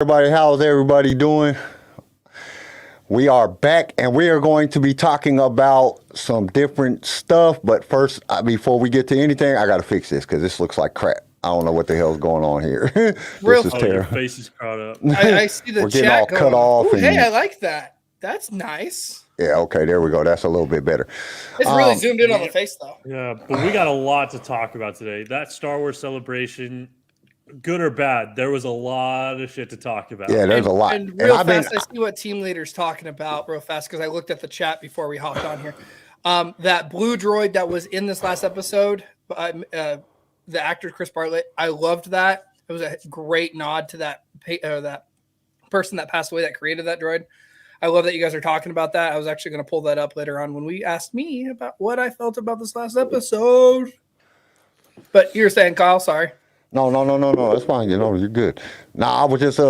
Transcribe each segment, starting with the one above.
Everybody, how's everybody doing? We are back and we are going to be talking about some different stuff. But first, before we get to anything, I got to fix this because this looks like crap. I don't know what the hell's going on here. This is Your terrible. face is caught up. I see the We're getting chat all going. cut off. Ooh, and, hey, I like that. That's nice. yeah, okay, there we go. That's a little bit better. It's really zoomed in on the face, though. Yeah, but we got a lot to talk about today. That Star Wars celebration, good or bad, there was a lot of shit to talk about. Yeah, there's a lot. And real fast, I see what Team Leader's talking about real fast because I looked at the chat before we hopped on here. That blue droid that was in this last episode, the actor Chris Bartlett, I loved that. It was a great nod to that person that passed away that created that droid. I love that you guys are talking about that. I was actually going to pull that up later on when we asked me about what I felt about this last episode. But you're saying, Kyle, sorry. No. That's fine. You're good. Nah, I was just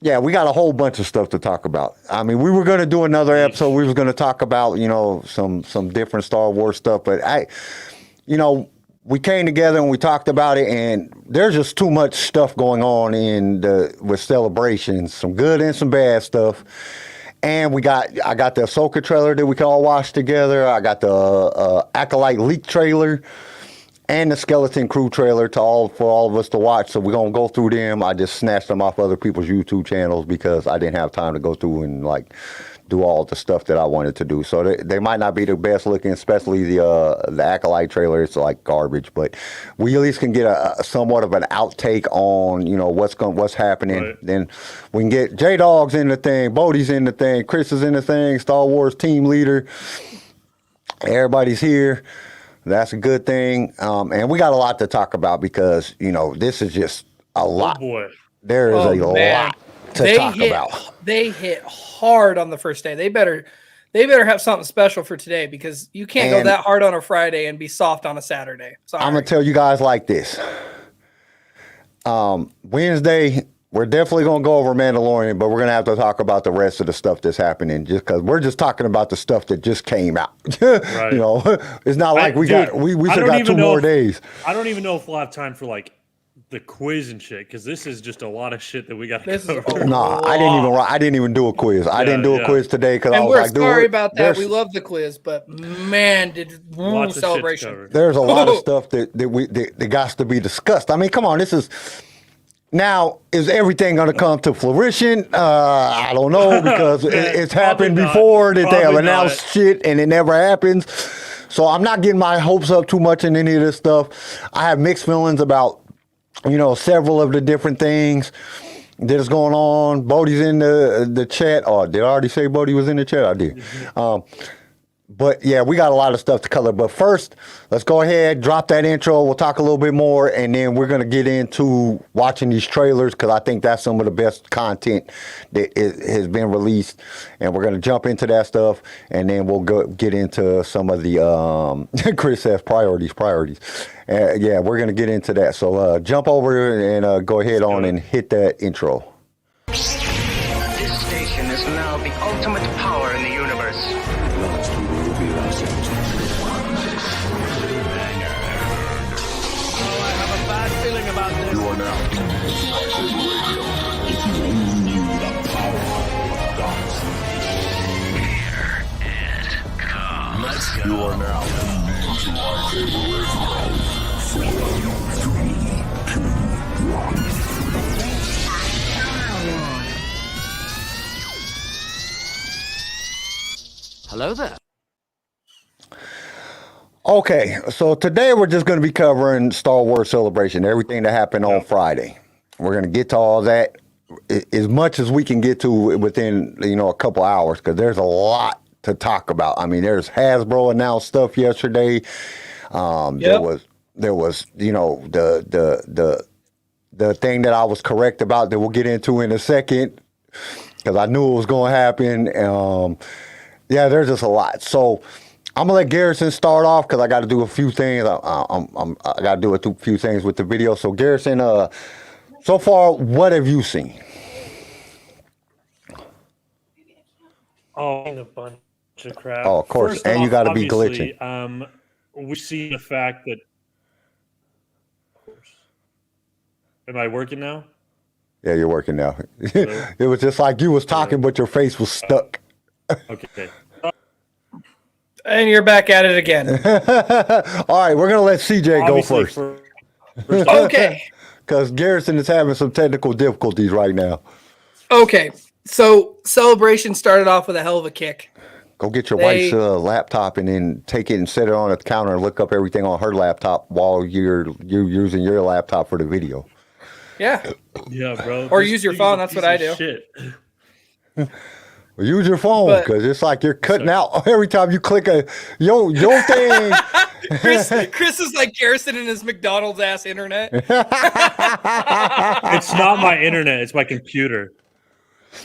yeah, we got a whole bunch of stuff to talk about. I mean, we were gonna do another episode. We was gonna talk about, some different Star Wars stuff, but we came together and we talked about it, and there's just too much stuff going on with celebrations, some good and some bad stuff. And I got the Ahsoka trailer that we can all watch together. I got the Acolyte leak trailer and the Skeleton Crew trailer for all of us to watch. So we're going to go through them. I just snatched them off other people's YouTube channels because I didn't have time to go through and do all the stuff that I wanted to do. So they might not be the best looking, especially the Acolyte trailer. It's like garbage, but we at least can get a somewhat of an outtake on, what's happening. Right. Then we can get J-Dog's in the thing, Bodie's in the thing, Chris is in the thing, Star Wars team leader. Everybody's here. That's a good thing. And we got a lot to talk about because, this is just a lot. Oh boy. There is a lot to talk about. They hit hard on the first day. They better have something special for today because you can't go that hard on a Friday and be soft on a Saturday. Sorry. I'm going to tell you guys like this. Wednesday, we're definitely going to go over Mandalorian, but we're going to have to talk about the rest of the stuff that's happening just because we're just talking about the stuff that just came out. Right. It's not like we still got 2 more days. I don't even know if we'll have time for the quiz and shit because this is just a lot of shit that we got to cover. Nah, I didn't even do a quiz. I didn't do a quiz today because I was like, sorry about that. We love the quiz, but man, celebration. There's a lot of stuff that got to be discussed. I mean, come on, now, is everything going to come to fruition? I don't know because it's happened before that they have announced shit and it never happens. So I'm not getting my hopes up too much in any of this stuff. I have mixed feelings about, several of the different things that is going on. Bodie's in the chat. Oh, did I already say Bodie was in the chat? I did. But yeah, we got a lot of stuff to cover. But first, let's go ahead, drop that intro. We'll talk a little bit more, and then we're going to get into watching these trailers because I think that's some of the best content that has been released. And we're going to jump into that stuff, and then we'll get into some of the, Chris says priorities. Yeah, we're going to get into that. So jump over and go ahead on and hit that intro. This station is now the ultimate power in the universe. You are now if you only knew the power of gods. Here it comes. Let's go. You are now tuned into LightSaber Radio. 3, 2, 1. Hello there. Okay, so today we're just going to be covering Star Wars Celebration, everything that happened on Friday. We're going to get to all that as much as we can get to within, a couple hours because there's a lot to talk about. I mean, there's Hasbro announced stuff yesterday. There was the thing that I was correct about that we'll get into in a second because I knew it was going to happen. Yeah, there's just a lot. So I'm gonna let Garrison start off because I got to do a few things. I got to do a few things with the video. So Garrison, so far, what have you seen? Oh, a bunch of crap. Oh, of course, First and off, you got to be glitching. We see the fact that Am I working now? Yeah, you're working now. It was just like you was talking, but your face was stuck. Okay. And you're back at it again. All right, we're gonna let CJ go Obviously, first Okay. because Garrison is having some technical difficulties right now. Okay. So Celebration started off with a hell of a kick. Go get your They- wife's laptop and then take it and set it on the counter and look up everything on her laptop while you're using your laptop for the video. Yeah. Yeah, bro. Or this use your thing's phone, a that's what piece I of do. Shit. Well, use your phone But- because it's like you're cutting out every time you click your thing. Chris is like Garrison and his McDonald's ass internet. It's not my internet. It's my computer.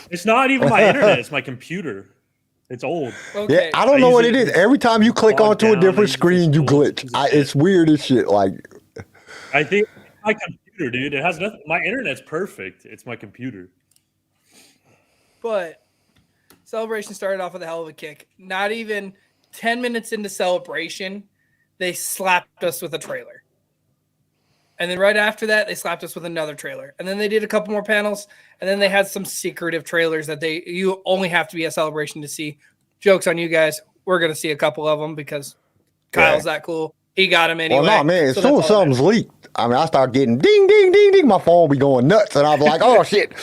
It's not even my internet. It's my computer. It's old. Okay. Yeah, I don't know what it usually is. Every time you click log onto a down, different I use screen, you this glitch. tool. It's weird as shit. Like, I think it's my computer, dude. It has nothing. My internet's perfect. It's my computer. But Celebration started off with a hell of a kick. Not even 10 minutes into Celebration, they slapped us with a trailer. And then right after that, they slapped us with another trailer. And then they did a couple more panels. And then they had some secretive trailers that you only have to be at Celebration to see. Joke's on you guys. We're going to see a couple of them because Kyle's that cool. He got them anyway. well, no, man. As So soon that's as all that something's leaked, I mean, I start getting ding, ding, ding, ding. My phone be going nuts, and I'm like, oh shit.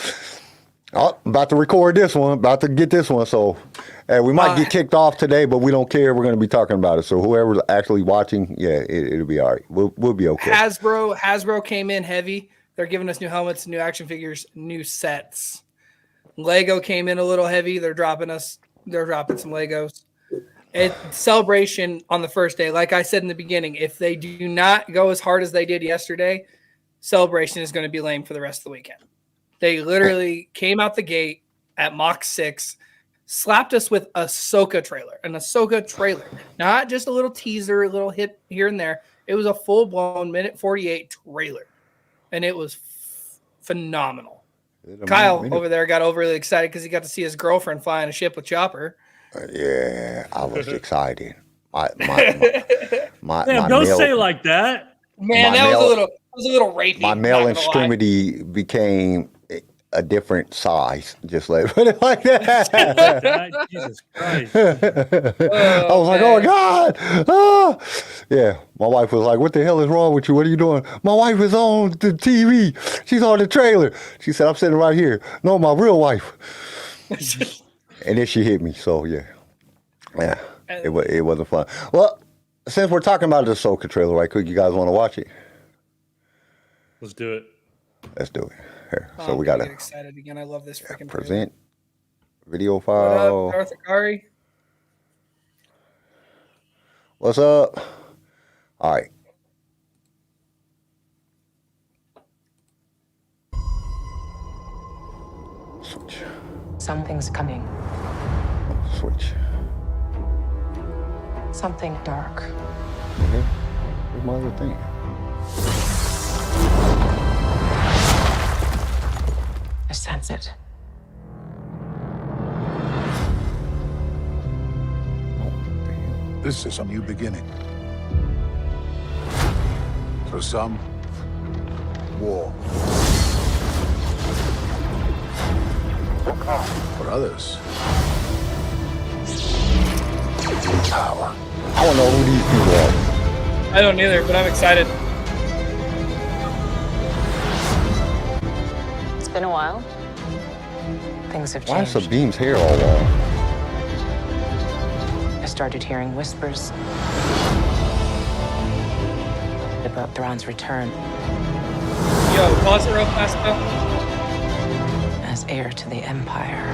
Oh, I'm about to record this one. About to get this one. So, we might get kicked off today, but we don't care. We're going to be talking about it. So whoever's actually watching, yeah, it'll be all right. We'll be okay. Hasbro came in heavy. They're giving us new helmets, new action figures, new sets. Lego came in a little heavy. They're dropping some Legos. Celebration on the first day, like I said in the beginning, if they do not go as hard as they did yesterday, Celebration is going to be lame for the rest of the weekend. They literally came out the gate at Mach 6, slapped us with an Ahsoka trailer, not just a little teaser, a little hit here and there. It was a full-blown minute 48 trailer, and it was phenomenal. Kyle over there got overly excited because he got to see his girlfriend fly on a ship with Chopper. Yeah, I was excited. My Damn, don't say it like that. Man, My that male- was a little rapey. my not male gonna lie. extremity became a different size. Just like put it like that. That- Jesus Christ. I was like, oh my God. Ah. Yeah. My wife was like, what the hell is wrong with you? What are you doing? My wife is on the TV. She's on the trailer. She said, I'm sitting right here. No, my real wife. And then she hit me. So yeah. Yeah. It wasn't fun. Well, since we're talking about the Ahsoka trailer right quick, you guys want to watch it? Let's do it. Let's do it. Here. Oh, So we I'm got gonna get to excited again. I love this freaking present video What file. up, Darth Akari? What's up? All right. Switch. Something's coming. Switch. Something dark. Okay. Where's my other thing? I sense it. This is a new beginning. For some, war. For others, power. I don't know who these people are. I don't either, but I'm excited. It's been a while. Things have Why is changed. Sabine's hair all long? I started hearing whispers about Thrawn's return Yo, pause it real fast, though. as heir to the Empire.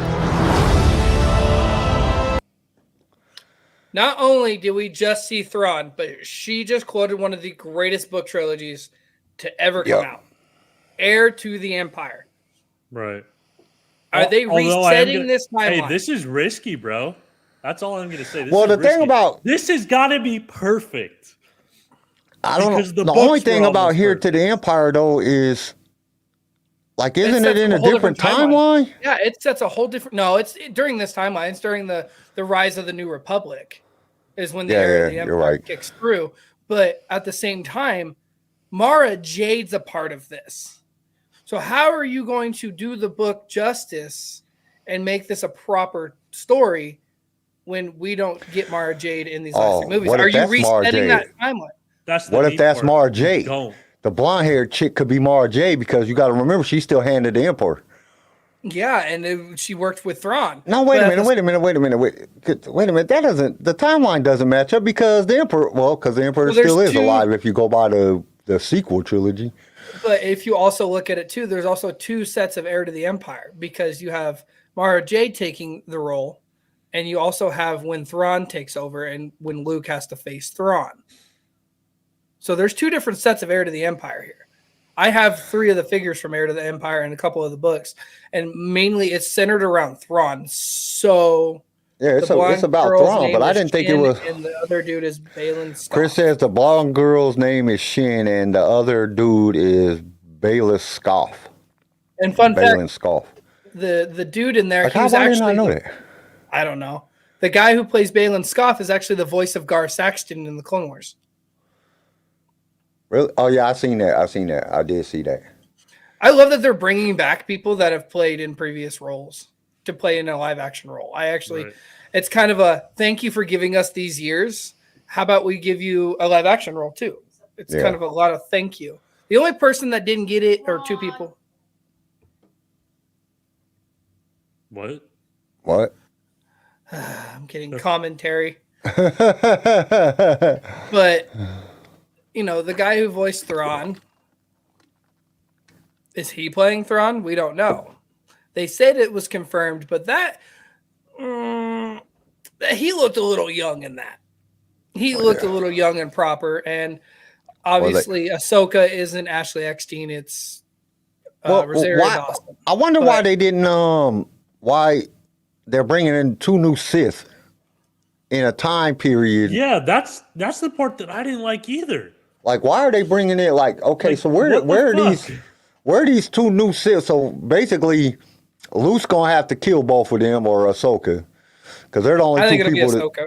Not only did we just see Thrawn, but she just quoted one of the greatest book trilogies to ever come Yep. out. Heir to the Empire. Right. Are they Although I am resetting gonna- this timeline? Hey, this is risky, bro. That's all I'm gonna say. This Well, is the thing risky. about- this has got to be perfect. I don't Because know. the The only books thing were about almost here perfect. to the Empire though is like, isn't it sets in a a whole different different timeline? Yeah, it sets a whole different. No, it's during this timeline. It's during the rise of the New Republic, is when the Yeah, era of yeah, the you're Empire right. kicks through. But at the same time, Mara Jade's a part of this. So how are you going to do the book justice and make this a proper story when we don't get Mara Jade in these last 6 movies? what if Are you that's Mara resetting that Jade? timeline? That's the What if neat that's part. Mara You Jade? don't. The blonde-haired chick could be Mara Jade because you got to remember she's still handed the Emperor. Yeah, and she worked with Thrawn. No, wait a minute. Wait a minute. That doesn't. The timeline doesn't match up because the Emperor. Well, because the Emperor there's still is two- alive if you go by the sequel trilogy. But if you also look at it too, there's also 2 sets of Heir to the Empire because you have Mara Jade taking the role, and you also have when Thrawn takes over and when Luke has to face Thrawn. So there's 2 different sets of Heir to the Empire here. I have 3 of the figures from Heir to the Empire and a couple of the books, and mainly it's centered around Thrawn. So Yeah, the blonde it's about girl's Thrawn, name but I is didn't think it Shin, was. And the other dude is Balin Scott. Chris says the blonde girl's name is Shin, and the other dude is Bayless Scoff. And fun Balin fact, Scoff. the dude in there, Like, he how was did I actually not know that? I don't know. The guy who plays Balin Scoff is actually the voice of Gar Saxton in the Clone Wars. Really? Oh yeah, I seen that. I did see that. I love that they're bringing back people that have played in previous roles to play in a live action role. I actually, Right. It's kind of a thank you for giving us these years. How about we give you a live action role too? It's Yeah. kind of a lot of thank you. The only person that didn't get it, or 2 people. What? What? I'm getting commentary. Yeah, But, the guy who voiced Thrawn, is he playing Thrawn? We don't know. They said it was confirmed, but he looked a little young in that. He looked a little young and proper, and obviously Ahsoka isn't Ashley Eckstein. It's Rosario Dawson. I wonder why But- they didn't. Why they're bringing in 2 new Sith in a time period. Yeah, that's the part that I didn't like either. Like, why are they bringing in? Like, okay, Like, so what the where are fuck? these 2 new Sith? So basically, Luke's gonna have to kill both of them or Ahsoka, because they're the only I think 2 it'll be people that. Ahsoka.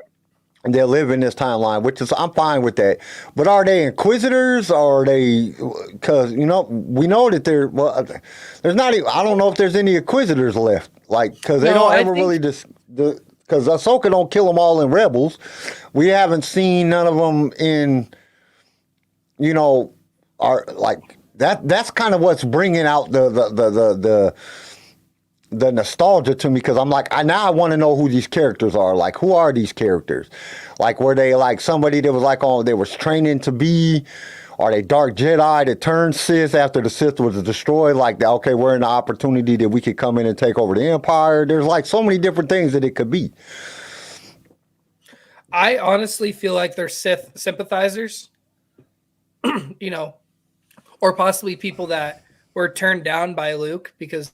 And they live in this timeline, which is I'm fine with that. But are they Inquisitors? Or are they? Because we know that there's not. I don't know if there's any Inquisitors left. Like, because they No, don't I ever think- really because Ahsoka don't kill them all in Rebels. We haven't seen none of them in. Are like that. That's kind of what's bringing out the nostalgia to me, because I'm like, I want to know who these characters are. Like, who are these characters? Like, were they like somebody that was like they was training to be? Are they Dark Jedi that turned Sith after the Sith was destroyed? Like, okay, we're in the opportunity that we could come in and take over the Empire. There's like so many different things that it could be. I honestly feel like they're Sith sympathizers, or possibly people that were turned down by Luke because,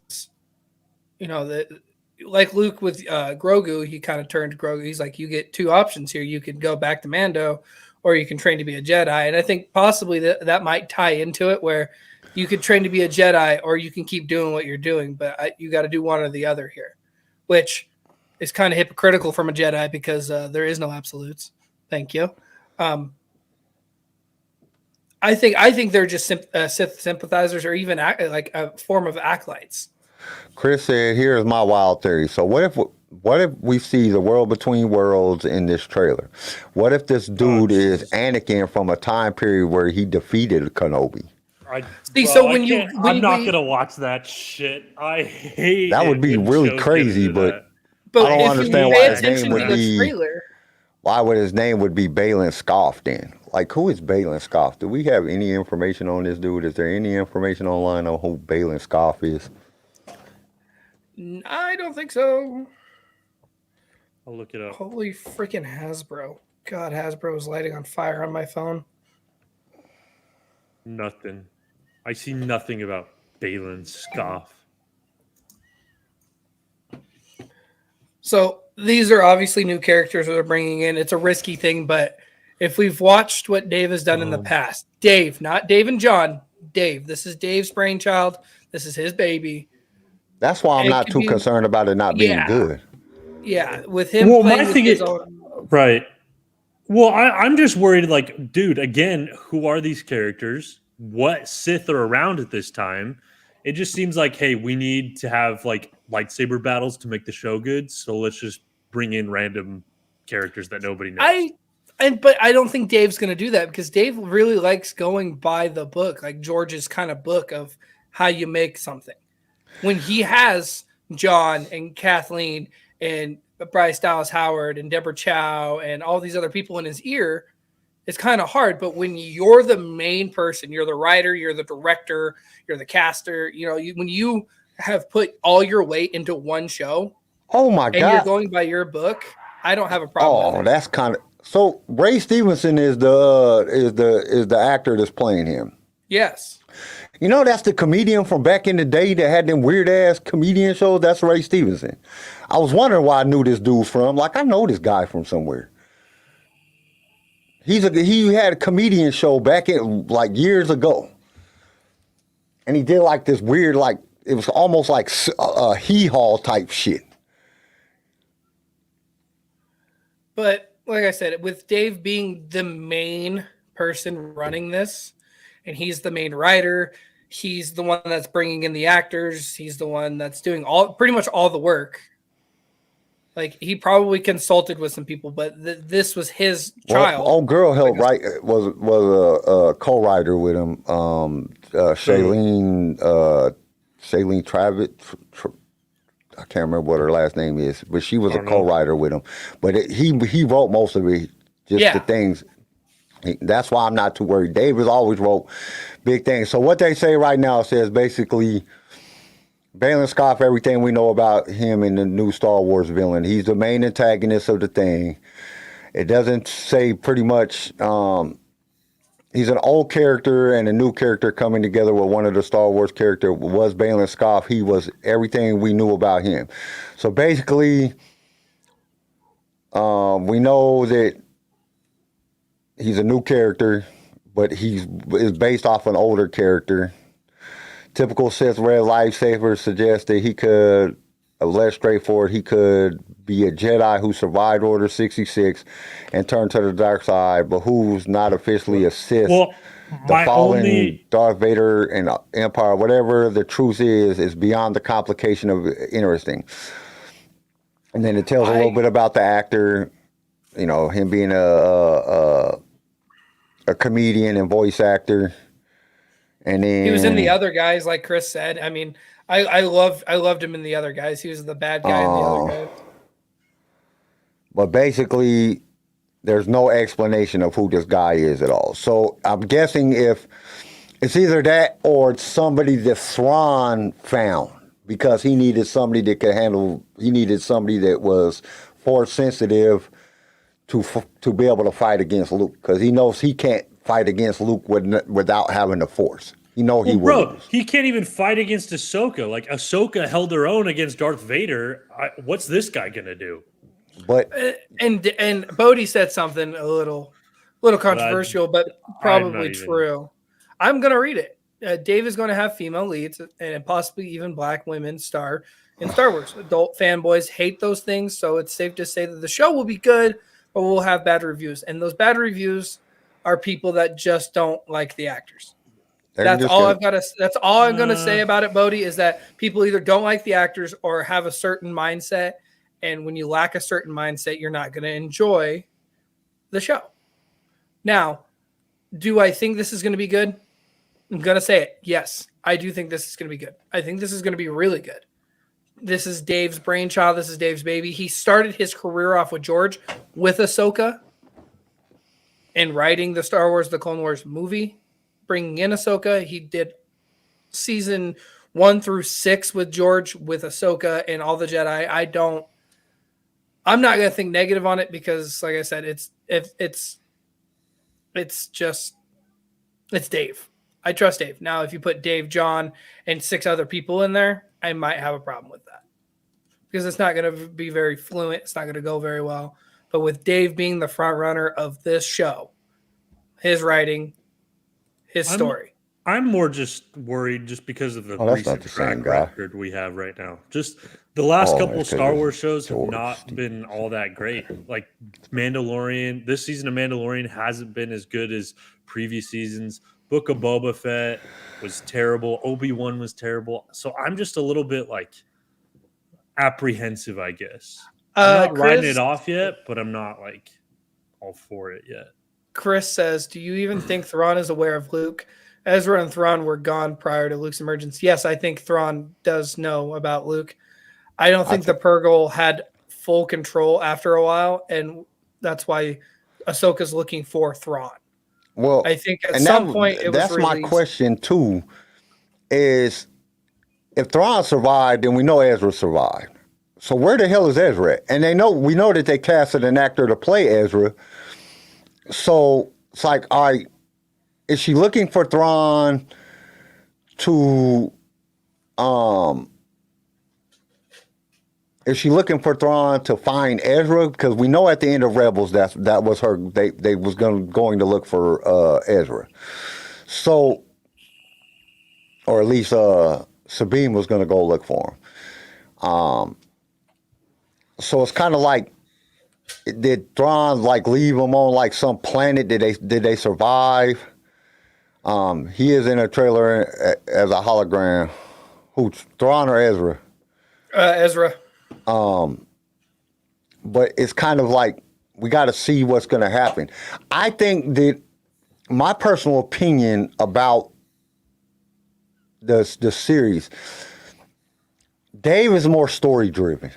like Luke with Grogu, he kind of turned Grogu. He's like, you get 2 options here. You could go back to Mando, or you can train to be a Jedi. And I think possibly that might tie into it, where you could train to be a Jedi, or you can keep doing what you're doing. But you got to do one or the other here, which is kind of hypocritical from a Jedi because there is no absolutes. Thank you. I think they're just Sith sympathizers, or even like a form of acolytes. Chris said, "Here's my wild theory. So what if we see the world between worlds in this trailer? What if this dude is Anakin from a time period where he defeated Kenobi? See, so I when you- can't- when I'm not we- gonna watch that shit. I hate That would it be when really shows get crazy, into but that. But I don't if understand you why pay his attention name to would the be- trailer, Why would his name would be Balin Scoff then? Like, who is Balin Scoff? Do we have any information on this dude? Is there any information online on who Balin Scoff is? I don't think so. I'll look it up. Holy freaking Hasbro. God, Hasbro is lighting on fire on my phone. Nothing. I see nothing about Balin Scoff. So these are obviously new characters that they're bringing in. It's a risky thing, but if we've watched what Dave has done in the past, Dave, not Dave and John, Dave, this is Dave's brainchild. This is his baby. That's why I'm It not could too be- concerned about it not being Yeah. good. Yeah, with him Well, playing my with thing his is- own. Right. Well, I'm just worried, like, dude, again, who are these characters? What Sith are around at this time? it just seems like, hey, we need to have like lightsaber battles to make the show good. So let's just bring in random characters that nobody knows. But I don't think Dave's going to do that because Dave really likes going by the book, like George's kind of book of how you make something. When he has John and Kathleen and Bryce Dallas Howard and Deborah Chow and all these other people in his ear, it's kind of hard. But when you're the main person, you're the writer, you're the director, you're the caster, when you have put all your weight into one show, oh my and God, you're going by your book, I don't have a problem with it. That's kind of so. Ray Stevenson is the actor that's playing him. Yes. That's the comedian from back in the day that had them weird ass comedian shows. That's Ray Stevenson. I was wondering why I knew this dude from. Like, I know this guy from somewhere. He had a comedian show back in like years ago, and he did like this weird, like it was almost like a hee-haw type shit. But like I said, with Dave being the main person running this, and he's the main writer, he's the one that's bringing in the actors, he's the one that's doing pretty much all the work. Like, he probably consulted with some people, but this was his child. Old girl helped write was a co-writer with him. Shailene Travis. I can't remember what her last name is, but she was a co-writer with him. But he wrote most of it, just the things. That's why I'm not too worried. Davis always wrote big things. So what they say right now says basically, Balin Scoff, everything we know about him in the new Star Wars villain. He's the main antagonist of the thing. It doesn't say pretty much. He's an old character and a new character coming together with one of the Star Wars character was Balin Scoff. He was everything we knew about him. So basically, we know that he's a new character, but he is based off an older character. Typical Sith red lightsaber suggests that he could, less straightforward, he could be a Jedi who survived Order 66 and turned to the dark side, but who's not officially a Sith. Well, the fallen Darth Vader and Empire, whatever the truth is beyond the complication of interesting. And then it tells a little bit about the actor, him being a comedian and voice actor. And then he was in The Other Guys, like Chris said. I mean, I loved him in The Other Guys. He was the bad guy in The Other Guys. But basically, there's no explanation of who this guy is at all. So I'm guessing if it's either that or it's somebody that Thrawn found because he needed somebody that could handle. He needed somebody that was force sensitive to be able to fight against Luke because he knows he can't fight against Luke without having the Force. He will. Bro, he can't even fight against Ahsoka. Like, Ahsoka held her own against Darth Vader. What's this guy gonna do? But and Bodhi said something a little controversial, but probably true. I'm gonna read it. Dave is going to have female leads and possibly even black women star in Star Wars. Adult fanboys hate those things, so it's safe to say that the show will be good, but we'll have bad reviews. And those bad reviews are people that just don't like the actors. That's all I'm gonna say about it, Bodhi, is that people either don't like the actors or have a certain mindset. And when you lack a certain mindset, you're not going to enjoy the show. Now, do I think this is going to be good? I'm going to say it. Yes, I do think this is going to be good. I think this is going to be really good. This is Dave's brainchild. This is Dave's baby. He started his career off with George with Ahsoka and writing the Star Wars, the Clone Wars movie, bringing in Ahsoka. He did season 1 through 6 with George, with Ahsoka and all the Jedi. I'm not going to think negative on it because, like I said, it's Dave. I trust Dave. Now, if you put Dave, John, and 6 other people in there, I might have a problem with that because it's not going to be very fluent. It's not going to go very well. But with Dave being the front runner of this show, his writing, his story. I'm more just worried just because of the recent track record we have right now. Just the last couple Star Wars shows have not been all that great. Like Mandalorian, this season of Mandalorian hasn't been as good as previous seasons. Book of Boba Fett was terrible. Obi-Wan was terrible. So I'm just a little bit like apprehensive, I guess. I'm not writing it off yet, but I'm not like all for it yet. Chris says, do you even think Thrawn is aware of Luke? Ezra and Thrawn were gone prior to Luke's emergence. Yes, I think Thrawn does know about Luke. I don't think the Purgle had full control after a while, and that's why Ahsoka's looking for Thrawn. Well, I think at some point it was that's released. My question too. Is if Thrawn survived, then we know Ezra survived. So where the hell is Ezra? And we know that they casted an actor to play Ezra. So it's like, all right, is she looking for Thrawn to is she looking for Thrawn to find Ezra? Because we know at the end of Rebels that was her. They was going to look for Ezra. So, or at least Sabine was going to go look for him. So it's kind of like, did Thrawn like leave him on like some planet? Did they survive? He is in a trailer as a hologram. Who, Thrawn or Ezra? Ezra. But it's kind of like we got to see what's going to happen. I think that my personal opinion about the series, Dave is more story driven.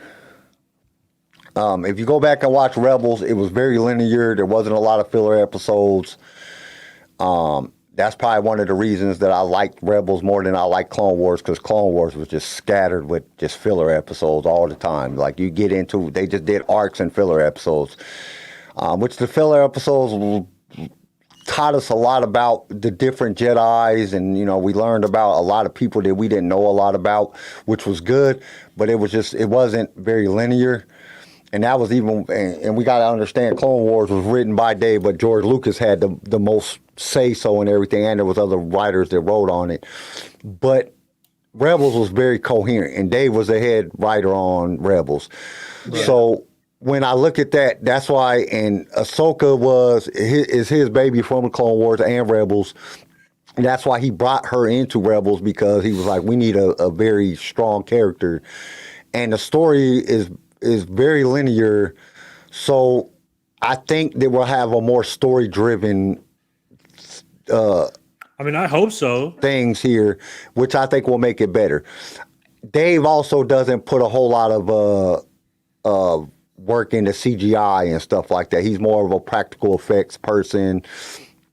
If you go back and watch Rebels, it was very linear. There wasn't a lot of filler episodes. That's probably one of the reasons that I liked Rebels more than I like Clone Wars, because Clone Wars was just scattered with just filler episodes all the time. Like you get into, they just did arcs and filler episodes, which the filler episodes taught us a lot about the different Jedis, and we learned about a lot of people that we didn't know a lot about, which was good, but it wasn't very linear. And that was even, and we got to understand, Clone Wars was written by Dave, but George Lucas had the most say-so and everything, and there was other writers that wrote on it. But Rebels was very coherent, and Dave was the head writer on Rebels. Yeah. So when I look at that, that's why, and Ahsoka is his baby from the Clone Wars and Rebels. And that's why he brought her into Rebels, because he was like, we need a very strong character. And the story is very linear, so I think that we'll have a more story-driven I hope so. Things here, which I think will make it better. Dave also doesn't put a whole lot of work into CGI and stuff like that. He's more of a practical effects person.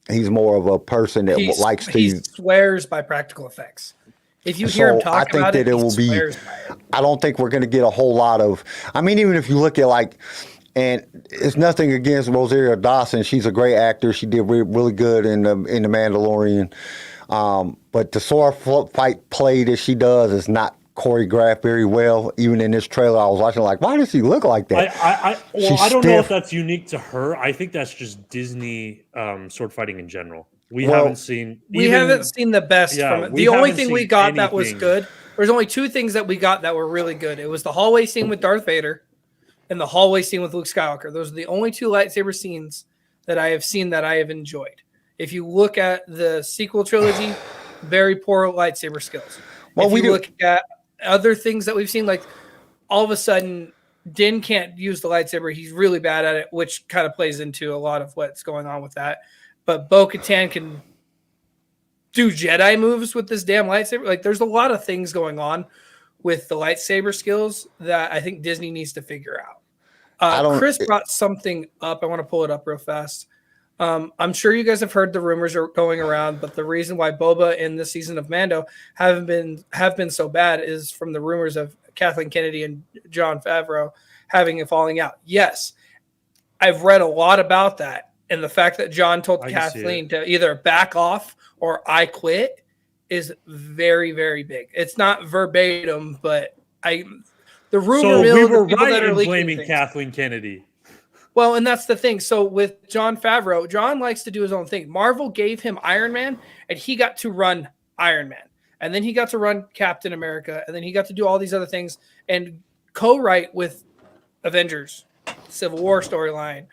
He's more of a person that likes to... He swears by practical effects. If you hear him talk about it, he swears by it. I don't think we're going to get a whole lot of... even if you look at and it's nothing against Rosario Dawson. She's a great actor. She did really good in the Mandalorian. But the sword fight play that she does is not choreographed very well. Even in this trailer, I was watching why does she look like that? I don't know if that's unique to her. I think that's just Disney sword fighting in general. We haven't seen the best from it. The only thing we got that was good, there's only two things that we got that were really good. It was the hallway scene with Darth Vader and the hallway scene with Luke Skywalker. Those are the only two lightsaber scenes that I have seen that I have enjoyed. If you look at the sequel trilogy, very poor lightsaber skills. Well, if you look at other things that we've seen, like all of a sudden Din can't use the lightsaber. He's really bad at it, which kind of plays into a lot of what's going on with that. But Bo-Katan can do Jedi moves with this damn lightsaber. There's a lot of things going on with the lightsaber skills that I think Disney needs to figure out. Chris brought something up. I want to pull it up real fast. I'm sure you guys have heard the rumors are going around, but the reason why Boba in this season of Mando have been so bad is from the rumors of Kathleen Kennedy and Jon Favreau having a falling out. Yes, I've read a lot about that. And the fact that John told Kathleen to either back off or I quit is very, very big. It's not verbatim, but the rumor mill, we were the right in blaming Kathleen Kennedy. Well, and that's the thing. So with Jon Favreau, John likes to do his own thing. Marvel gave him Iron Man, and he got to run Iron Man. And then he got to run Captain America, and then he got to do all these other things and co-write with Avengers, Civil War storyline,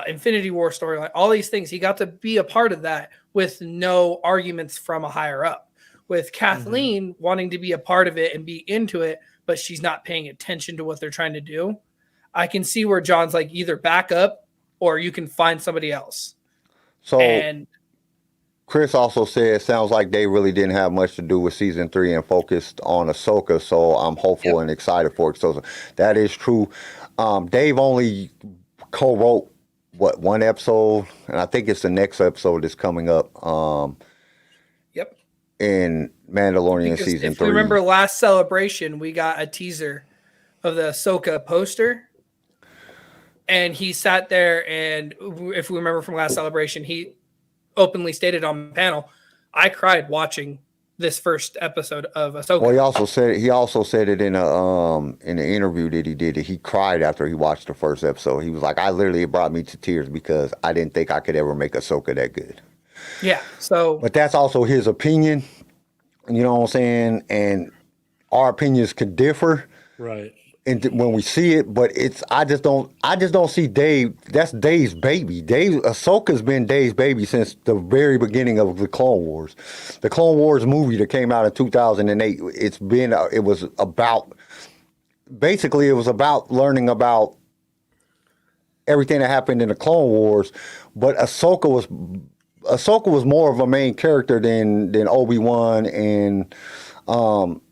Infinity War storyline, all these things. He got to be a part of that with no arguments from a higher up. With Kathleen wanting to be a part of it and be into it, but she's not paying attention to what they're trying to do. I can see where John's like, either back up or you can find somebody else. So And Chris also said it sounds like they really didn't have much to do with season 3 and focused on Ahsoka. So I'm hopeful and excited for it. So that is true. Dave only co-wrote one episode, and I think it's the next episode that's coming up. In Mandalorian because season 3. If you remember last Celebration, we got a teaser of the Ahsoka poster. And he sat there, and if we remember from last Celebration, he openly stated on the panel, I cried watching this first episode of Ahsoka. Well, he also said it in the interview that he did. He cried after he watched the first episode. He was like, it brought me to tears because I didn't think I could ever make Ahsoka that good. Yeah. So, but that's also his opinion. You know what I'm saying? And our opinions could differ. Right. And when we see it, but I just don't see Dave. That's Dave's baby. Ahsoka's been Dave's baby since the very beginning of the Clone Wars. The Clone Wars movie that came out in 2008. It was about learning about everything that happened in the Clone Wars. But Ahsoka was more of a main character than Obi-Wan and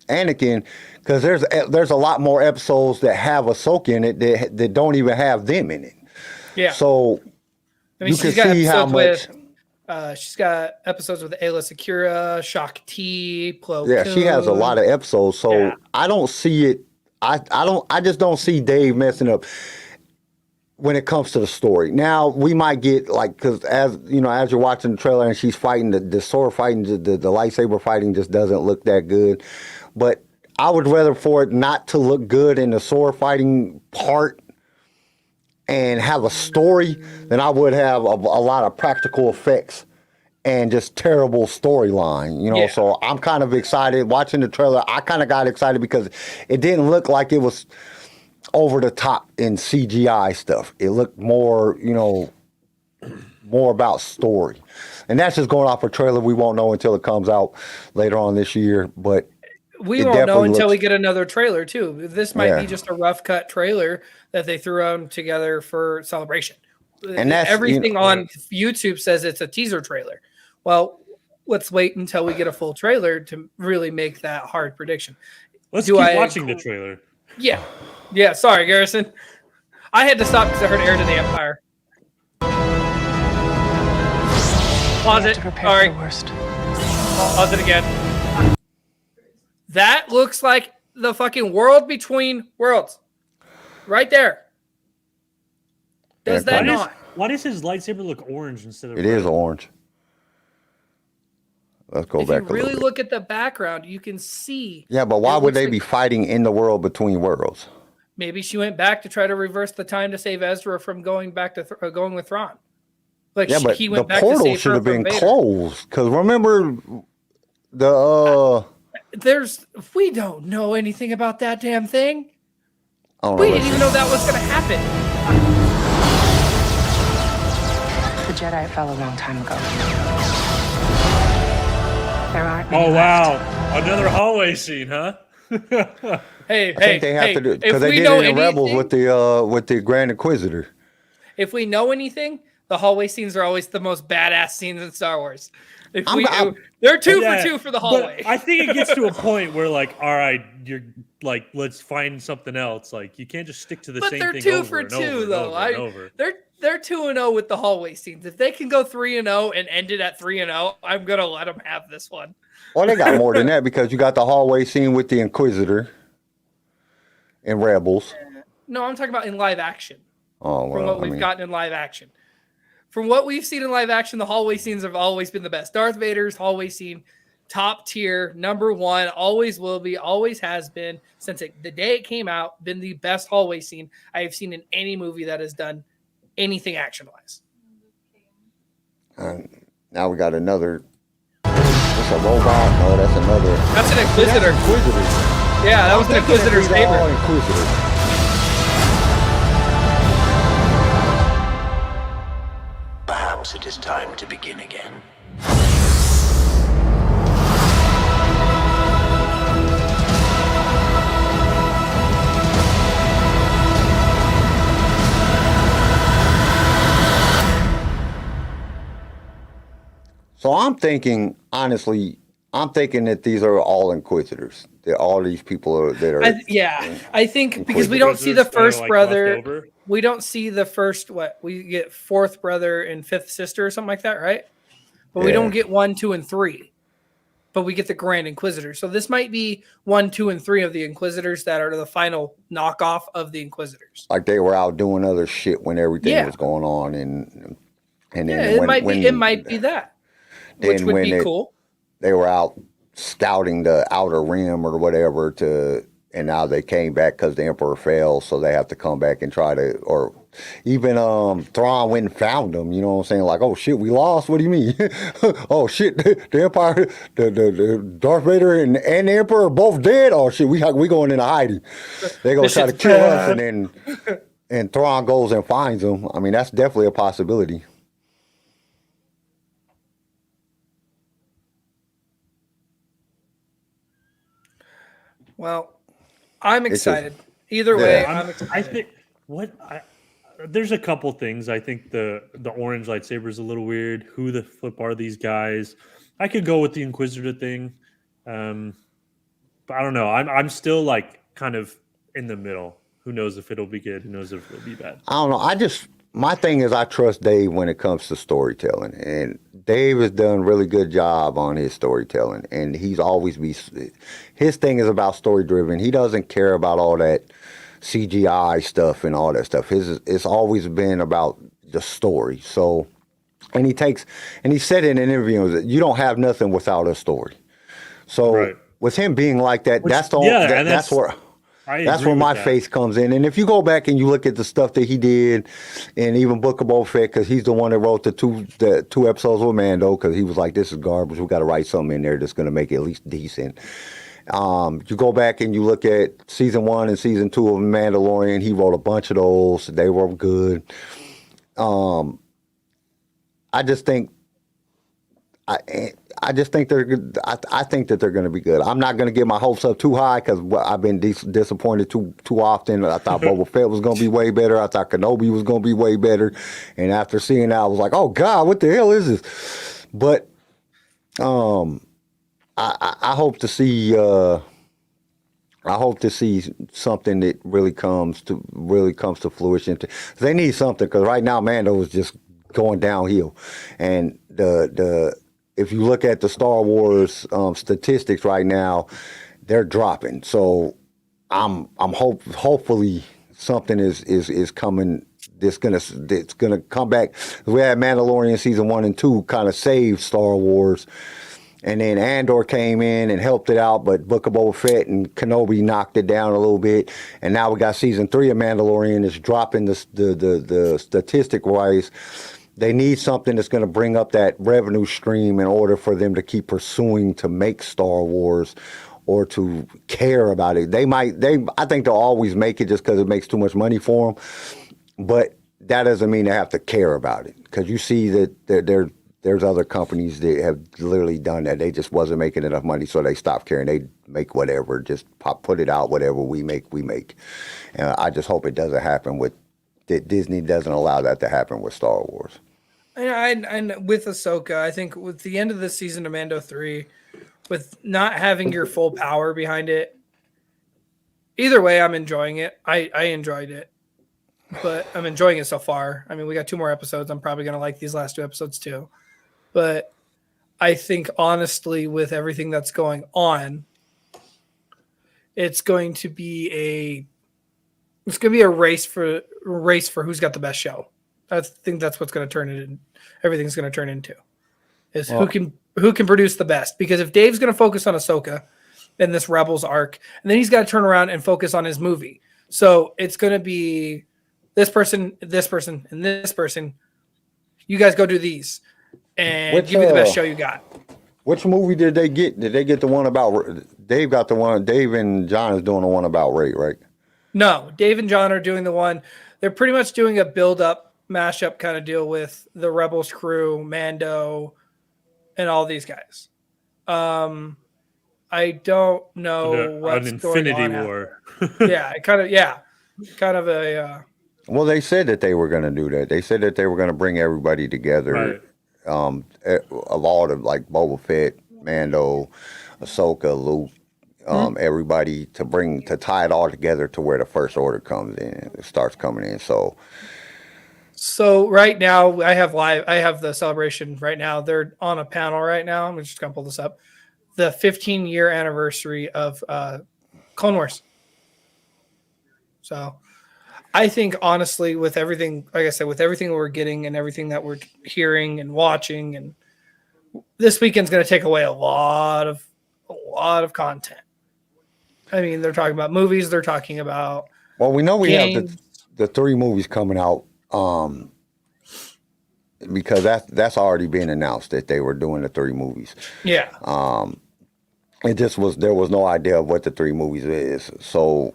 Anakin, because there's a lot more episodes that have Ahsoka in it that don't even have them in it. Yeah. So you can see how much. She's got episodes with Ayla Secura, Shak T, Plo Yeah, Koon. she has a lot of episodes. So Yeah. I don't see it. I just don't see Dave messing up when it comes to the story. Now we might get because as you're watching the trailer and she's fighting the sword fighting, the lightsaber fighting just doesn't look that good. But I would rather for it not to look good in the sword fighting part and have a story than I would have a lot of practical effects and just terrible storyline. Yeah. So I'm kind of excited watching the trailer. I kind of got excited because it didn't look like it was over the top in CGI stuff. It looked more about story. And that's just going off a trailer. We won't know until it comes out later on this year, but we won't know until we get another trailer too. This might be just a rough cut trailer that they threw on together for Celebration. And that's everything on YouTube says it's a teaser trailer. Well, let's wait until we get a full trailer to really make that hard prediction. Let's keep watching the trailer. Yeah. Yeah. Sorry, Garrison. I had to stop because I heard Heir to the Empire. Pause it. Sorry. Pause it again. That looks like the fucking world between worlds. Right there. Does that not? Why does his lightsaber look orange instead of red? It is orange. Let's go back a little bit. If you really look at the background, you can see. Yeah, but why would they be fighting in the world between worlds? Maybe she went back to try to reverse the time to save Ezra from going back to going with Thrawn. Like yeah, but he went the back portal to save should have been Vader. closed. Because remember the we don't know anything about that damn thing. We didn't even know that was going to happen. The Jedi fell a long time ago. There aren't Oh, many left. Wow. Another hallway scene, huh? Hey, I think they have to do it because they did it in Rebels with the Grand Inquisitor. If we know anything, the hallway scenes are always the most badass scenes in Star Wars. They're 2 for 2 for the hallway. I think it gets to a point where, like, all right, you're like, let's find something else. Like, you can't just stick to the same thing. But they're 2 for 2, though. They're 2-0 with the hallway scenes. If they can go 3-0 and end it at 3-0, I'm gonna let them have this one. Well, they got more than that because you got the hallway scene with the Inquisitor in Rebels. No, I'm talking about in live action. Oh, well, from what we've gotten in live action. From what we've seen in live action, the hallway scenes have always been the best. Darth Vader's hallway scene, top tier, number one, always will be, always has been, since the day it came out, been the best hallway scene I have seen in any movie that has done anything action-wise. Now we got another. That's a robot? No, that's another. That's an Inquisitor. That's Inquisitor. Yeah, that was an Inquisitor's favorite. Inquisitor. Perhaps it is time to begin again. So I'm thinking, honestly, that these are all Inquisitors. That all these people are that are. I think because we don't see the first brother. Leftover. We don't see the first, we get fourth brother and fifth sister or something like that, right? But we don't get 1, 2, and 3. But we get the Grand Inquisitor. So this might be 1, 2, and 3 of the Inquisitors that are the final knockoff of the Inquisitors. Like they were out doing other shit when everything was going on, and then it might be that. Which would be cool. They were out scouting the Outer Rim or whatever and now they came back because the Emperor fell, so they have to come back and try to, or even Thrawn went and found them. You know what I'm saying? Like, oh shit, we lost. What do you mean? Oh shit, the Empire, the Darth Vader and the Emperor are both dead. Oh shit, we going into hiding. They gonna try to kill us, and Thrawn goes and finds them. I mean, that's definitely a possibility. Well, I'm excited. Either way, I'm excited. I think there's a couple things. I think the orange lightsaber is a little weird. Who the flip are these guys? I could go with the Inquisitor thing, but I don't know. I'm still like kind of in the middle. Who knows if it'll be good? Who knows if it'll be bad? I don't know. My thing is I trust Dave when it comes to storytelling, and Dave has done a really good job on his storytelling, and his thing is about story driven. He doesn't care about all that CGI stuff and all that stuff. It's always been about the story. So, and he said in an interview that you don't have nothing without a story. So with him being like that, that's where my faith comes in. And if you go back and you look at the stuff that he did, and even Book of Boba Fett, because he's the one that wrote the two episodes with Mando, because he was like, this is garbage. We got to write something in there that's going to make it at least decent. You go back and you look at season 1 and season 2 of Mandalorian. He wrote a bunch of those. They were good. I just think they're good. I think that they're going to be good. I'm not going to get my hopes up too high because I've been disappointed too often. I thought Boba Fett was going to be way better. I thought Kenobi was going to be way better. And after seeing that, I was like, oh God, what the hell is this? But I hope to see. I hope to see something that really comes to fruition. They need something because right now Mando is just going downhill, and if you look at the Star Wars statistics right now, they're dropping. So hopefully something is coming. It's gonna come back. We had Mandalorian season 1 and 2 kind of saved Star Wars, and then Andor came in and helped it out. But Book of Boba Fett and Kenobi knocked it down a little bit, and now we got season 3 of Mandalorian is dropping the statistic wise. They need something that's going to bring up that revenue stream in order for them to keep pursuing to make Star Wars or to care about it. I think they'll always make it just because it makes too much money for them. But that doesn't mean they have to care about it, because you see that there's other companies that have literally done that. They just wasn't making enough money, so they stopped caring. They make whatever, just put it out, whatever we make. And I just hope it doesn't happen that Disney doesn't allow that to happen with Star Wars. And with Ahsoka, I think with the end of the season of Mando 3, with not having your full power behind it, either way, I'm enjoying it. I enjoyed it, but I'm enjoying it so far. I mean, we got 2 more episodes. I'm probably going to like these last 2 episodes too. But I think, honestly, with everything that's going on, it's going to be a race for who's got the best show. I think that's what's going to turn it in. Everything's going to turn into who can produce the best. Because if Dave's going to focus on Ahsoka in this Rebels arc, and then he's got to turn around and focus on his movie, so it's going to be this person, and this person. You guys go do these, and give me the best show you got. Which movie did they get? Did they get the one about Dave? Got the one. Dave and John is doing the one about Rey, right? No, Dave and John are doing the one. They're pretty much doing a build up mashup kind of deal with the Rebels crew, Mando, and all these guys. I don't know what's An Infinity going on. War. Yeah, kind of a. Well, they said that they were going to do that. They said that they were going to bring everybody together. Right. Of all the like Boba Fett, Mando, Ahsoka, Luke, everybody to tie it all together to where the First Order comes in, it starts coming in. So right now I have the celebration right now. They're on a panel right now. I'm just gonna pull this up. The 15-year anniversary of Clone Wars. So I think honestly, with everything, like I said, with everything we're getting and everything that we're hearing and watching, and this weekend's going to take away a lot of content. I mean, they're talking about movies. They're talking about. Well, we know we games. have the 3 movies coming out because that's already been announced that they were doing the 3 movies. Yeah. There was no idea of what the 3 movies is. So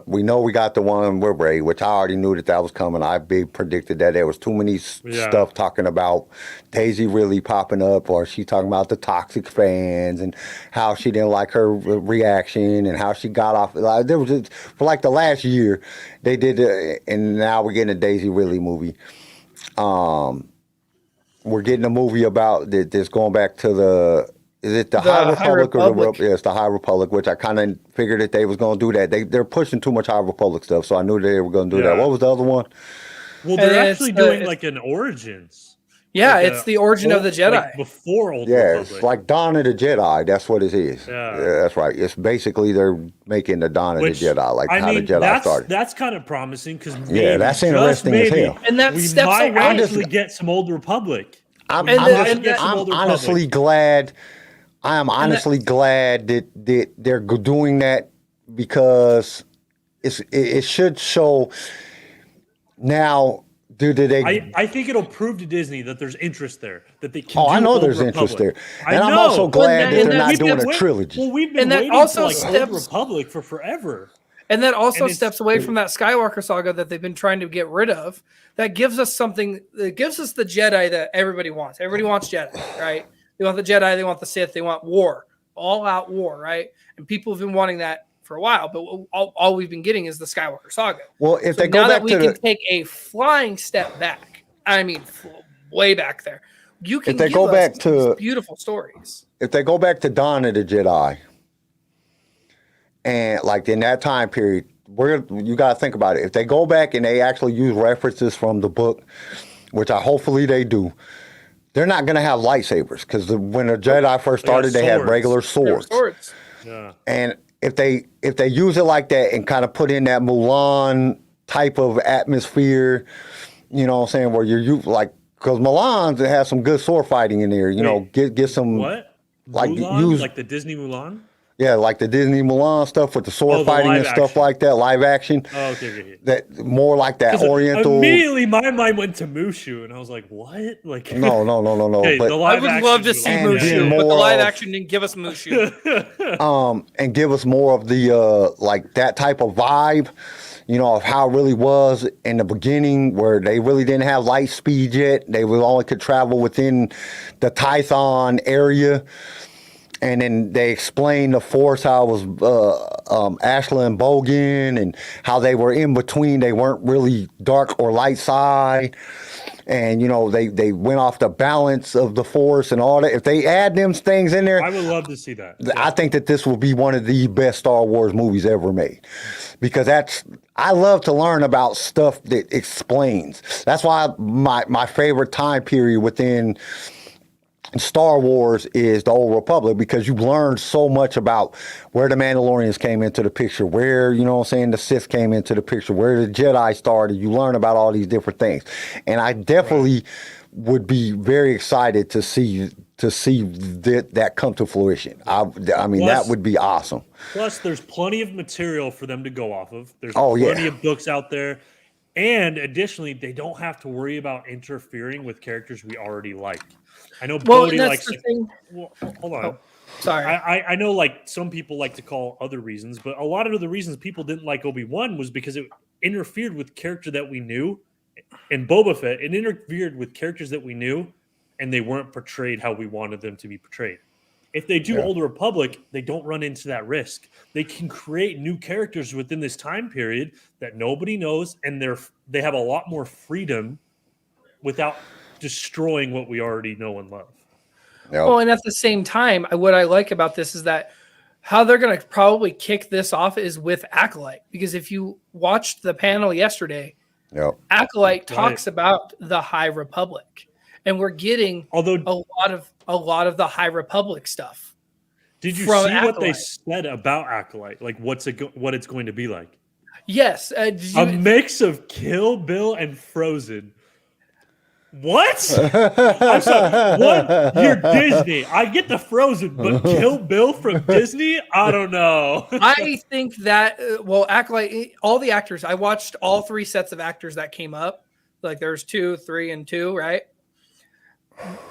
we know we got the one with Ray, which I already knew that was coming. I predicted that there was too many stuff talking about Daisy really popping up, or she talking about the toxic fans and how she didn't like her reaction and how she got off. There was for like the last year they did, and now we're getting a Daisy Ridley movie. We're getting a movie about that's going back to the. Is it the High Republic or it's the High Republic, which I kind of figured that they was going to do that. They're pushing too much High Republic stuff, so I knew they were going to do that. What was the other one? Well, they're actually doing like an Origins. Yeah, like it's the origin of the Jedi. Like before Old Republic. It's like Dawn of the Jedi. That's what it is. Yeah, that's right. It's basically they're making the Dawn of the Jedi, like how the Jedi started. That's kind of promising because that's interesting as hell. And that we steps might away. actually get some Old Republic. I'm honestly glad. I am honestly glad that they're doing that because it should show now. I think it'll prove to Disney that there's interest there. That they can. I know there's interest there, and I'm also glad that they're not doing a trilogy. Well, we've been waiting for Old Republic for forever. And that also steps away from that Skywalker saga that they've been trying to get rid of. That gives us something. That gives us the Jedi that everybody wants. Everybody wants Jedi, right? They want the Jedi, they want the Sith, they want war, all-out war, right? And people have been wanting that for a while, but all we've been getting is the Skywalker saga. Well, if they go back to we can take a flying step back, I mean, way back there, you can. If they go back to beautiful stories, if they go back to Dawn of the Jedi, and like in that time period, you got to think about it. If they go back and they actually use references from the book, which hopefully they do. They're not going to have lightsabers because when the Jedi first started, they had regular swords. Yeah. And if they use it like that and kind of put in that Mulan type of atmosphere, you know what I'm saying, where you're like, because Mulan has some good sword fighting in there, you know, get some. What? Like Mulan? Like the Disney Mulan? Yeah, like the Disney Mulan stuff with the sword fighting and stuff like that, live action. Oh, okay. That more like that Oriental. Immediately, my mind went to Mushu, and I was like, "What?" Like, no. Okay, but I would love to see Mushu, but the live action didn't give us Mushu. And give us more of the like that type of vibe, you know, of how it really was in the beginning, where they really didn't have light speed yet. They only could travel within the Tython area. And then they explained the Force, how it was Ashla and Bogan, and how they were in between. They weren't really dark or light side. And, you know, they went off the balance of the Force and all that. If they add them things in there. I would love to see that. I think that this will be one of the best Star Wars movies ever made. Because I love to learn about stuff that explains. That's why my favorite time period within Star Wars is the Old Republic, because you learn so much about where the Mandalorians came into the picture, where, you know what I'm saying, the Sith came into the picture, where the Jedi started. You learn about all these different things. And I definitely would be very excited to see that come to fruition. I mean, that would be awesome. Plus, there's plenty of material for them to go off of. There's plenty of books out there. And additionally, they don't have to worry about interfering with characters we already like. I know Bodhi likes to. Well, hold on. Oh, sorry. I know, like, some people like to call other reasons, but a lot of the reasons people didn't like Obi-Wan was because it interfered with character that we knew In Boba Fett, it interfered with characters that we knew, and they weren't portrayed how we wanted them to be portrayed. If they do Old Republic, they don't run into that risk. They can create new characters within this time period that nobody knows, and they have a lot more freedom without destroying what we already know and love. Yep. Well, and at the same time, what I like about this is that how they're going to probably kick this off is with Acolyte. Because if you watched the panel yesterday, Acolyte talks about the High Republic, and we're getting a lot of the High Republic stuff. Did you see Acolyte. what they said about Acolyte? Like what it's going to be like? Yes, a mix of Kill Bill and Frozen. What? I'm sorry. What? You're Disney. I get the Frozen, but Kill Bill from Disney? I don't know. I think that, Acolyte, all the actors, I watched all 3 sets of actors that came up. Like there's 2, 3, and 2, right?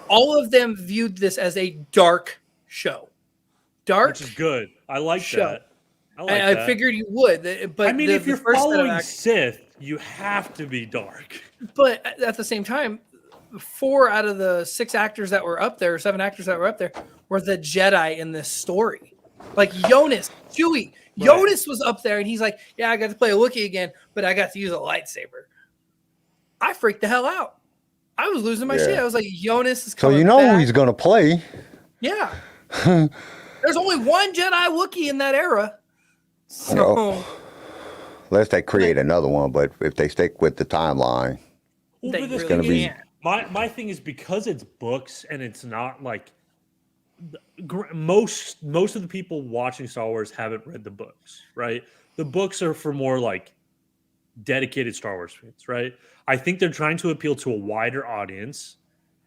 All of them viewed this as a dark show. Which is good. I like that. I figured you would. But I mean, if you're following Sith, you have to be dark. But at the same time, 4 out of the 6 actors that were up there, 7 actors that were up there, were the Jedi in this story. Like Jonas, Chewie. Right. Jonas was up there, and he's like, "Yeah, I got to play a Wookiee again, but I got to use a lightsaber." I freaked the hell out. I was losing my shit. I was like, Jonas is coming back. Who he's going to play. Yeah. There's only one Jedi Wookiee in that era. So... Unless they create another one, but if they stick with the timeline, it's going to be. My thing is because it's books and it's not like most of the people watching Star Wars haven't read the books, right? The books are for more like dedicated Star Wars fans, right? I think they're trying to appeal to a wider audience,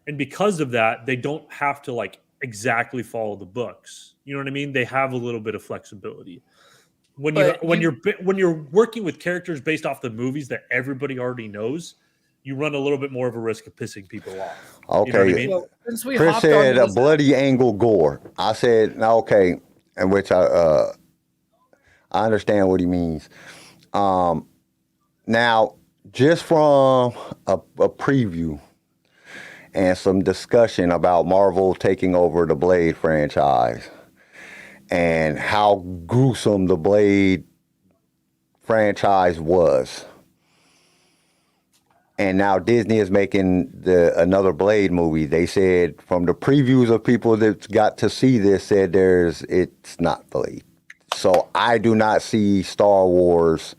and because of that, they don't have to like exactly follow the books. You know what I mean? They have a little bit of flexibility. When you're working with characters based off the movies that everybody already knows, you run a little bit more of a risk of pissing people off. Okay. You know what I mean? Well, Chris said a bloody angle gore. I said, okay, in which I understand what he means. Now, just from a preview and some discussion about Marvel taking over the Blade franchise and how gruesome the Blade franchise was. And now Disney is making another Blade movie. They said from the previews of people that got to see this said it's not Blade. So I do not see Star Wars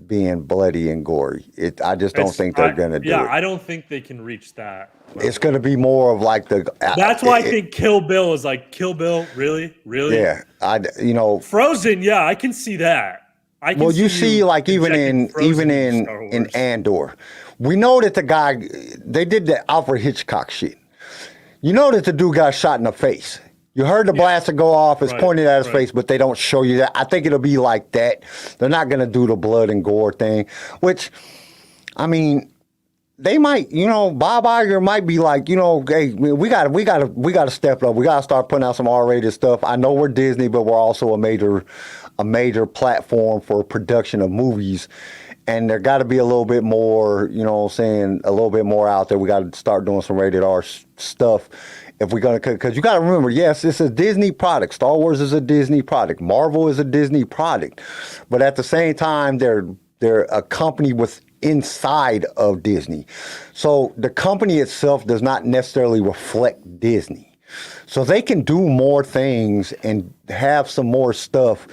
being bloody and gory. I just don't think they're going to do it. Yeah, I don't think they can reach that level. It's going to be more of like the... That's why I think Kill Bill is like, Kill Bill? Really? Yeah. Frozen, yeah, I can see that. You see like even in Andor, we know that the guy, they did the Alfred Hitchcock shit. You know that the dude got shot in the face. You heard the blaster go off, it's pointed at his face, but they don't show you that. I think it'll be like that. They're not going to do the blood and gore thing, which, I mean, they might, Bob Iger might be like, hey, we got to step up. We got to start putting out some R-rated stuff. I know we're Disney, but we're also a major platform for production of movies. And there got to be a little bit more, a little bit more out there. We got to start doing some rated R stuff. If we're going to, because you got to remember, yes, it's a Disney product. Star Wars is a Disney product. Marvel is a Disney product. But at the same time, they're a company inside of Disney. So the company itself does not necessarily reflect Disney. So they can do more things and have some more stuff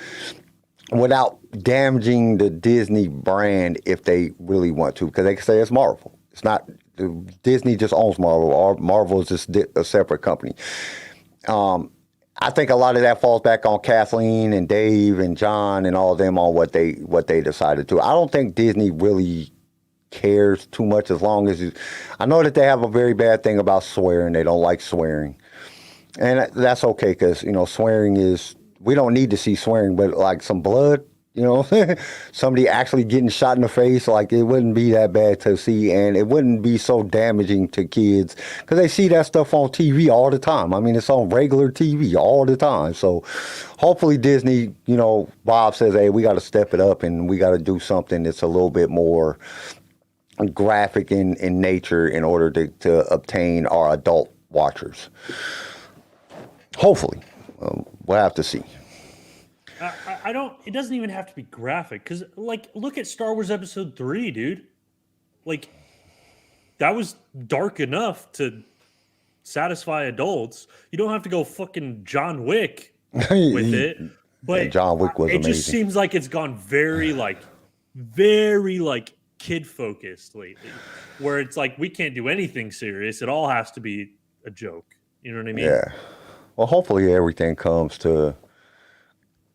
without damaging the Disney brand if they really want to, because they can say it's Marvel. It's not... Disney just owns Marvel. Marvel is just a separate company. I think a lot of that falls back on Kathleen and Dave and John and all of them on what they decided to. I don't think Disney really cares too much as long as I know that they have a very bad thing about swearing. They don't like swearing. And that's okay because, swearing is, we don't need to see swearing, but like some blood, somebody actually getting shot in the face, like it wouldn't be that bad to see, and it wouldn't be so damaging to kids because they see that stuff on TV all the time. I mean, it's on regular TV all the time. So hopefully Disney, Bob says, hey, we got to step it up and we got to do something that's a little bit more graphic in nature in order to obtain our adult watchers. Hopefully. We'll have to see. I don't. It doesn't even have to be graphic because, like, look at Star Wars Episode 3, dude. Like, that was dark enough to satisfy adults. You don't have to go fucking John Wick with it. But yeah, John Wick was amazing. It just seems like it's gone very kid focused lately, where it's like we can't do anything serious. It all has to be a joke. You know what I mean? Yeah. Well, hopefully everything comes to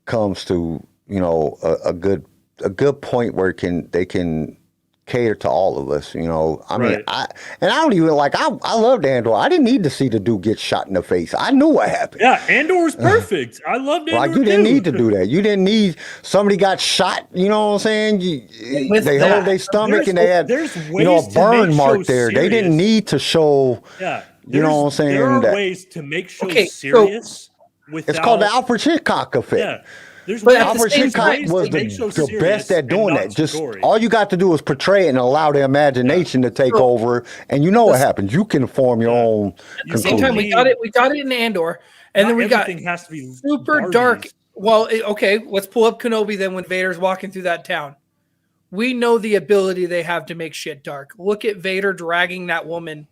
a good point where they can cater to all of us. I mean, I don't even I loved Andor. I didn't need to see the dude get shot in the face. I knew what happened. Yeah, Andor was perfect. I loved Andor. Like, you didn't need to do that. You didn't need somebody got shot. You know what I'm saying? They held their stomach and they had a burn mark there. They didn't need to show. Yeah. You know what I'm saying? There are ways to make shows serious. It's called the Alfred Hitchcock effect. Yeah. Alfred Hitchcock was the best at doing that. Just all you got to do is portray it and allow the imagination to take over, and what happens. You can form your own conclusion. Same time, we got it in Andor, and then we got has to be super dark. Well, okay, let's pull up Kenobi then when Vader's walking through that town. We know the ability they have to make shit dark. Look at Vader dragging that woman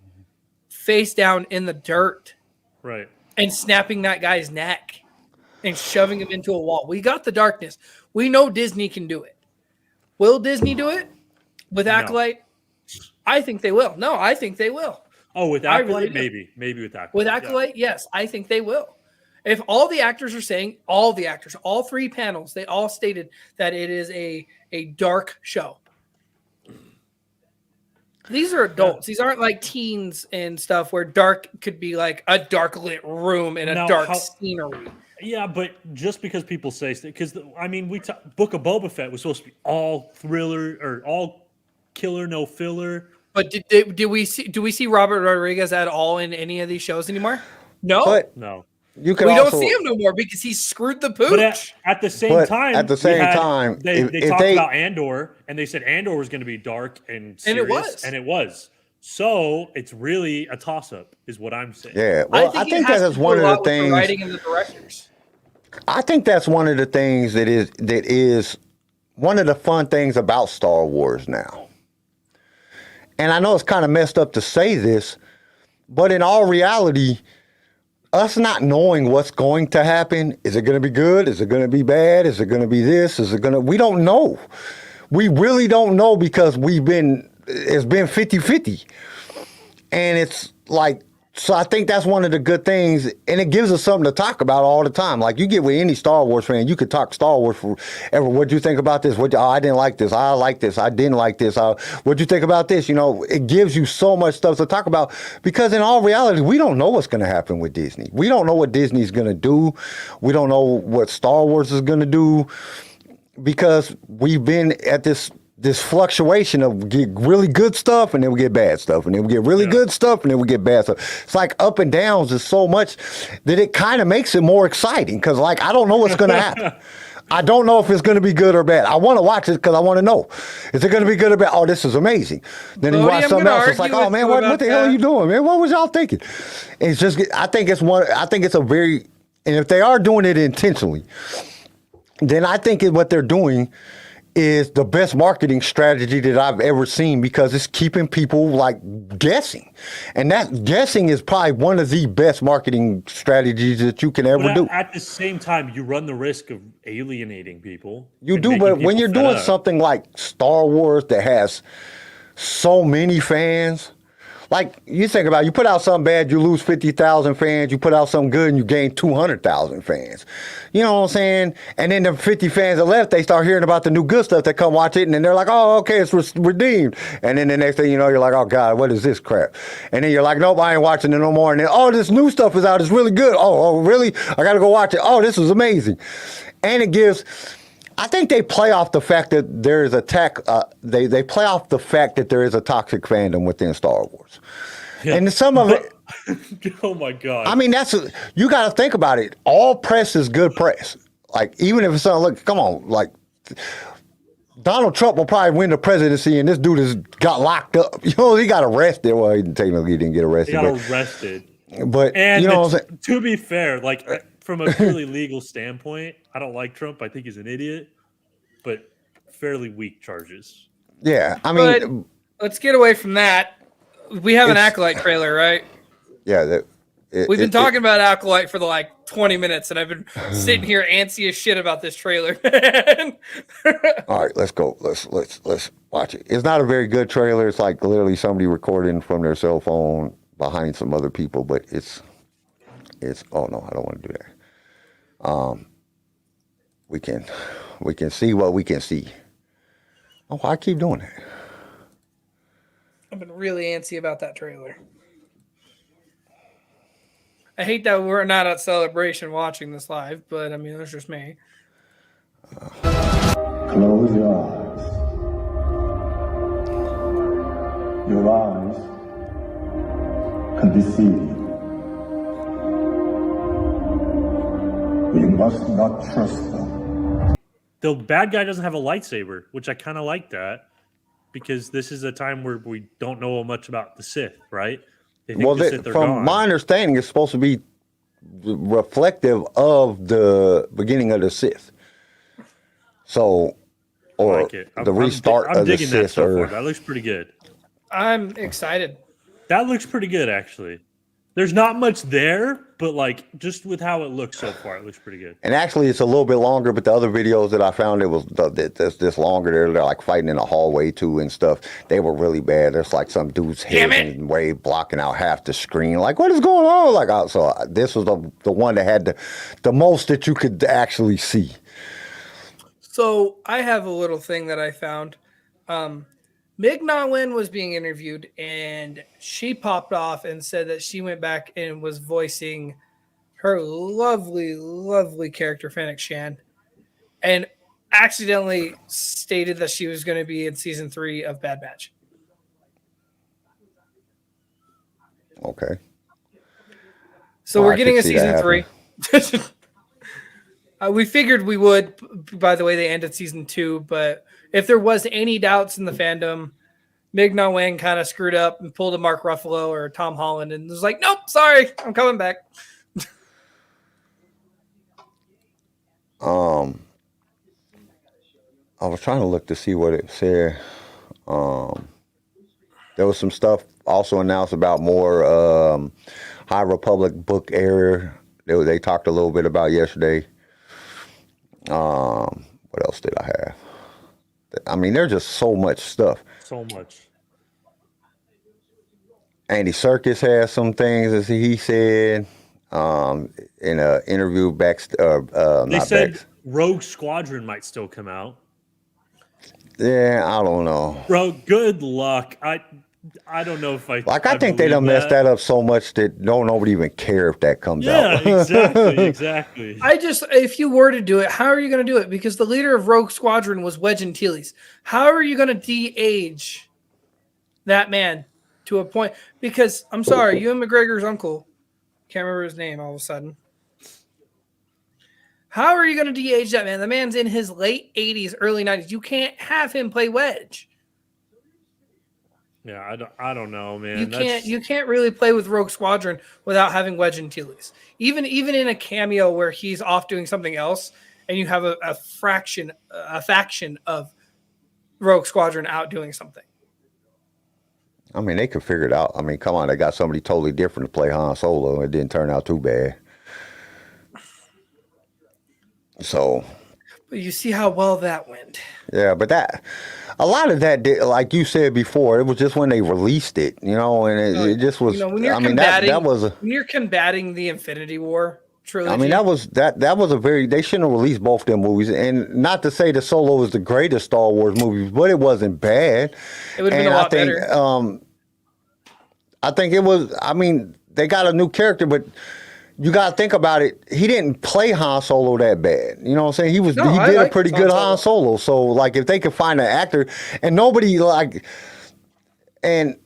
face down in the dirt, right, and snapping that guy's neck and shoving him into a wall. We got the darkness. We know Disney can do it. Will Disney do it with Acolyte? No. I think they will. No, I think they will. Oh, with Acolyte, maybe with Acolyte. With Acolyte, yes, I think they will. If all the actors are saying, all three panels, they all stated that it is a dark show. These are adults. These aren't like teens and stuff where dark could be like a dark lit room and a dark scenery. Yeah, but just because people say, because I mean, Book of Boba Fett was supposed to be all thriller or all killer, no filler. But do we see Robert Rodriguez at all in any of these shows anymore? No, no. We don't see him no more because he screwed the pooch. But at the same time, they talked about Andor, and they said Andor was going to be dark and serious, and it was. So it's really a toss-up, is what I'm saying. Yeah, well, I think that is one of the things. The writing and the directors. I think that's one of the things that is one of the fun things about Star Wars now. And I know it's kind of messed up to say this, but in all reality, us not knowing what's going to happen, is it going to be good? Is it going to be bad? Is it going to be this? We don't know. We really don't know because it's been 50-50. And it's like, so I think that's one of the good things, and it gives us something to talk about all the time. Like, you get with any Star Wars fan, you could talk Star Wars forever. What'd you think about this? I didn't like this. I like this. I didn't like this. What'd you think about this? It gives you so much stuff to talk about because in all reality, we don't know what's going to happen with Disney. We don't know what Disney's going to do. We don't know what Star Wars is going to do because we've been at this fluctuation of get really good stuff and then we get bad stuff and then we get really good stuff and then we get bad stuff. It's like up and downs is so much that it kind of makes it more exciting because like I don't know what's going to happen. I don't know if it's going to be good or bad. I want to watch it because I want to know. Is it going to be good or bad? Oh, this is amazing. Then you watch something else. It's like, oh man, what the hell are you doing, man? What was y'all thinking? And it's just, I think it's a very, and if they are doing it intentionally, then I think what they're doing is the best marketing strategy that I've ever seen because it's keeping people like guessing. And that guessing is probably one of the best marketing strategies that you can ever do. At the same time, you run the risk of alienating people. You do, but when you're doing something like Star Wars that has so many fans, like you think about it, you put out something bad, you lose 50,000 fans. You put out something good and you gain 200,000 fans. You know what I'm saying? And then the 50 fans that left, they start hearing about the new good stuff. They come watch it and then they're like, oh, okay, it's redeemed. And then the next thing you know, you're like, oh God, what is this crap? And then you're like, nope, I ain't watching it no more. And then, oh, this new stuff is out. It's really good. Oh, really? I got to go watch it. Oh, this is amazing. And it gives... I think they play off the fact that there is they play off the fact that there is a toxic fandom within Star Wars, and some of it. Oh my God! I mean, you got to think about it. All press is good press. Like even if it's something, look, come on, like Donald Trump will probably win the presidency, and this dude has got locked up. You know, he got arrested. Well, he technically didn't get arrested. He got arrested. But And you know what I'm saying? to be fair, like from a purely legal standpoint, I don't like Trump. I think he's an idiot, but fairly weak charges. Yeah, I But mean, let's get away from that. We have an Acolyte trailer, right? yeah. We've been talking about Acolyte for the like 20 minutes, and I've been sitting here antsy as shit about this trailer. All right, let's go. Let's watch it. It's not a very good trailer. It's like literally somebody recording from their cell phone behind some other people, but it's. Oh no, I don't want to do that. We can see what we can see. Oh, I keep doing that. I've been really antsy about that trailer. I hate that we're not at Celebration watching this live, but I mean, that's just me. Close your eyes. Your eyes can deceive you. You must not trust them. The bad guy doesn't have a lightsaber, which I kind of like that because this is a time where we don't know much about the Sith, right? They think the Sith are from gone. my understanding, it's supposed to be reflective of the beginning of the Sith. So, or I like it. the restart I'm of the digging that Sith. so far. That looks pretty good. I'm excited. That looks pretty good, actually. There's not much there, but like just with how it looks so far, it looks pretty good. And actually, it's a little bit longer. But the other videos that I found, it was this longer. They're like fighting in a hallway too and stuff. They were really bad. There's like some dude's head in the way blocking out half the screen. Like, what is going on? Like, so this was the one that had the most that you could actually see. So I have a little thing that I found. Ming-Na Wen was being interviewed, and she popped off and said that she went back and was voicing her lovely, lovely character, Fennec Shan, and accidentally stated that she was going to be in season 3 of Bad Batch. Okay. So we're getting a season 3. We figured we would, by the way they ended season 2, but if there was any doubts in the fandom, Ming-Na Wen kind of screwed up and pulled a Mark Ruffalo or Tom Holland and was like, nope, sorry, I'm coming back. I was trying to look to see what it said. There was some stuff also announced about more High Republic book area. They talked a little bit about yesterday. What else did I have? I mean, there's just so much stuff. So much. Andy Serkis has some things, as he said, in an interview They said Rogue Squadron might still come out. Yeah, I don't know. Bro, good luck. I don't know if I I think they done messed that up so much that nobody even care if that comes out. Yeah, exactly. If you were to do it, how are you going to do it? Because the leader of Rogue Squadron was Wedge Antilles. How are you going to de-age that man to a point? Because, I'm sorry, Ewan McGregor's uncle, can't remember his name all of a sudden. How are you going to de-age that man? The man's in his late 80s, early 90s. You can't have him play Wedge. Yeah, I don't know, man. You can't really play with Rogue Squadron without having Wedge Antilles. Even in a cameo where he's off doing something else, and you have a faction of Rogue Squadron out doing something. I mean, they could figure it out. I mean, come on, they got somebody totally different to play Han Solo. It didn't turn out too bad. So, but you see how well that went. Yeah, but a lot of that, like you said before, it was just when they released it, and it just was. When you're when you're combating the Infinity War trilogy. I mean, that was a very. They shouldn't have released both them movies, and not to say that Solo is the greatest Star Wars movie, but it wasn't bad. It would have been a lot better. I think it was. I mean, they got a new character, but. You got to think about it. He didn't play Han Solo that bad. You know what I'm saying? He did a pretty good Han Solo. So, like, if they could find an actor, and nobody, and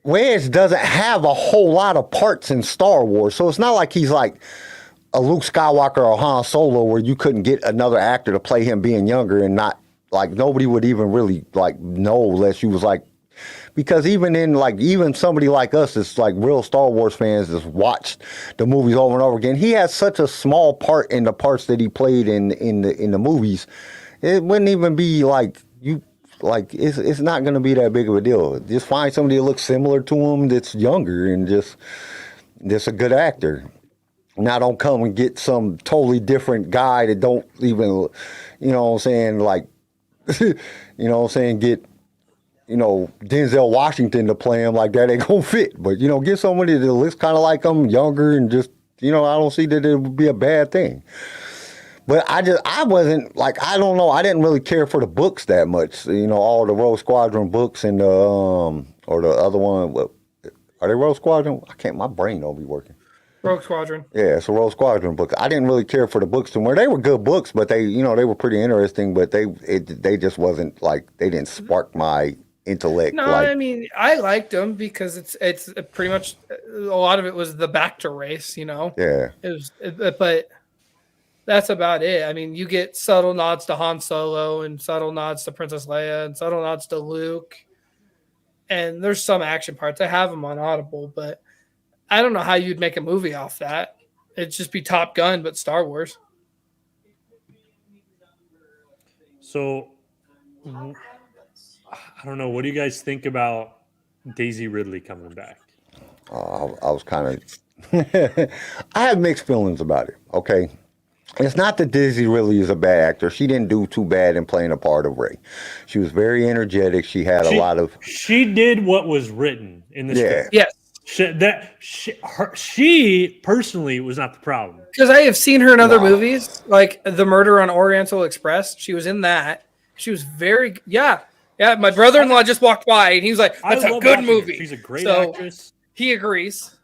Wedge doesn't have a whole lot of parts in Star Wars. So it's not like he's like a Luke Skywalker or Han Solo where you couldn't get another actor to play him being younger and not like nobody would even really like know unless you was like, because even somebody like us that's like real Star Wars fans that's watched the movies over and over again, he has such a small part in the parts that he played in the movies. It wouldn't even be like it's not going to be that big of a deal. Just find somebody that looks similar to him that's younger and just a good actor. Now don't come and get some totally different guy that don't even, you know what I'm saying, like, you know what I'm saying, get, you know, Denzel Washington to play him. Like, that ain't gonna fit. But, you know, get somebody that looks kind of like him, younger, and just, you know, I don't see that it would be a bad thing. But I wasn't, like, I don't know, I didn't really care for the books that much. You know, all the Rogue Squadron books and or the other one, are they Rogue Squadron? My brain don't be working. Rogue Squadron. Yeah, it's a Rogue Squadron book. I didn't really care for the books too much. They were good books, but they were pretty interesting, but they just wasn't like, they didn't spark my intellect. No, like, I mean, I liked them because it's pretty much, a lot of it was the Bacta race, you know? Yeah. But that's about it. I mean, you get subtle nods to Han Solo and subtle nods to Princess Leia and subtle nods to Luke. And there's some action parts. I have them on Audible, but I don't know how you'd make a movie off that. It'd just be Top Gun, but Star Wars. So, I don't know. What do you guys think about Daisy Ridley coming back? I was kind of... I have mixed feelings about it, okay? It's not that Daisy Ridley is a bad actor. She didn't do too bad in playing a part of Rey. She was very energetic. She had a lot of... She did what was written in the script. Yes. She personally was not the problem. Because I have seen her in other movies, like The Murder on Oriental Express. She was in that. She was very... Yeah. My brother-in-law just walked by, and he was like, that's a good movie. She's a great actress. He agrees.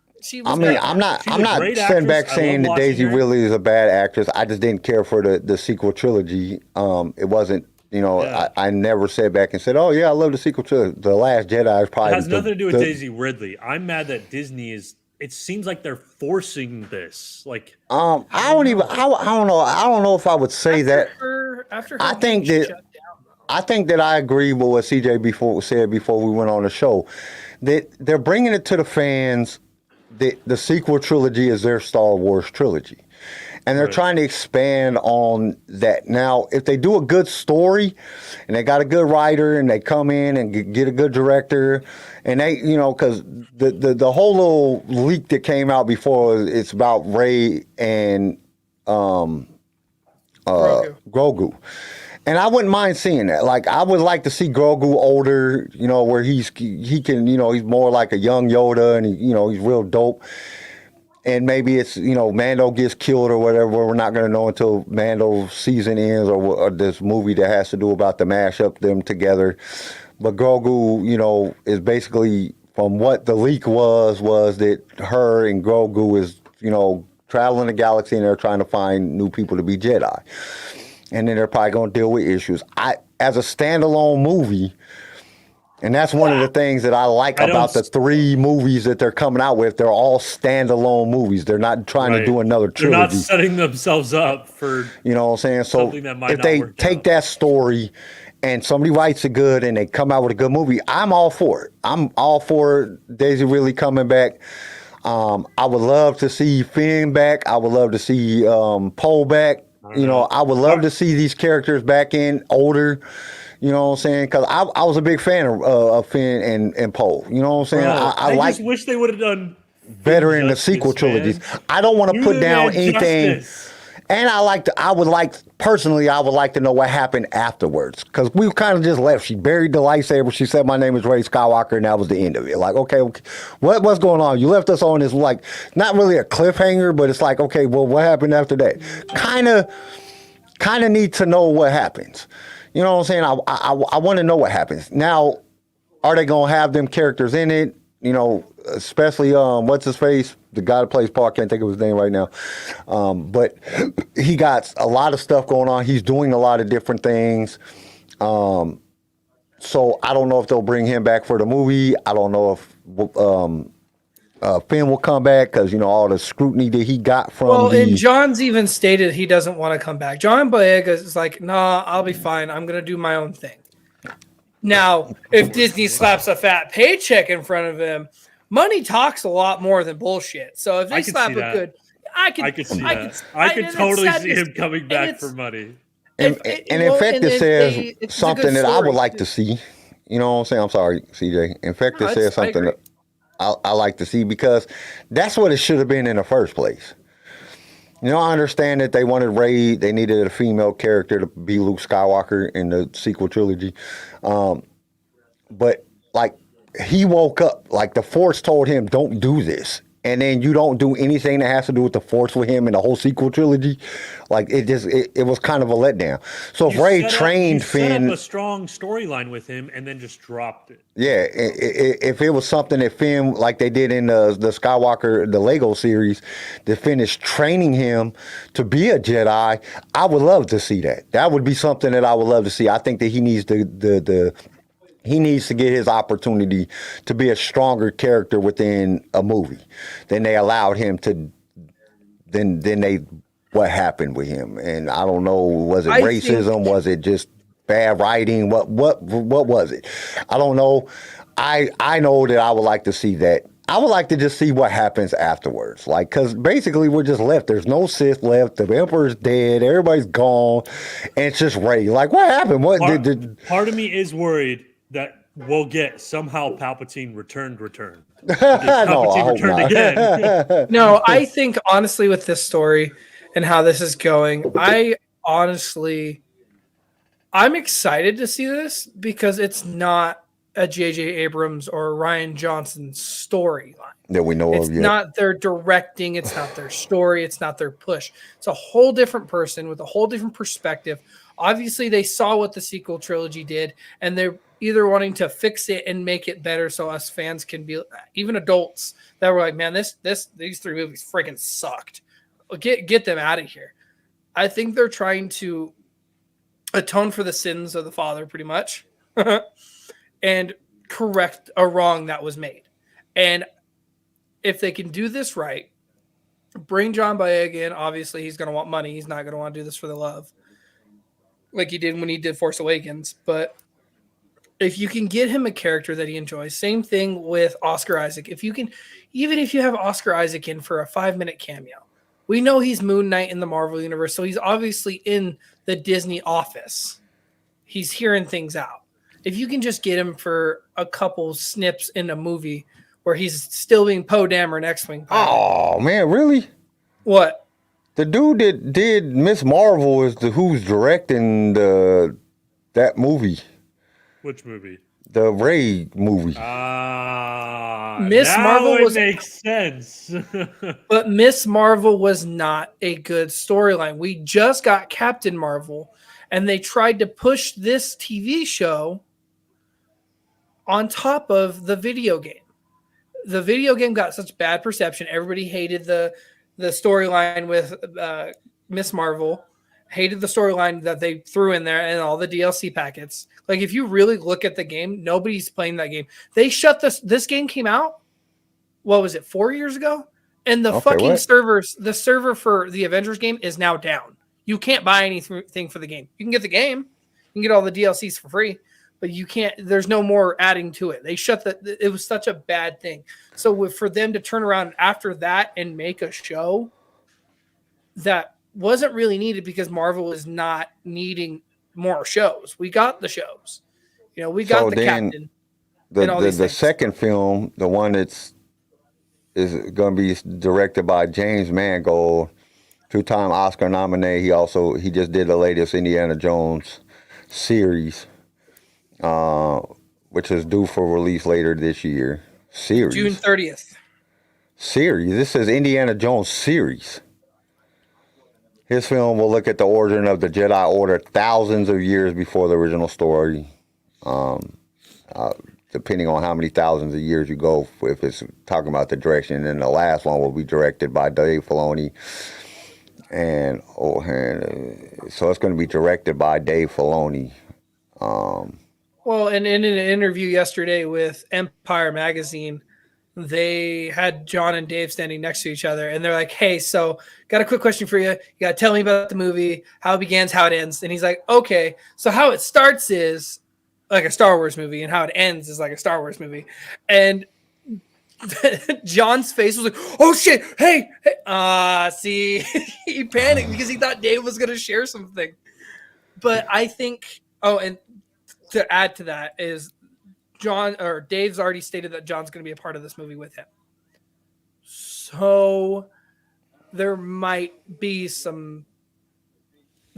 I'm not sitting back saying that Daisy Ridley is a bad actress. I just didn't care for the sequel trilogy. It wasn't, you know, I never sat back and said, oh yeah, I love the sequel trilogy. The Last Jedi is probably... It has nothing to do with Daisy Ridley. I'm mad that Disney is... It seems like they're forcing this. Like, I don't know. I don't know if I would say that. I think that I agree with what CJ said before we went on the show. That they're bringing it to the fans. The sequel trilogy is their Star Wars trilogy. And they're trying to expand on that. Now, if they do a good story and they got a good writer and they come in and get a good director and they, you know, because the whole little leak that came out before, it's about Rey and Grogu. And I wouldn't mind seeing that. Like, I would like to see Grogu older, you know, where he can, you know, he's more like a young Yoda and, you know, he's real dope. And maybe it's, you know, Mando gets killed or whatever. We're not going to know until Mando's season ends or this movie that has to do about the mashup them together. But Grogu, you know, is basically, from what the leak was that her and Grogu is, you know, traveling the galaxy and they're trying to find new people to be Jedi. And then they're probably going to deal with issues. As a standalone movie, and that's one of the things that I like about the 3 movies that they're coming out with. They're all standalone movies. They're not trying to do another trilogy. They're not setting themselves up for, you know what I'm saying? So if they take that story and somebody writes it good and they come out with a good movie, I'm all for it. I'm all for Daisy Ridley coming back. I would love to see Finn back. I would love to see Poe back. You know, I would love to see these characters back in older. You know what I'm saying? Because I was a big fan of Finn and Poe. You know what I'm saying? I just wish they would have done better in the sequel trilogies. I don't want to put down anything. And I would like to know what happened afterwards. Because we kind of just left. She buried the lightsaber. She said, my name is Rey Skywalker, and that was the end of it. Like, okay, what's going on? You left us on this, like, not really a cliffhanger, but it's like, okay, well, what happened after that? Kind of need to know what happens. You know what I'm saying? I want to know what happens. Now, are they going to have them characters in it? You know, especially, what's his face? The guy that plays Paul, I can't think of his name right now. But he got a lot of stuff going on. He's doing a lot of different things. So I don't know if they'll bring him back for the movie. I don't know if Finn will come back because all the scrutiny that he got from and John's even stated he doesn't want to come back. John Boyega is like, nah, I'll be fine. I'm gonna do my own thing. Now, if Disney slaps a fat paycheck in front of him, money talks a lot more than bullshit. So if they slap a good, I could see that. I could totally see him coming back for money. And Infected says something that I would like to see. You know what I'm saying? I'm sorry, CJ. Infected says something that I like to see because that's what it should have been in the first place. I understand that they wanted Rey. They needed a female character to be Luke Skywalker in the sequel trilogy. But, he woke up. The Force told him, don't do this. And then you don't do anything that has to do with the Force with him in the whole sequel trilogy. It was kind of a letdown. So if Rey trained Finn, set up a strong storyline with him, and then just dropped it. Yeah, if it was something that Finn, like they did in the Skywalker, the Lego series, that Finn is training him to be a Jedi, I would love to see that. That would be something that I would love to see. I think that he needs he needs to get his opportunity to be a stronger character within a movie than they allowed him to. What happened with him? And I don't know. Was it racism? Was it just bad writing? What was it? I don't know. I know that I would like to see that. I would like to just see what happens afterwards. Because basically we're just left. There's no Sith left. The Emperor's dead. Everybody's gone. And it's just Rey. What happened? Part of me is worried that we'll get somehow Palpatine returned. Palpatine returned again. No, I think honestly with this story and how this is going, I'm excited to see this because it's not a J.J. Abrams or Rian Johnson storyline that we know of yet. It's not their directing. It's not their story. It's not their push. It's a whole different person with a whole different perspective. Obviously, they saw what the sequel trilogy did, and they're either wanting to fix it and make it better so us fans can be, even adults that were like, man, these three movies freaking sucked. Get them out of here. I think they're trying to atone for the sins of the father pretty much and correct a wrong that was made. And if they can do this right, bring John Boyega in. Obviously, he's going to want money. He's not going to want to do this for the love like he did when he did Force Awakens. But if you can get him a character that he enjoys, same thing with Oscar Isaac. Even if you have Oscar Isaac in for a 5-minute cameo, we know he's Moon Knight in the Marvel Universe, so he's obviously in the Disney office. He's hearing things out. If you can just get him for a couple snips in a movie where he's still being Poe Dameron X-Wing pilot. Oh, man, really? What? The dude that did Miss Marvel is who's directing that movie. Which movie? The Rey movie. Miss Marvel makes sense. But Miss Marvel was not a good storyline. We just got Captain Marvel, and they tried to push this TV show on top of the video game. The video game got such bad perception. Everybody hated the storyline with Miss Marvel. Hated the storyline that they threw in there and all the DLC packets. If you really look at the game, nobody's playing that game. They shut this game came out, what was it, 4 years ago? And the the server for the Avengers game is now down. You can't buy anything for the game. You can get the game. You can get all the DLCs for free, but you can't, there's no more adding to it. They shut it was such a bad thing. So for them to turn around after that and make a show that wasn't really needed because Marvel is not needing more shows. We got the shows. We got the Captain. The second film, the one is going to be directed by James Mangold, 2-time Oscar nominee. He just did the latest Indiana Jones series, which is due for release later this year. Series. June 30th. Series. This is Indiana Jones series. His film will look at the origin of the Jedi Order thousands of years before the original story, depending on how many thousands of years you go, if it's talking about the direction. And the last one will be directed by Dave Filoni. So it's going to be directed by Dave Filoni. Well, and in an interview yesterday with Empire Magazine, they had John and Dave standing next to each other, and they're like, "Hey, so got a quick question for you. You got to tell me about the movie, how it begins, how it ends." And he's like, "Okay, so how it starts is like a Star Wars movie, and how it ends is like a Star Wars movie." And John's face was like, "Oh shit! Hey!" See, he panicked because he thought Dave was going to share something. But I think, and to add to that is Dave's already stated that John's going to be a part of this movie with him. So there might be some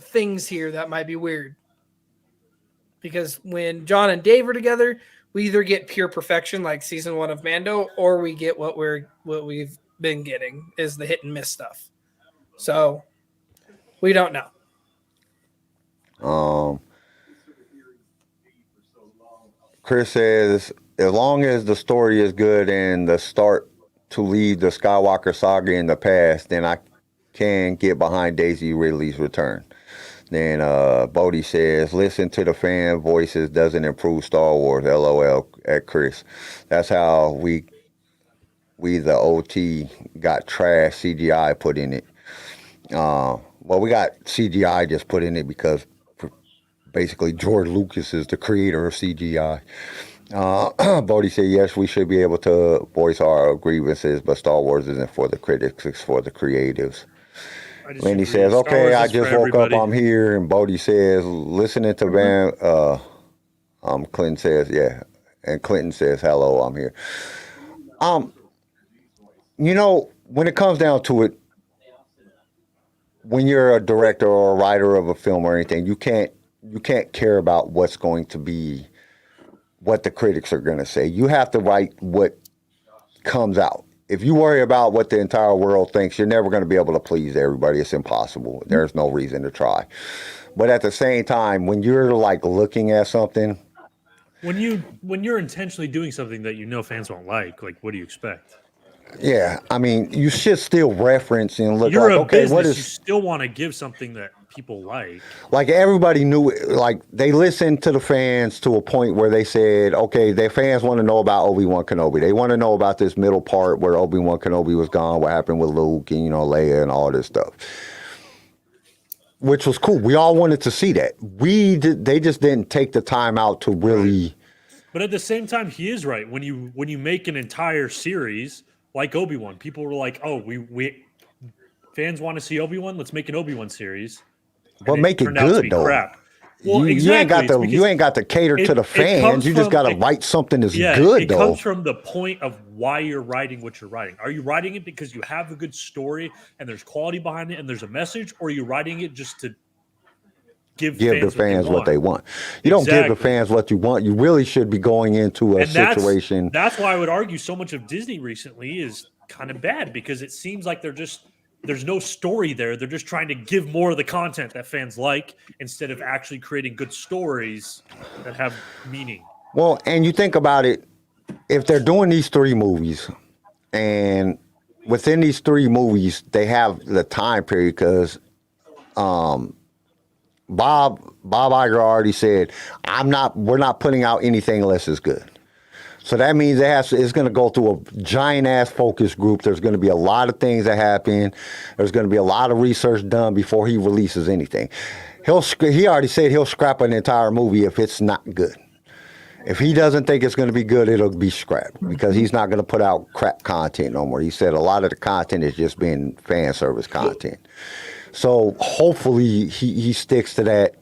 things here that might be weird. Because when John and Dave are together, we either get pure perfection like season 1 of Mando, or we get what we've been getting is the hit and miss stuff. So we don't know. Chris says, as long as the story is good and the start to lead the Skywalker saga in the past, then I can get behind Daisy Ridley's return. Then Bodie says, listen to the fan voices doesn't improve Star Wars. LOL at Chris. That's how we the OT got trash CGI put in it. Well, we got CGI just put in it because basically George Lucas is the creator of CGI. Bodie said, yes, we should be able to voice our grievances, but Star Wars isn't for the critics, it's for the creatives. Lenny says, okay, I just woke up, I'm here. And Bodie says, listening to Clinton says, yeah. And Clinton says, hello, I'm here. When it comes down to it, when you're a director or a writer of a film or anything, you can't care about what's going to be, what the critics are going to say. You have to write what comes out. If you worry about what the entire world thinks, you're never going to be able to please everybody. It's impossible. There's no reason to try. But at the same time, when you're like looking at something, when you're intentionally doing something that fans won't like what do you expect? Yeah, I mean, you should still reference and look. You're like, a okay, business, what is? You still want to give something that people like. Like everybody knew it. Like they listened to the fans to a point where they said, okay, their fans want to know about Obi-Wan Kenobi. They want to know about this middle part where Obi-Wan Kenobi was gone, what happened with Luke and Leia and all this stuff, which was cool. We all wanted to see that. They just didn't take the time out to really. But at the same time, he is right. When you make an entire series like Obi-Wan, people were like, "Oh, we fans want to see Obi-Wan. Let's make an Obi-Wan series." But make it good though. Crap. Well, you ain't got to cater to the fans. You just got to write something that's good though. It comes from the point of why you're writing what you're writing. Are you writing it because you have a good story and there's quality behind it and there's a message, or are you writing it just to give the fans what they want? You don't give the fans what you want. You really should be going into a situation. That's why I would argue so much of Disney recently is kind of bad, because it seems like there's no story there. They're just trying to give more of the content that fans like instead of actually creating good stories that have meaning. Well, and you think about it, if they're doing these 3 movies, and within these 3 movies, they have the time period because Bob Iger already said, we're not putting out anything unless it's good. So that means it's going to go through a giant ass focus group. There's going to be a lot of things that happen. There's going to be a lot of research done before he releases anything. He already said he'll scrap an entire movie if it's not good. If he doesn't think it's going to be good, it'll be scrapped because he's not going to put out crap content no more. He said a lot of the content is just being fan service content. So hopefully he sticks to that.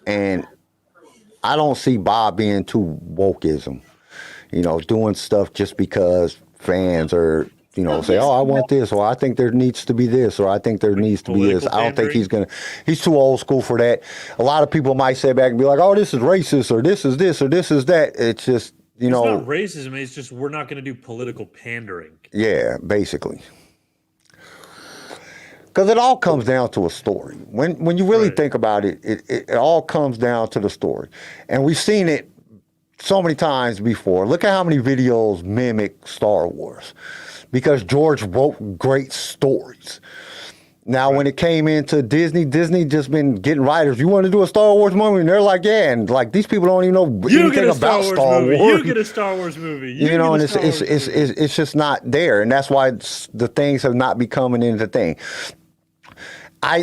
And I don't see Bob being too wokeism, doing stuff just because fans are, say, oh, I want this, or I think there needs to be this, or I think there needs to be this. I don't think he's too old school for that. A lot of people might sit back and be like, oh, this is racist, or this is this, or this is that. It's just, It's not racism. It's just we're not going to do political pandering. Yeah, basically. Because it all comes down to a story. When you really think about it, it all comes down to the story. And we've seen it so many times before. Look at how many videos mimic Star Wars. Because George wrote great stories. Now, when it came into Disney just been getting writers. You want to do a Star Wars movie? And they're like, yeah. And like, these people don't even know anything about Star Wars. You get a Star Wars movie. You know, and it's just not there. And that's why the things have not be coming into thing. I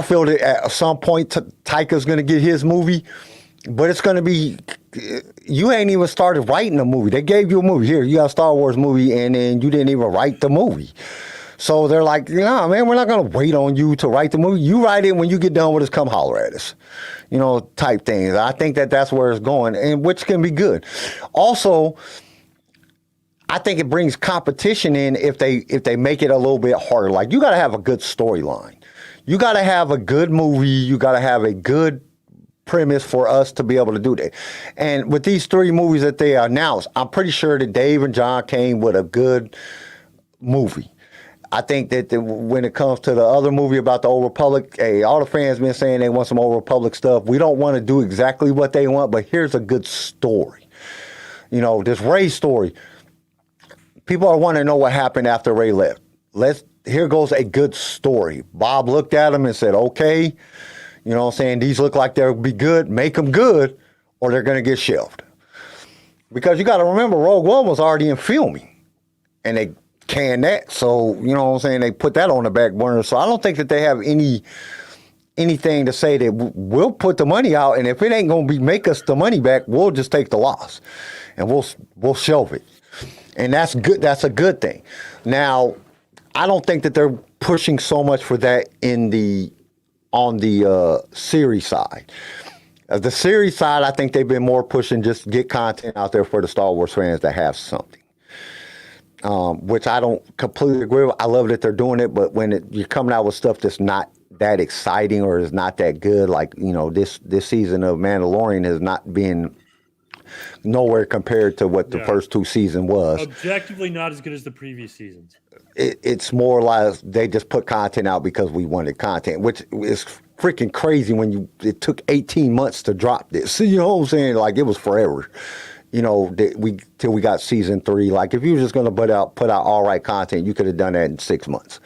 feel that at some point Taika's going to get his movie, but it's going to be, you ain't even started writing a movie. They gave you a movie. Here, you got a Star Wars movie, and then you didn't even write the movie. So they're like, man, we're not going to wait on you to write the movie. You write it when you get done with us, come holler at us, type things. I think that's where it's going, and which can be good. Also, I think it brings competition in if they make it a little bit harder. Like, you got to have a good storyline. You got to have a good movie. You got to have a good premise for us to be able to do that. And with these 3 movies that they announced, I'm pretty sure that Dave and John came with a good movie. I think that when it comes to the other movie about the Old Republic, hey, all the fans been saying they want some Old Republic stuff. We don't want to do exactly what they want, but here's a good story. This Rey story. People are wanting to know what happened after Rey left. Here goes a good story. Bob looked at him and said, okay, these look like they'll be good. Make them good, or they're going to get shelved. Because you got to remember, Rogue One was already in filming, and they canned that. So, they put that on the back burner. So I don't think that they have anything to say that we'll put the money out, and if it ain't going to make us the money back, we'll just take the loss, and we'll shelve it. And that's good. That's a good thing. Now, I don't think that they're pushing so much for that on the series side. The series side, I think they've been more pushing just to get content out there for the Star Wars fans that have something. Which I don't completely agree with. I love that they're doing it, but when you're coming out with stuff that's not that exciting or is not that good, like, this season of Mandalorian has not been nowhere compared to what the first 2 seasons was. Objectively not as good as the previous seasons. It's more like they just put content out because we wanted content, which is freaking crazy when it took 18 months to drop this. You know what I'm saying? Like, it was forever. Till we got season 3. Like, if you were just going to put out all right content, you could have done that in 6 months.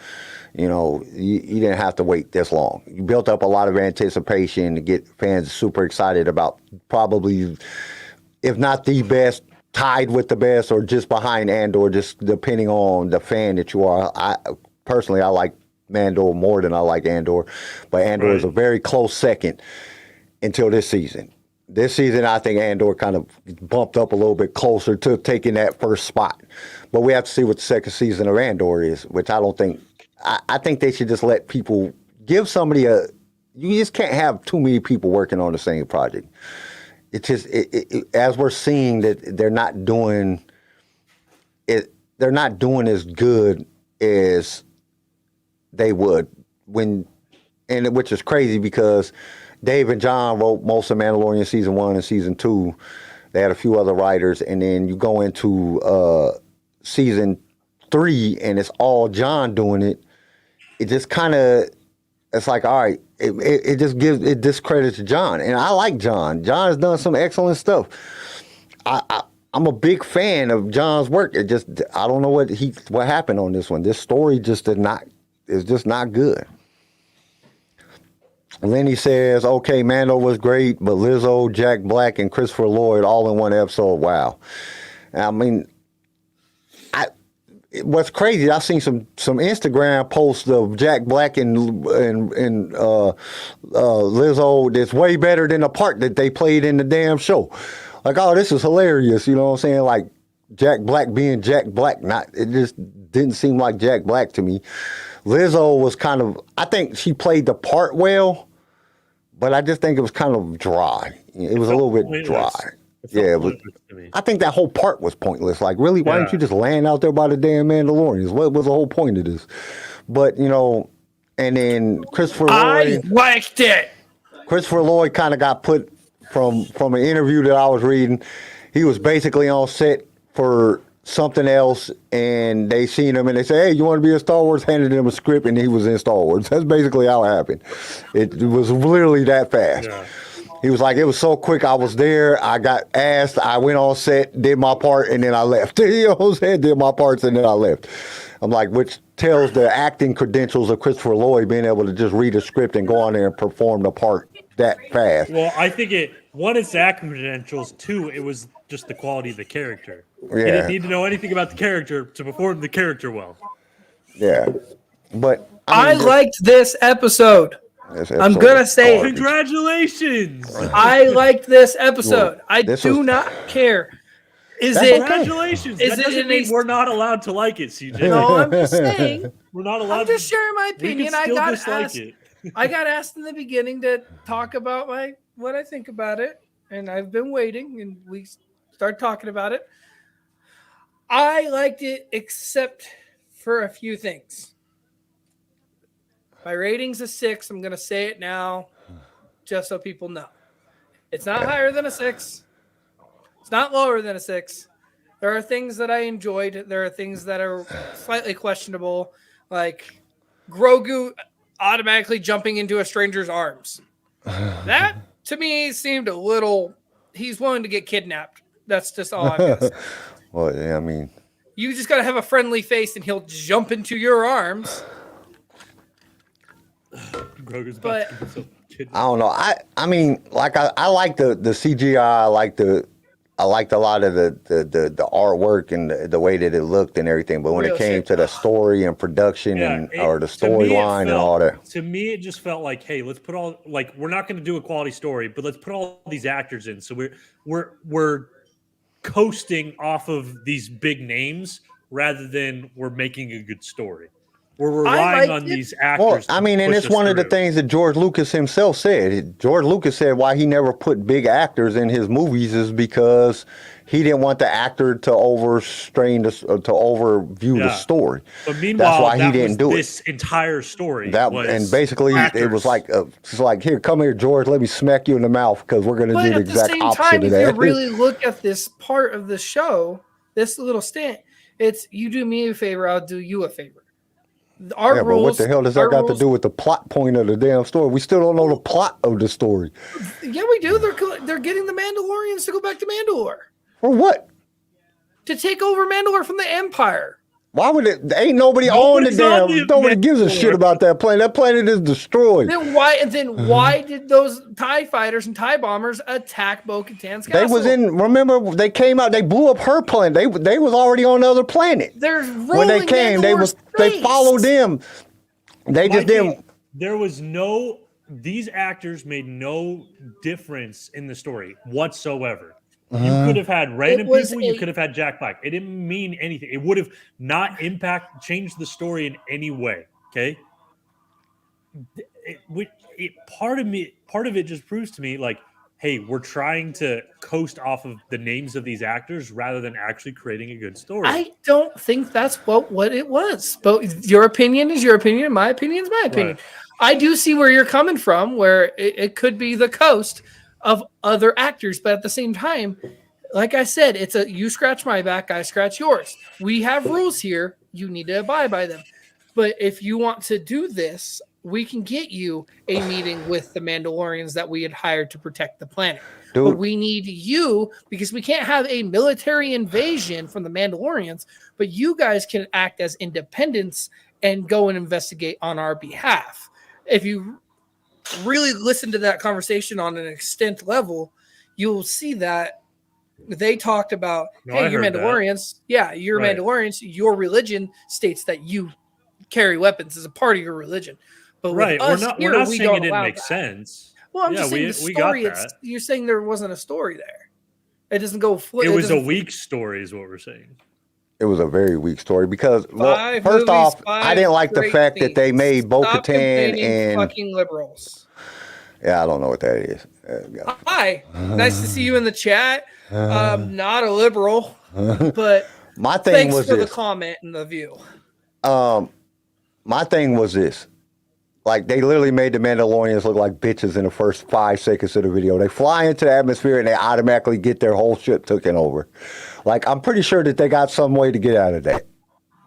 You didn't have to wait this long. You built up a lot of anticipation to get fans super excited about probably, if not the best, tied with the best, or just behind Andor, just depending on the fan that you are. I personally like Mando more than I like Andor, but Andor is a very close second until this season. This season, I think Andor kind of bumped up a little bit closer to taking that first spot. But we have to see what the second season of Andor is, which I don't think. I think they should just let people give somebody you just can't have too many people working on the same project. It's just as we're seeing that they're not doing it. They're not doing as good as they would which is crazy because Dave and John wrote most of Mandalorian season 1 and season 2. They had a few other writers, and then you go into season 3, and it's all John doing it. It just kind of, it's like, all right, it just discredits John, and I like John. John has done some excellent stuff. I'm a big fan of John's work. I don't know what happened on this one. This story is just not good. Lenny says, okay, Mando was great, but Lizzo, Jack Black, and Christopher Lloyd all in one episode. Wow. I mean, what's crazy, I've seen some Instagram posts of Jack Black and Lizzo that's way better than the part that they played in the damn show. Like, oh, this is hilarious. You know what I'm saying? Like, Jack Black being Jack Black. It just didn't seem like Jack Black to me. Lizzo was I think she played the part well, but I just think it was kind of dry. It was a little bit dry. Yeah, I think that whole part was pointless. Like, really, why didn't you just land out there by the damn Mandalorians? What was the whole point of this? But, and then Christopher Lloyd. I liked it. Christopher Lloyd kind of got put from an interview that I was reading. He was basically on set for something else, and they seen him and they say, hey, you want to be in Star Wars? Handed him a script, and he was in Star Wars. That's basically how it happened. It was literally that fast. Yeah. He was like, it was so quick. I was there. I got asked. I went on set, did my part, and then I left. You know what I'm saying? Did my parts, and then I left. I'm like, which tells the acting credentials of Christopher Lloyd being able to just read a script and go on there and perform the part that fast. Well, I think it's the acting credentials. 2, it was just the quality of the character. Yeah. He didn't need to know anything about the character to perform the character well. Yeah, but I liked this episode. I'm gonna say it. Congratulations! I liked this episode. I This do was- not care. Is That's it? okay. Congratulations! Is That it doesn't in mean a- we're not allowed to like it, CJ. No, I'm just saying. We're not allowed. I'm just sharing my We can opinion. I still got dislike asked. it. I got asked in the beginning to talk about what I think about it, and I've been waiting, and we start talking about it. I liked it, except for a few things. My rating's a 6. I'm gonna say it now, just so people know. It's not higher than a 6. It's not lower than a 6. There are things that I enjoyed. There are things that are slightly questionable, like Grogu automatically jumping into a stranger's arms. That to me seemed a little. He's willing to get kidnapped. That's just all I'm gonna say. Well, yeah, I mean, You just gotta have a friendly face, and he'll jump into your arms. Grogu's But- about to get himself kidnapped. I don't know. I mean, like I like the CGI. I liked a lot of the artwork and the way that it looked and everything. But when Real it came shit. to the story and production or the to me, it storyline and all felt- that, To me, it just felt like, hey, let's put all we're not going to do a quality story, but let's put all these actors in. So we're coasting off of these big names rather than we're making a good story. We're relying on these actors. well, I mean, and it's one of the things that George Lucas himself said. George Lucas said why he never put big actors in his movies is because he didn't want the actor to overstrain to overview the story. But meanwhile, that's why he didn't do this entire story. And basically, it was like it's like, here, come here, George. Let me smack you in the mouth because we're going to But do the at the exact same opposite time, of if that. you really look at this part of the show, this little stint, it's you do me a favor, I'll do you a favor. Our Yeah, rules. but what the hell does that got to do with the plot point of the damn story? We still don't know the plot of the story. Yeah, we do. They're getting the Mandalorians to go back to Mandalore For what? to take over Mandalore from the Empire. Why would it? Ain't nobody on the Nobody's on damn. the Nobody gives a Mandalore. shit about that planet. That planet is destroyed. Then why did those TIE fighters and TIE bombers attack Bo-Katan's castle? They was in. Remember, they came out. They blew up her planet. They was already on the other planet There's when they came. They followed them. They just didn't. There was these actors made no difference in the story whatsoever. You could have had random people. You could have had Jack Black. It didn't mean anything. It would have not changed the story in any way. Okay. Part of it just proves to me like, hey, we're trying to coast off of the names of these actors rather than actually creating a good story. I don't think that's what it was. But your opinion is your opinion, and my opinion is my opinion. Right. I do see where you're coming from, where it could be the coast of other actors, but at the same time, like I said, it's a you scratch my back, I scratch yours. We have rules here. You need to abide by them. But if you want to do this, we can get you a meeting with the Mandalorians that we had hired to protect the planet. Dude. But we need you because we can't have a military invasion from the Mandalorians, but you guys can act as independents and go and investigate on our behalf. If you really listen to that conversation on an extent level, you'll see that they talked about, hey, you're Mandalorians. Yeah, you're Right. Mandalorians. Your religion states that you carry weapons as a part of your religion. But right. with us We're not here, saying we it don't didn't allow make that. sense. Well, I'm Yeah, just saying the we got story. that. You're saying there wasn't a story there. It doesn't go. It was a doesn't- weak story, is what we're saying. It was a very weak story because, well, Five first movies, off, five I didn't like the great fact that they things. made Stop Bo-Katan complaining, and fucking liberals. yeah, I don't know what that is. Yeah. Hi, nice to see you in the chat. Not a liberal, but My thing thanks was for the this. comment and the view. My thing was this. Like, they literally made the Mandalorians look like bitches in the first 5 seconds of the video. They fly into the atmosphere and they automatically get their whole ship taken over. Like, I'm pretty sure that they got some way to get out of that.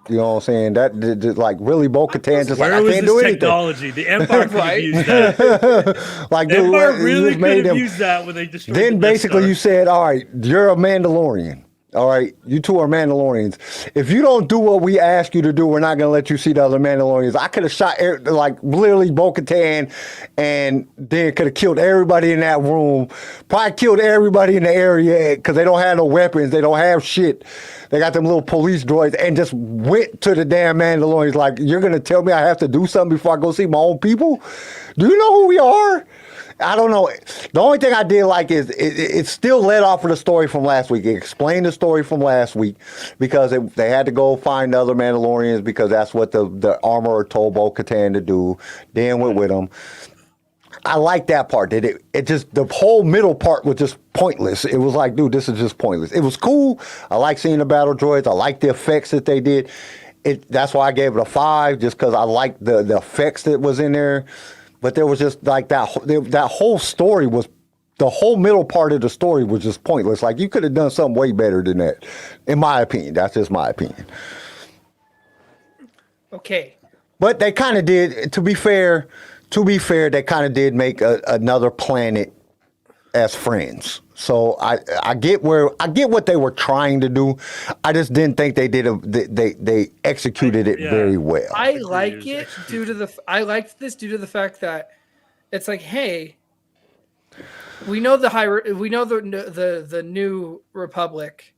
You know what I'm saying? That like, really, Bo-Katan just like, Where I was can't this do anything. technology? The Empire could have Right. used that. Like, The dude, Empire what- you really just made could have them- used that when they destroyed Then the Death basically Star. you said, all right, you're a Mandalorian. All right, you two are Mandalorians. If you don't do what we ask you to do, we're not going to let you see the other Mandalorians. I could have shot, like, literally Bo-Katan and then could have killed everybody in that room. Probably killed everybody in the area because they don't have no weapons. They don't have shit. They got them little police droids and just went to the damn Mandalorians like, you're going to tell me I have to do something before I go see my own people? Do you know who we are? I don't know. The only thing I did like is it still led off of the story from last week. It explained the story from last week because they had to go find other Mandalorians because that's what the armorer told Bo-Katan to do. Dan went with him. I like that part. It just, the whole middle part was just pointless. It was like, dude, this is just pointless. It was cool. I like seeing the battle droids. I like the effects that they did. That's why I gave it a 5, just because I liked the effects that was in there. But there was just like that whole story was, the whole middle part of the story was just pointless. Like, you could have done something way better than that, in my opinion. That's just my opinion. Okay. But they kind of did, to be fair, they kind of did make another planet as friends. So I get what they were trying to do. I just didn't think they did they executed it very well. I liked this due to the fact that it's like, hey, we know the new Republic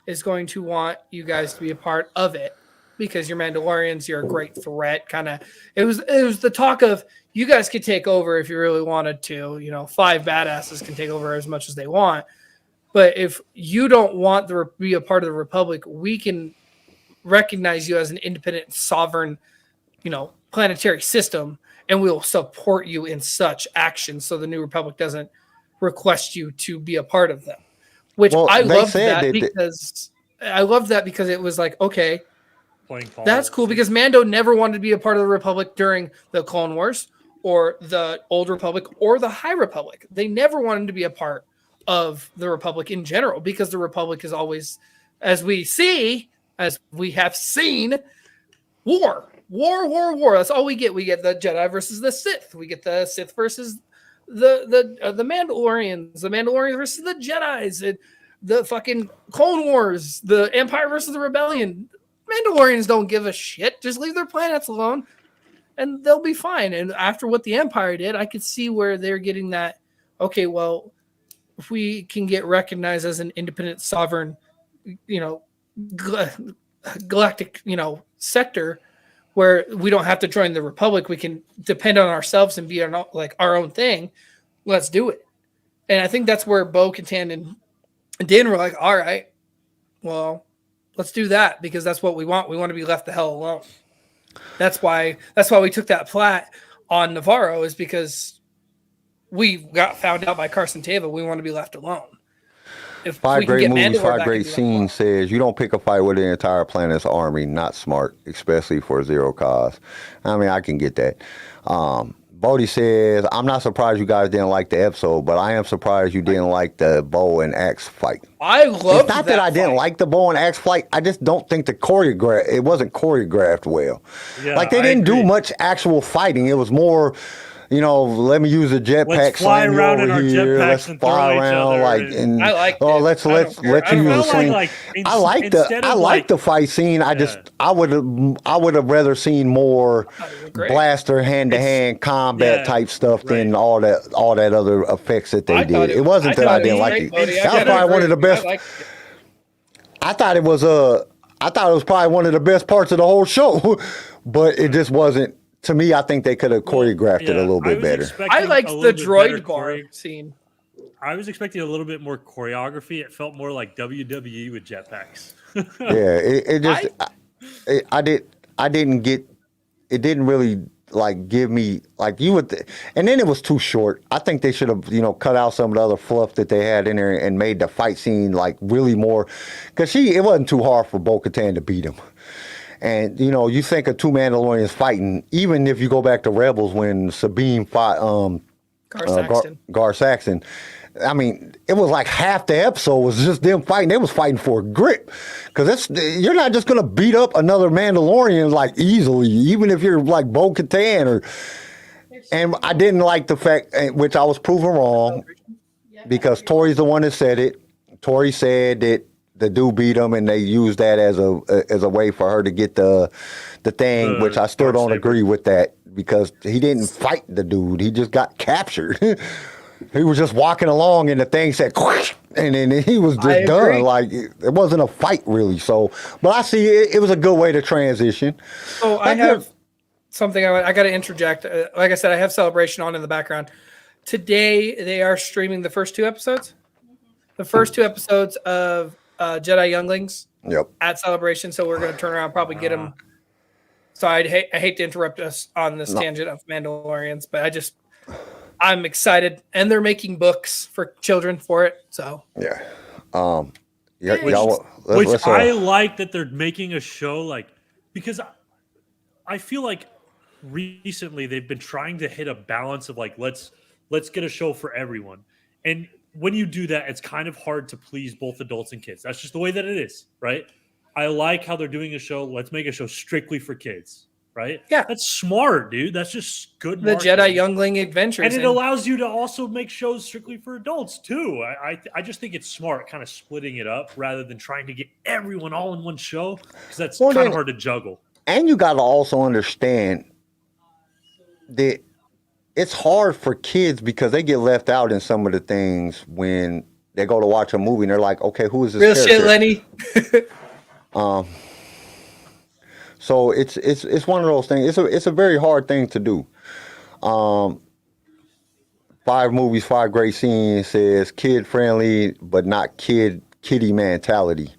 is going to want you guys to be a part of it because you're Mandalorians, you're a great threat. Kind of, it was the talk of, you guys could take over if you really wanted to. 5 badasses can take over as much as they want. But if you don't want to be a part of the Republic, we can recognize you as an independent, sovereign, planetary system, and we'll support you in such actions so the New Republic doesn't request you to be a part of them. Which I loved that because it was like, okay, that's cool, because Mando never wanted to be a part of the Republic during the Clone Wars or the Old Republic or the High Republic. They never wanted to be a part of the Republic in general, because the Republic is always, as we have seen, war. That's all we get. We get the Jedi versus the Sith. We get the Sith versus the Mandalorians. The Mandalorians versus the Jedis. The fucking Clone Wars. The Empire versus the Rebellion. Mandalorians don't give a shit. Just leave their planets alone, and they'll be fine. And after what the Empire did, I could see where they're getting that. Okay, well, if we can get recognized as an independent, sovereign, galactic, sector, where we don't have to join the Republic, we can depend on ourselves and be our own thing. Let's do it. And I think that's where Bo-Katan and Dan were like, all right, well, let's do that, because that's what we want. We want to be left the hell alone. That's why we took that plat on Navarro, is because we got found out by Carson Teva. We want to be left alone. If 5 great movies, 5 great scenes says, you don't pick a fight with the entire planet's army. Not smart, especially for zero cause. I mean, I can get that. Bodie says, I'm not surprised you guys didn't like the episode, but I am surprised you didn't like the bow and axe fight. I love it. It's not that I didn't like the bow and axe fight. I just don't think it wasn't choreographed well. Yeah, like, they didn't do much actual fighting. It was more, let me use a jetpack. Let's fly around in our jetpacks and throw each other. I like it. Let's use a sling. I like the fight scene. I would have rather seen more blaster hand to hand combat type stuff than all that other effects that they did. It wasn't that I didn't like it. That was probably one of the best. I thought it was probably one of the best parts of the whole show, but it just wasn't. To me, I think they could have choreographed it a little bit better. I liked the droid bar scene. I was expecting a little bit more choreography. It felt more like WWE with jetpacks. It didn't really give me you would, and then it was too short. I think they should have cut out some of the other fluff that they had in there and made the fight scene really more, because it wasn't too hard for Bo-Katan to beat him. And, you think of 2 Mandalorians fighting, even if you go back to Rebels when Sabine fought Gar Saxon. I mean, it was like half the episode was just them fighting. They was fighting for a grip. Because you're not just going to beat up another Mandalorian easily, even if you're like Bo-Katan. And I didn't like the fact, which I was proven wrong, because Tori's the one that said it. Tori said that the dude beat him, and they used that as a way for her to get the thing, which I still don't agree with that, because he didn't fight the dude. He just got captured. He was just walking along, and the thing said, and then he was just done. Like, it wasn't a fight, really. So, but I see it was a good way to transition. Oh, I have something I got to interject. Like I said, I have Celebration on in the background. Today, they are streaming the first 2 episodes. The first 2 episodes of Jedi Younglings at Celebration. So we're going to turn around, probably get them. So I hate to interrupt us on this tangent of Mandalorians, but I'm excited, and they're making books for children for it. So which I like that they're making a show, like, because I feel like recently they've been trying to hit a balance of like let's get a show for everyone, and when you do that, it's kind of hard to please both adults and kids. That's just the way that it is, right? I like how they're doing a show. Let's make a show strictly for kids. Right? Yeah. That's smart, dude. That's just good The marketing. Jedi Youngling Adventures. And it allows you to also make shows strictly for adults, too. I just think it's smart, kind of splitting it up rather than trying to get everyone all in one show, because that's kind of hard to juggle. And you got to also understand that it's hard for kids because they get left out in some of the things when they go to watch a movie and they're like, okay, who is this Real character? shit, Lenny. So it's one of those things. It's a very hard thing to do. 5 movies, 5 great scenes says kid friendly, but not kiddie mentality.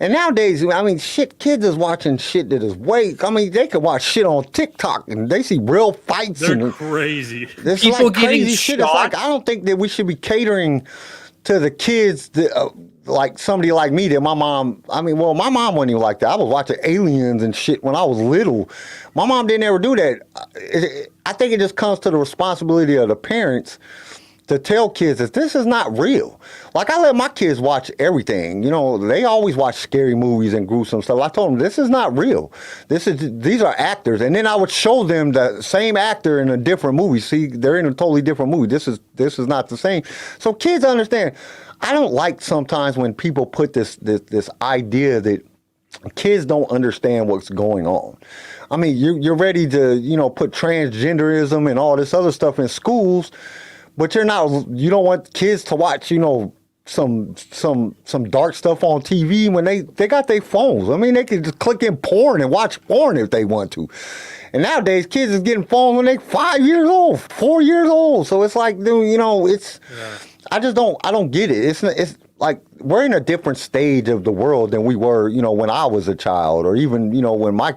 And nowadays, I mean, kids is watching shit that is they could watch shit on TikTok and they see real fights. They're crazy. It's People like getting crazy shit. It's like, I don't think that we should be catering to the kids that, like somebody like me that my mom wasn't even like that. I was watching Aliens and shit when I was little. My mom didn't ever do that. I think it just comes to the responsibility of the parents to tell kids that this is not real. Like, I let my kids watch everything. You know, they always watch scary movies and gruesome stuff. I told them, this is not real. These are actors. And then I would show them the same actor in a different movie. See, they're in a totally different movie. This is not the same. So kids understand. I don't like sometimes when people put this idea that kids don't understand what's going on. I mean, you're ready to, put transgenderism and all this other stuff in schools, but you don't want kids to watch, some dark stuff on TV when they got their phones. I mean, they can just click in porn and watch porn if they want to. And nowadays, kids is getting phones when they're 5 years old, 4 years old. So it's like, dude, I don't get it. It's like we're in a different stage of the world than we were, when I was a child, or even, when my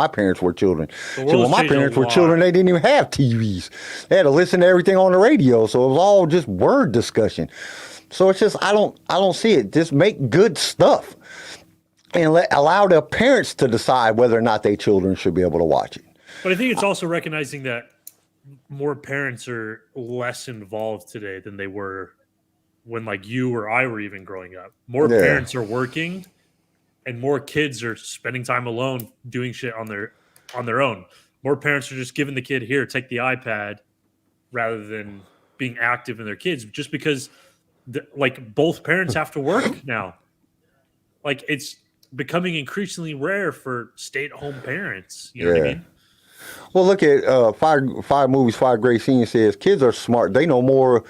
parents were children. So when my parents were children, they didn't even have TVs. They had to listen to everything on the radio. So it was all just word discussion. So it's just, I don't see it. Just make good stuff and allow their parents to decide whether or not their children should be able to watch it. But I think it's also recognizing that more parents are less involved today than they were when, like, you or I were even growing up. More parents are working, and more kids are spending time alone doing shit on their own. More parents are just giving the kid, here, take the iPad, rather than being active in their kids, just because both parents have to work now. Like, it's becoming increasingly rare for stay-at-home parents. You know what I mean? Well, look at 5 movies, 5 great scenes says kids are smart. They know more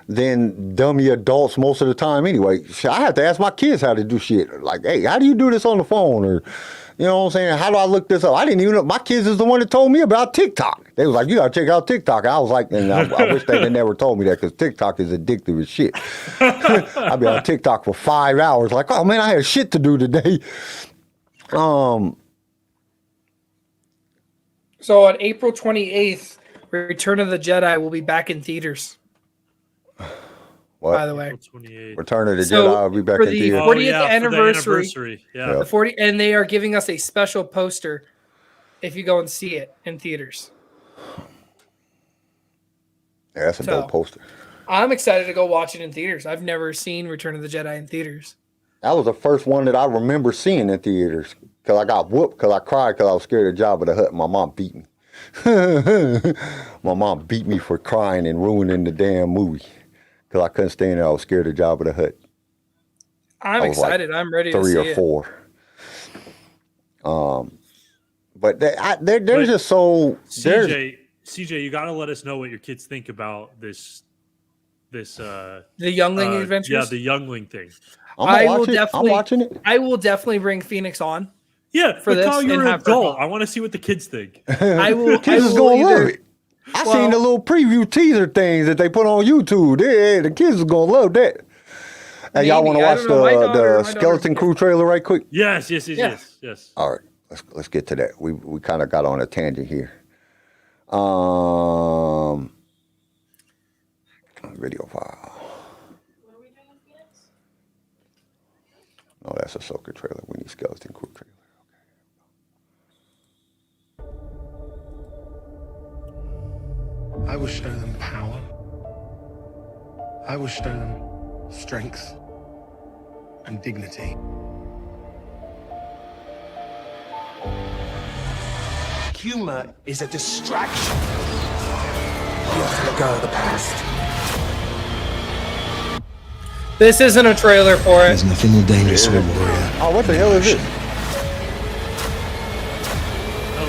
than dummy adults most of the time anyway. I have to ask my kids how to do shit. Like, hey, how do you do this on the phone? Or, you know what I'm saying? How do I look this up? I didn't even know. My kids is the one that told me about TikTok. They was like, you got to check out TikTok. I was like, and I wish they had never told me that, because TikTok is addictive as shit. I'd be on TikTok for 5 hours like, oh, man, I had shit to do today. So on April 28th, Return of the Jedi will be back in theaters. What? By the way, Return of the Jedi will be back in theaters. 40th anniversary. Yeah. The 40, and they are giving us a special poster if you go and see it in theaters. Yeah, that's a dope poster. I'm excited to go watch it in theaters. I've never seen Return of the Jedi in theaters. That was the first one that I remember seeing in theaters, because I got whooped because I cried because I was scared of Jabba the Hutt. My mom beat me. My mom beat me for crying and ruining the damn movie because I couldn't stand there. I was scared of Jabba the Hutt. I'm I was like excited. I'm ready to 3 see or it. 4. But they're But just so. CJ, you got to let us know what your kids think about this. The Youngling Adventures. Yeah, the Youngling thing. I'm watching it. I will definitely bring Phoenix on. Yeah, For but this Kyle, you're and an have her adult. talk. I want to see what the kids think. I will. Kids I is will gonna either, love it. I seen the little preview teaser things that they put on YouTube. The kids is gonna love that. Hey, y'all want to Maybe. I watch don't know. My the daughter- Skeleton Crew trailer right quick? Yes. All right, let's get to that. We kind of got on a tangent here. Video file. No, that's a Ahsoka trailer. We need Skeleton Crew trailer. I will show them power. I will show them strength and dignity. Humor is a distraction. You have to let go of the past. This isn't a trailer for it. There's nothing more dangerous to a warrior. Oh, what the hell is this?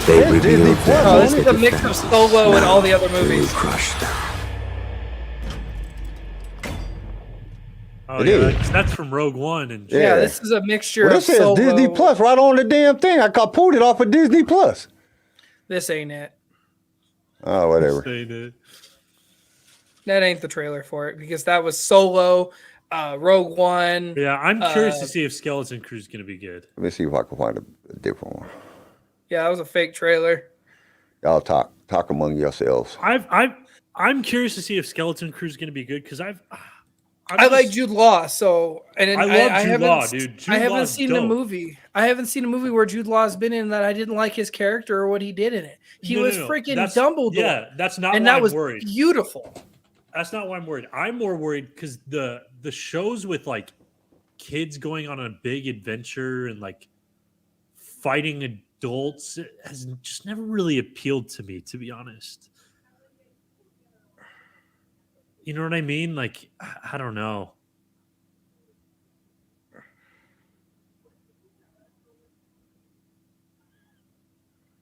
They That's Disney revealed Plus. their Oh, this is a ultimate mix of defense. Solo and all the other They will movies. crush them. Oh, It yeah, is. that's from Rogue One. And Yeah, this is a mixture Well, of this says Solo. Disney Plus right on the damn thing. I pulled it off of Disney Plus. This ain't it. Oh, whatever. That ain't the trailer for it because that was Solo, Rogue One. Yeah, I'm curious to see if Skeleton Crew is going to be good. Let me see if I can find a different one. Yeah, that was a fake trailer. Y'all talk among yourselves. I'm curious to see if Skeleton Crew is going to be good because I like Jude Law, so and I love Jude Law, dude. Jude I haven't Law's seen dope. a movie. I haven't seen a movie where Jude Law's been in that I didn't like his character or what he did in it. He was freaking Dumbledore. Yeah, that's not and why that I'm was worried. beautiful. That's not why I'm worried. I'm more worried because the shows with like kids going on a big adventure and like fighting adults has just never really appealed to me, to be honest. You know what I mean? Like, I don't know.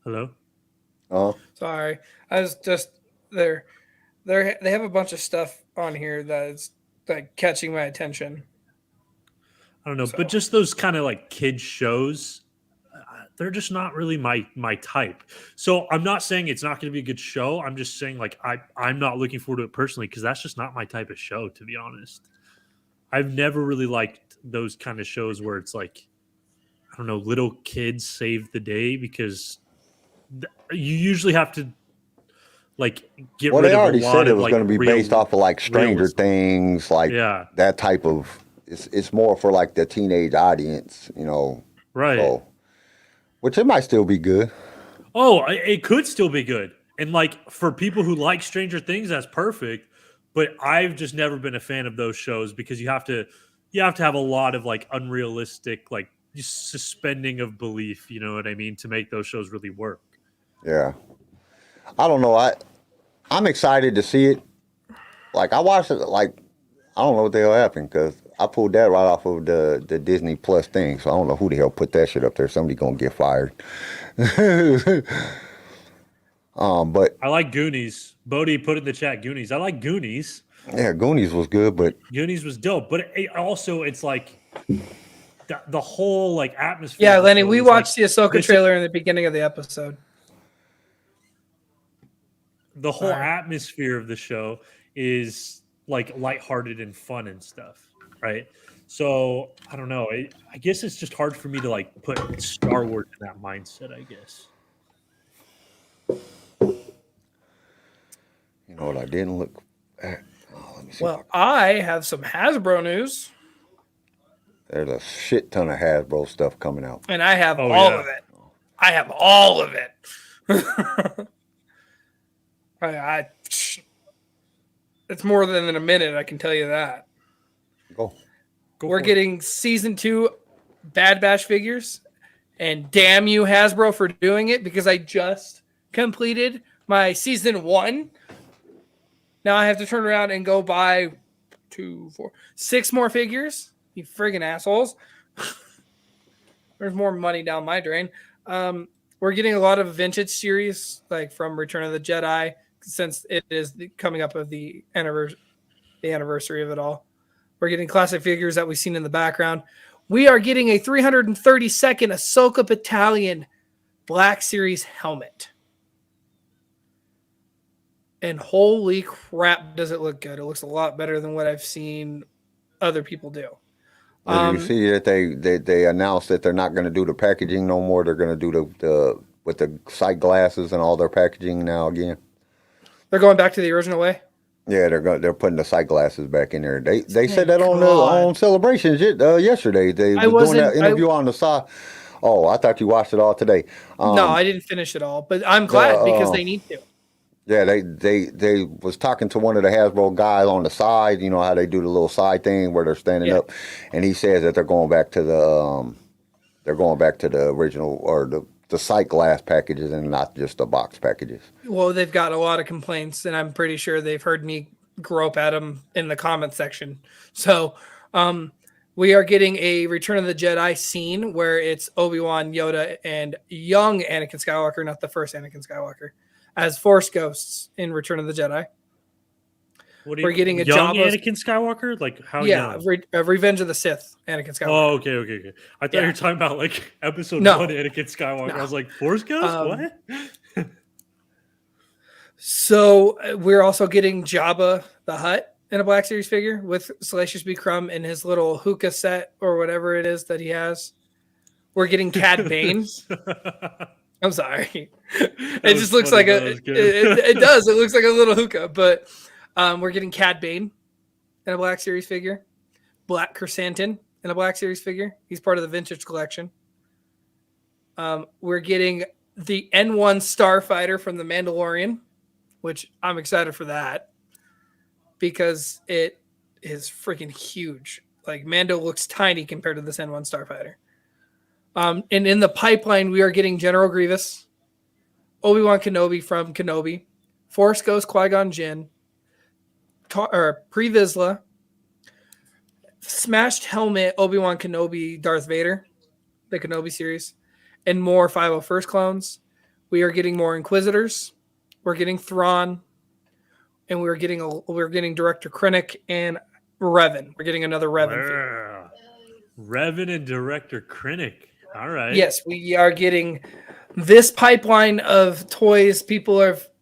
Hello? Oh, Sorry, I was just there. They have a bunch of stuff on here that's like catching my attention. I don't know, So- but just those kind of like kid shows, they're just not really my type. So I'm not saying it's not going to be a good show. I'm just saying like I'm not looking forward to it personally because that's just not my type of show, to be honest. I've never really liked those kind of shows where it's like, I don't know, little kids save the day because you usually have to like get well, rid they of already a lot said it of was like going to be real- based off of like Stranger realism. Things, like Yeah. that type of. It's more for like the teenage audience, you know. Right. So, which it might still be good. Oh, it could still be good. And like for people who like Stranger Things, that's perfect. But I've just never been a fan of those shows because you have to have a lot of like unrealistic, like just suspending of belief, you know what I mean, to make those shows really work. Yeah. I don't know. I'm excited to see it. Like I watched it. Like I don't know what the hell happened because I pulled that right off of the Disney Plus thing. So I don't know who the hell put that shit up there. Somebody gonna get fired. But I like Goonies. Bodie put in the chat Goonies. I like Goonies. yeah, Goonies was good, but Goonies was dope. But it's like the whole like atmosphere. Yeah, of the Lenny, show we is, watched like, the Ahsoka this- trailer in the beginning of the episode. The whole Alright. atmosphere of the show is like lighthearted and fun and stuff, right? So I don't know. I guess it's just hard for me to like put Star Wars in that mindset, I guess. you know what I didn't look at? Oh, let me see. Well, I have some Hasbro news, There's a shit ton of Hasbro stuff coming out. and I have Oh, all yeah. of it. I have all of it. It's more than a minute, I can tell you that. Go. We're getting season 2 Bad Batch figures, and damn you, Hasbro, for doing it because I just completed my season 1. Now I have to turn around and go buy 2, 4, 6 more figures You friggin' assholes. There's more money down my drain. We're getting a lot of vintage series, like from Return of the Jedi, since it is coming up of the anniversary of it all. We're getting classic figures that we've seen in the background. We are getting a 332nd Ahsoka Battalion Black Series helmet. And holy crap, does it look good. It looks a lot better than what I've seen other people do. Did you see that they announced that they're not going to do the packaging no more? They're going to do the with the sight glasses and all their packaging now again. They're going back to the original way. Yeah, they're putting the sight glasses back in there. They said that on Celebrations yesterday. They were doing that interview on the side. Oh, I thought you watched it all today. No, I didn't finish it all, but I'm glad because they need to. Yeah, they was talking to one of the Hasbro guys on the side. You know how they do the little side thing where they're standing up, and he says that they're going back to the original or the sight glass packages and not just the box packages. Well, they've got a lot of complaints, and I'm pretty sure they've heard me grope at them in the comment section. So, we are getting a Return of the Jedi scene where it's Obi-Wan, Yoda, and young Anakin Skywalker, not the first Anakin Skywalker, as Force ghosts in Return of the Jedi. We're getting a young Jabba, Anakin Skywalker, like how? Yeah, Revenge of the Sith, Anakin Skywalker. Oh, okay. I thought you were talking about like episode 1 Anakin Skywalker. No. I was like, Force Ghost, what? So we're also getting Jabba the Hutt in a Black Series figure with Salacious B. Crumb in his little hookah set or whatever it is that he has. We're getting Cad Bane. I'm sorry. It just looks like it does. It looks like a little hookah, but we're getting Cad Bane in a Black Series figure. Black Chrysanthemum in a Black Series figure. He's part of the vintage collection. We're getting the N1 Starfighter from the Mandalorian, which I'm excited for that because it is freaking huge. Like Mando looks tiny compared to this N1 Starfighter. And in the pipeline, we are getting General Grievous, Obi-Wan Kenobi from Kenobi, Force Ghost Qui-Gon Jinn, Pre Vizsla, Smashed Helmet Obi-Wan Kenobi Darth Vader, the Kenobi series, and more 501st clones. We are getting more Inquisitors. We're getting Thrawn, and we're getting Director Krennic and Revan. We're getting another Revan figure. Revan and Director Krennic. All right. Yes, we are getting this pipeline of toys.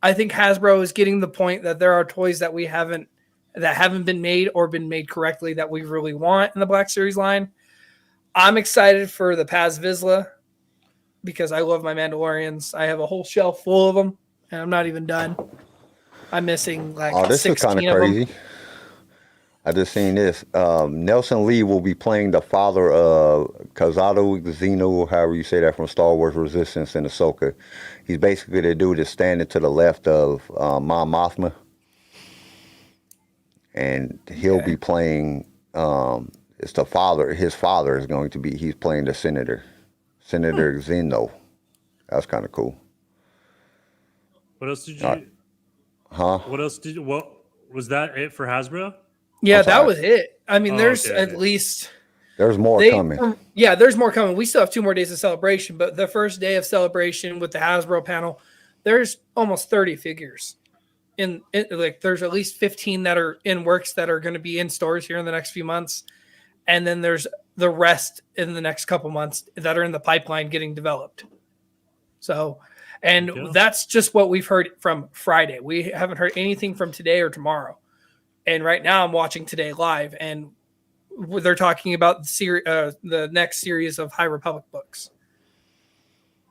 I think Hasbro is getting the point that there are toys that haven't been made or been made correctly that we really want in the Black Series line. I'm excited for the Paz Vizsla because I love my Mandalorians. I have a whole shelf full of them, and I'm not even done. I'm missing like 16 of them. This is kind of crazy. I just seen this. Nelson Lee will be playing the father of Kazado Xeno, however you say that, from Star Wars Resistance in Ahsoka. He's basically the dude that's standing to the left of Mon Mothma. And he'll be playing, it's the father, his father is going to be, he's playing the Senator Xeno. That's kind of cool. What else did you, what was that it for Hasbro? Yeah, that was it. I mean, there's more coming. Yeah, there's more coming. We still have 2 more days of celebration, but the first day of celebration with the Hasbro panel, there's almost 30 figures. Like there's at least 15 that are in works that are going to be in stores here in the next few months. And then there's the rest in the next couple months that are in the pipeline getting developed. So, and that's just what we've heard from Friday. We haven't heard anything from today or tomorrow. And right now I'm watching Today Live, and they're talking about the next series of High Republic books.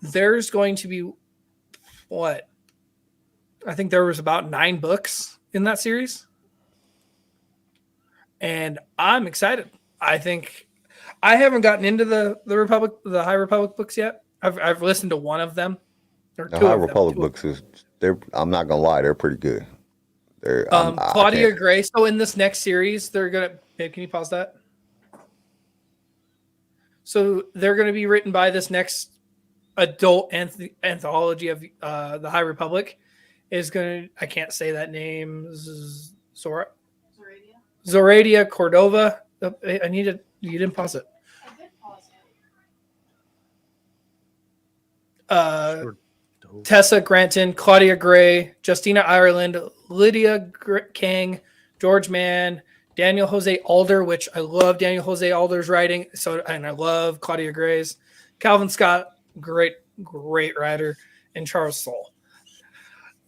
There's going to be I think there was about 9 books in that series. And I'm excited. I think I haven't gotten into the High Republic books yet. I've listened to one of them. The High Republic books I'm not gonna lie, they're pretty good. Claudia Gray. So in this next series, they're gonna. Babe, can you pause that? So they're gonna be written by this next adult anthology of the High Republic. I can't say that name. Zoradia Cordova. I need to You didn't pause it. Sure. Tessa Granton, Claudia Gray, Justina Ireland, Lydia Kang, George Mann, Daniel Jose Alder, which I love Daniel Jose Alder's writing. And I love Claudia Gray's. Calvin Scott, great writer, and Charles Soule.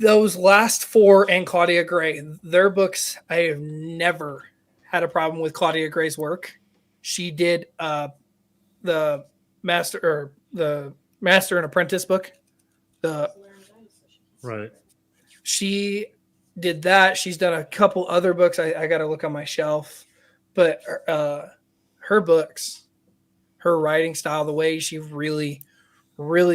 Those last four and Claudia Gray, their books, I have never had a problem with Claudia Gray's work. She did the Master and Apprentice book. Right. She did that. She's done a couple other books. I got to look on my shelf, but her books, her writing style, the way she really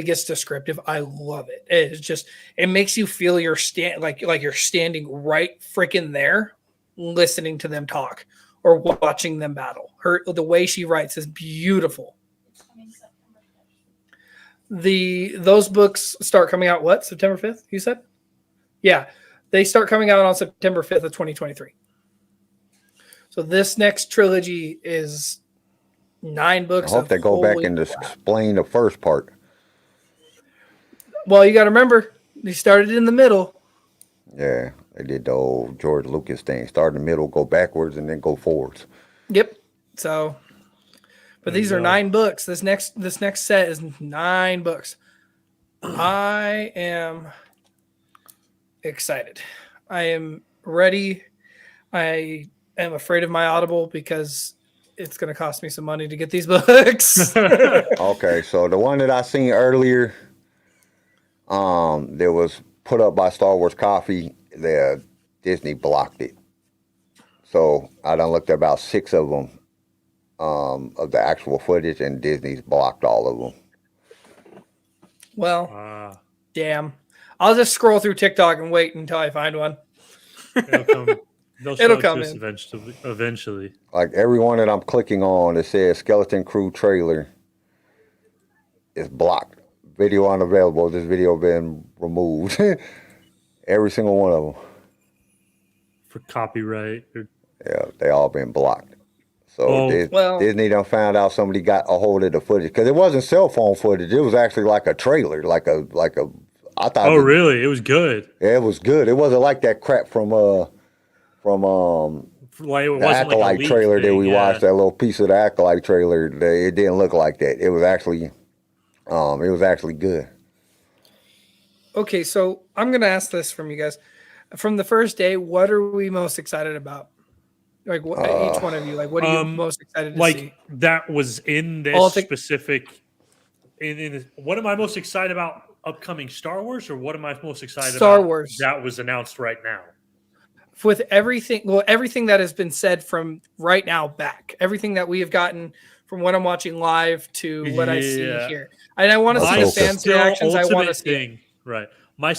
gets descriptive, I love it. It's just, it makes you feel you're like you're standing right freaking there, listening to them talk or watching them battle. The way she writes is beautiful. Those books start coming out September 5th, you said? Yeah. They start coming out on September 5th of 2023. So this next trilogy is 9 books. I hope they go back and explain the first part. Well, you got to remember, they started in the middle. Yeah, they did the old George Lucas thing. Start in the middle, go backwards, and then go forwards. Yep. So, but these are 9 books. This next set is 9 books. I am excited. I am ready. I am afraid of my Audible because it's going to cost me some money to get these books. Okay, so the one that I seen earlier, that was put up by Star Wars Coffee, Disney blocked it. So I done looked at about 6 of them, of the actual footage, and Disney's blocked all of them. Well, damn. I'll just scroll through TikTok and wait until I find one. It'll come in eventually. Like every one that I'm clicking on, it says Skeleton Crew trailer is blocked. Video unavailable. This video been removed. Every single one of them. For copyright. Yeah, they all been blocked. So Disney done found out somebody got a hold of the footage because it wasn't cell phone footage. It was actually like a trailer, like a. I thought. Oh, really? It was good. Yeah, it was good. It wasn't like that crap from the Acolyte trailer that we watched. That little piece of the Acolyte trailer. It didn't look like that. It was actually good. Okay, so I'm gonna ask this from you guys. From the first day, what are we most excited about? Like each one of you, like what are you most excited to see? That was in this specific. What am I most excited about? Upcoming Star Wars, or what am I most excited about? Star Wars that was announced right now. With everything that has been said from right now back, everything that we have gotten from what I'm watching live to what I see here, and I want to see the fans' reactions. I want to see right. My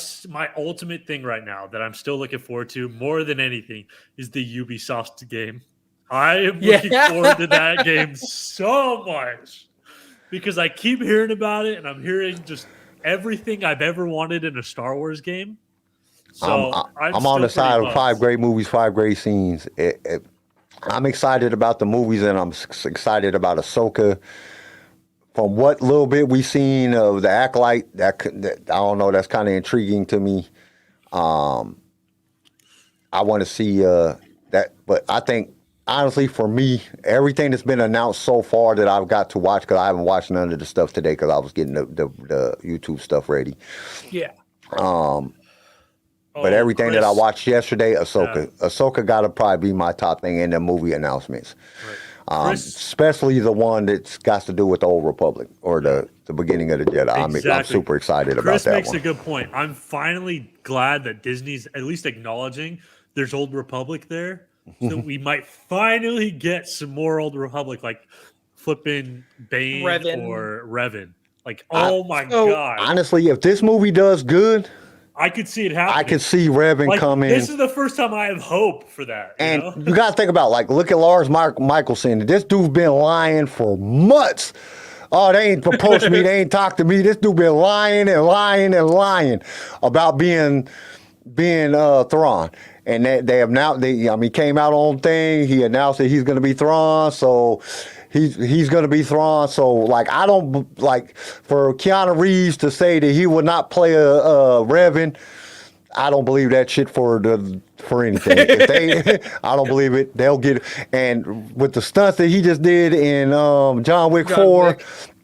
ultimate thing right now that I'm still looking forward to more than anything is the Ubisoft game. I am looking forward to that game so much because I keep hearing about it, and I'm hearing just everything I've ever wanted in a Star Wars game. So I'm on the side of 5 great movies, 5 great scenes. I'm excited about the movies, and I'm excited about Ahsoka. From what little bit we've seen of the Acolyte, that I don't know, that's kind of intriguing to me. I want to see that, but I think honestly, for me, everything that's been announced so far that I've got to watch, because I haven't watched none of the stuff today because I was getting the YouTube stuff ready. Yeah. But everything that I watched yesterday, Ahsoka got to probably be my top thing in the movie announcements. Right. Especially the one that's got to do with the Old Republic or the beginning of the Jedi. Exactly. I'm super excited about that one. Chris makes a good point. I'm finally glad that Disney's at least acknowledging there's Old Republic there. So we might finally get some more Old Republic, like flipping Bane or Revan. Like, my God. Honestly, if this movie does good, I could see it happening. I could see Revan come in. This is the first time I have hope for that. And you got to think about, look at Lars Michelson. This dude's been lying for months. Oh, they ain't approached me. They ain't talked to me. This dude been lying and lying and lying about being Thrawn. And they have now, he came out on thing. He announced that he's going to be Thrawn. So he's going to be Thrawn. So like I don't like for Keanu Reeves to say that he would not play a Revan. I don't believe that shit for anything. If they, I don't believe it. They'll get it. And with the stunts that he just did in John Wick 4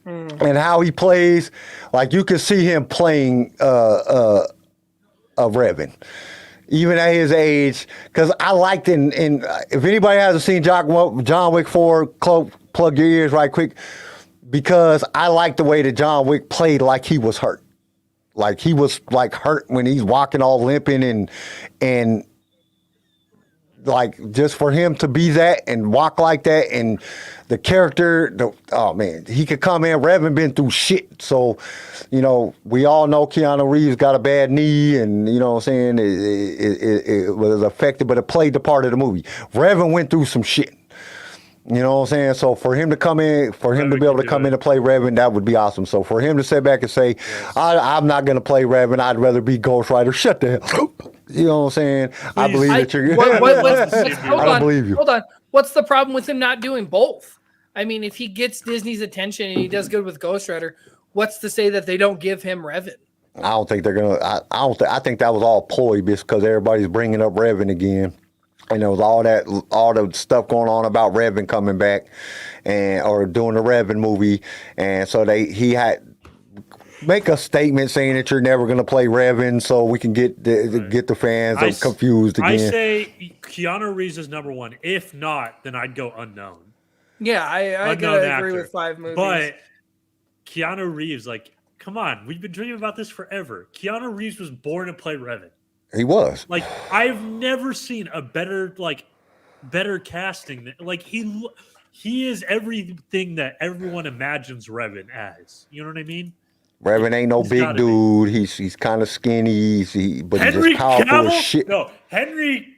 and how he plays, like you can see him playing a Revan. Even at his age, because I liked in if anybody hasn't seen John Wick 4, plug your ears right quick, because I like the way that John Wick played like he was hurt. Like he was like hurt when he's walking all limping and like just for him to be that and walk like that and the character, oh man, he could come in. Revan been through shit. So, you know, we all know Keanu Reeves got a bad knee and, you know what I'm saying, it was affected, but it played the part of the movie. Revan went through some shit. You know what I'm saying? So for him to come in, for him to be able to come in and play Revan, that would be awesome. So for him to sit back and say, I'm not going to play Revan, I'd rather be Ghost Rider, shut the hell up. You know what I'm saying? Please. I believe that you're good. I don't believe you. Hold on. What's the problem with him not doing both? I mean, if he gets Disney's attention and he does good with Ghost Rider, what's to say that they don't give him Revan? I don't think they're going to. I think that was all ploy because everybody's bringing up Revan again. And there was all the stuff going on about Revan coming back or doing the Revan movie. And so he had make a statement saying that you're never going to play Revan so we can get the fans confused again. I say Keanu Reeves is number one. If not, then I'd go unknown. Yeah, I gotta agree with 5 movies. But Keanu Reeves, like, come on. We've been dreaming about this forever. Keanu Reeves was born to play Revan. He was. Like, I've never seen a better casting. Like, he is everything that everyone imagines Revan as. You know what I mean? Revan ain't no big dude. He's kind of skinny. But he's just powerful as shit. No, Henry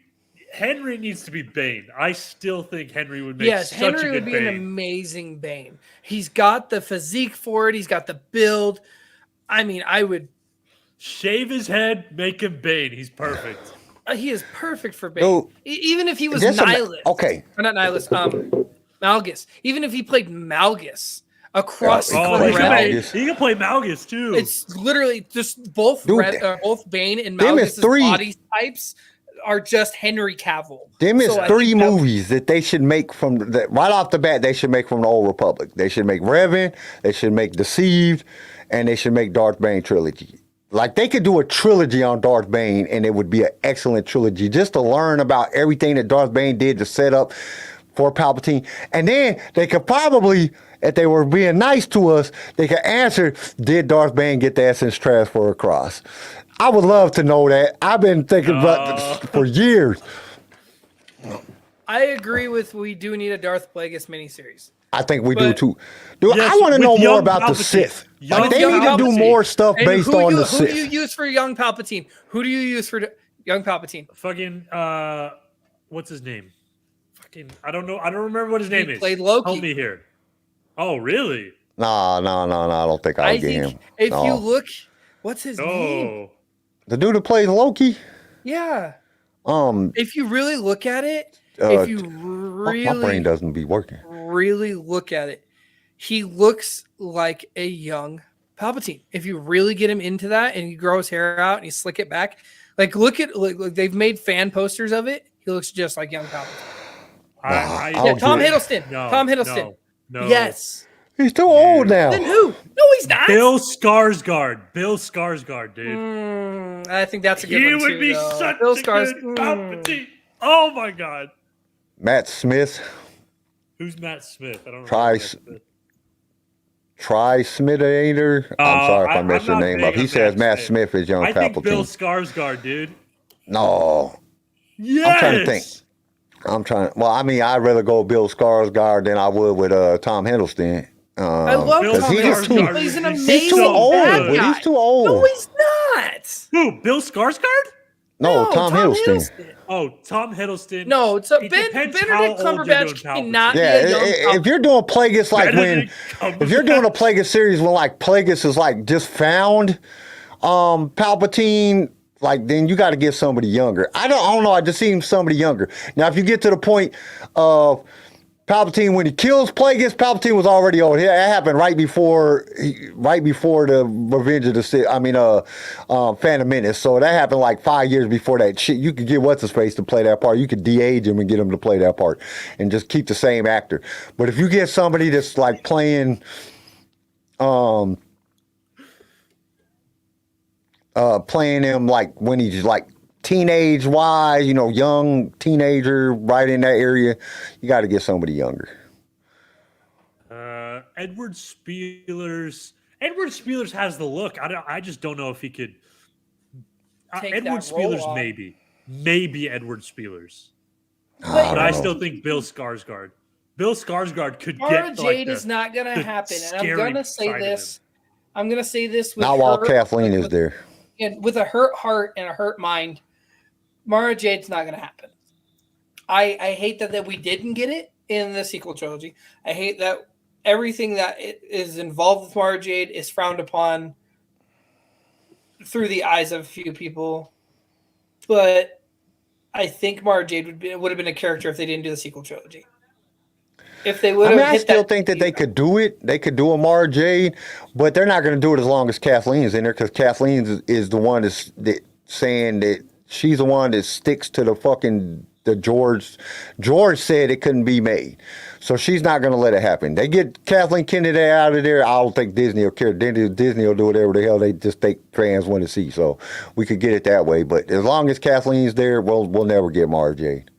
needs to be Bane. I still think Henry would make such a good Bane. Henry would be an amazing Bane. He's got the physique for it. He's got the build. I mean, I would shave his head, make him Bane. He's perfect. He is perfect for Bane. Dude, even if he was Nihilus. Okay. Or not Nihilus. Malgus. Even if he played Malgus across the realm. He can play Malgus too. It's literally just both Bane and Malgus' body types are just Henry Cavill. Them is 3 movies that they should make right off the bat. They should make from the Old Republic. They should make Revan. They should make Deceived, and they should make Darth Bane trilogy. Like they could do a trilogy on Darth Bane, and it would be an excellent trilogy just to learn about everything that Darth Bane did to set up for Palpatine, and then they could probably, if they were being nice to us, they could answer: did Darth Bane get the essence transfer across? I would love to know that. I've been thinking about this for years. I agree with we do need a Darth Plagueis miniseries. I think we do too. Dude, yes, I want to know more about the Sith. Like, they need to do more stuff based on the Sith. Who do you use for young Palpatine? Who do you use for young Palpatine? Fucking, what's his name? Fucking, I don't know. I don't remember what his name is. Played Loki. Help me here. Oh, really? No. I don't think I'll get him. If you look, what's his name? The dude that plays Loki? Yeah. If you really look at it, if you really my brain doesn't be working. Really look at it, he looks like a young Palpatine. If you really get him into that and you grow his hair out and you slick it back, like look, they've made fan posters of it. He looks just like young Palpatine. Tom Hiddleston. No, Tom Hiddleston. No. Yes. He's too old now. Then who? No, he's not. Bill Skarsgård, dude. I think that's a good one too. He would be such Bill a good Palpatine. Oh my God. Matt Smith. Who's Matt Smith? I don't know. Try Smithader. I'm sorry if I messed your name up. He says Matt Smith is young Palpatine. I think Bill Skarsgård, dude. No. Yes. I'm trying to think. Well, I mean, I'd rather go with Bill Skarsgård than I would with Tom Hiddleston. I love Tom Hiddleston. He's an amazing He's too old. He's too old. No, he's not. Who? Bill Skarsgård? No, Tom Hiddleston. Oh, Tom Hiddleston. No, it's Benedict Cumberbatch cannot be a young Palpatine. If you're doing Plagueis, like if you're doing a Plagueis series when like Plagueis is like just found Palpatine, like then you got to get somebody younger. I don't know. I just see somebody younger. Now, if you get to the point of Palpatine, when he kills Plagueis, Palpatine was already old. That happened right before the Revenge of the Sith. Phantom Menace. So that happened like 5 years before that shit. You could get what's his face to play that part. You could de-age him and get him to play that part, and just keep the same actor. But if you get somebody that's like playing, playing him like when he's like teenage wise, young teenager, right in that area, you got to get somebody younger. Edward Spielers. Edward Spielers has the look. I just don't know if he could. Edward Spielers, maybe Edward Spielers. But I still think Bill Skarsgård. Bill Skarsgård could Mara get. Jade is not going to happen, and I'm going to say this. I'm going to say this with not while Kathleen is there. And with a hurt heart and a hurt mind, Mara Jade's not going to happen. I hate that we didn't get it in the sequel trilogy. I hate that everything that is involved with Mara Jade is frowned upon through the eyes of a few people. But I think Mara Jade would have been a character if they didn't do the sequel trilogy. If they would have, I still think that they could do it. They could do a Mara Jade, but they're not going to do it as long as Kathleen's in there, because Kathleen is the one that's saying that she's the one that sticks to the George. George said it couldn't be made, so she's not going to let it happen. They get Kathleen Kennedy out of there. I don't think Disney will care. Disney will do whatever the hell they just think fans want to see. So we could get it that way. But as long as Kathleen's there, we'll never get Mara Jade.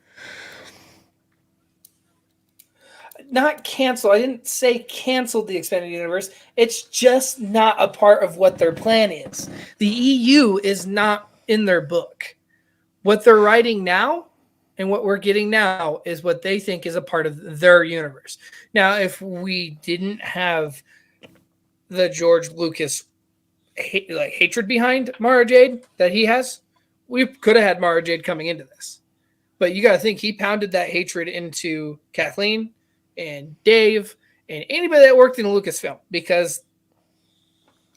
Not cancel. I didn't say canceled the expanded universe. It's just not a part of what their plan is. The EU is not in their book. What they're writing now and what we're getting now is what they think is a part of their universe. Now, if we didn't have the George Lucas hatred behind Mara Jade that he has, we could have had Mara Jade coming into this. But you got to think he pounded that hatred into Kathleen and Dave and anybody that worked in Lucasfilm, because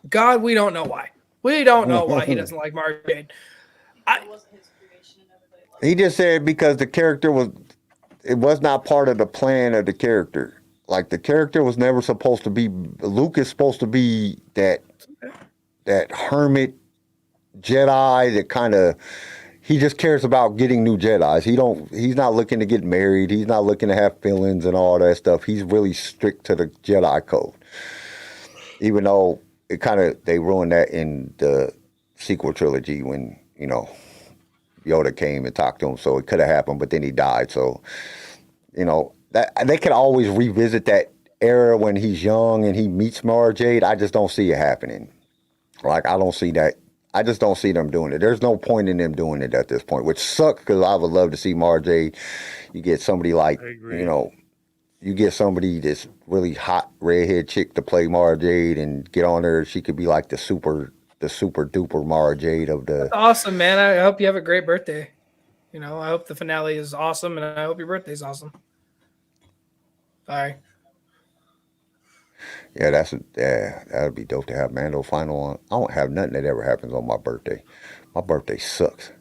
God, we don't know why. We don't know why he doesn't like Mara Jade. He just said because the character was not part of the plan of the character. Like, the character was never supposed to be, Luke is supposed to be that hermit Jedi that kind of, he just cares about getting new Jedis. He's not looking to get married. He's not looking to have feelings and all that stuff. He's really strict to the Jedi code. Even though they ruined that in the sequel trilogy when, Yoda came and talked to him, so it could have happened, but then he died. So, that they could always revisit that era when he's young and he meets Mara Jade. I just don't see it happening. Like, I don't see that. I just don't see them doing it. There's no point in them doing it at this point, which sucks, because I would love to see Mara Jade. You get somebody like, you get somebody that's really hot redhead chick to play Mara Jade and get on her. She could be like the super duper Mara Jade of the. That's awesome, man. I hope you have a great birthday. I hope the finale is awesome, and I hope your birthday's awesome. Sorry. Yeah, that'd be dope to have Mando final on. I don't have nothing that ever happens on my birthday. My birthday sucks.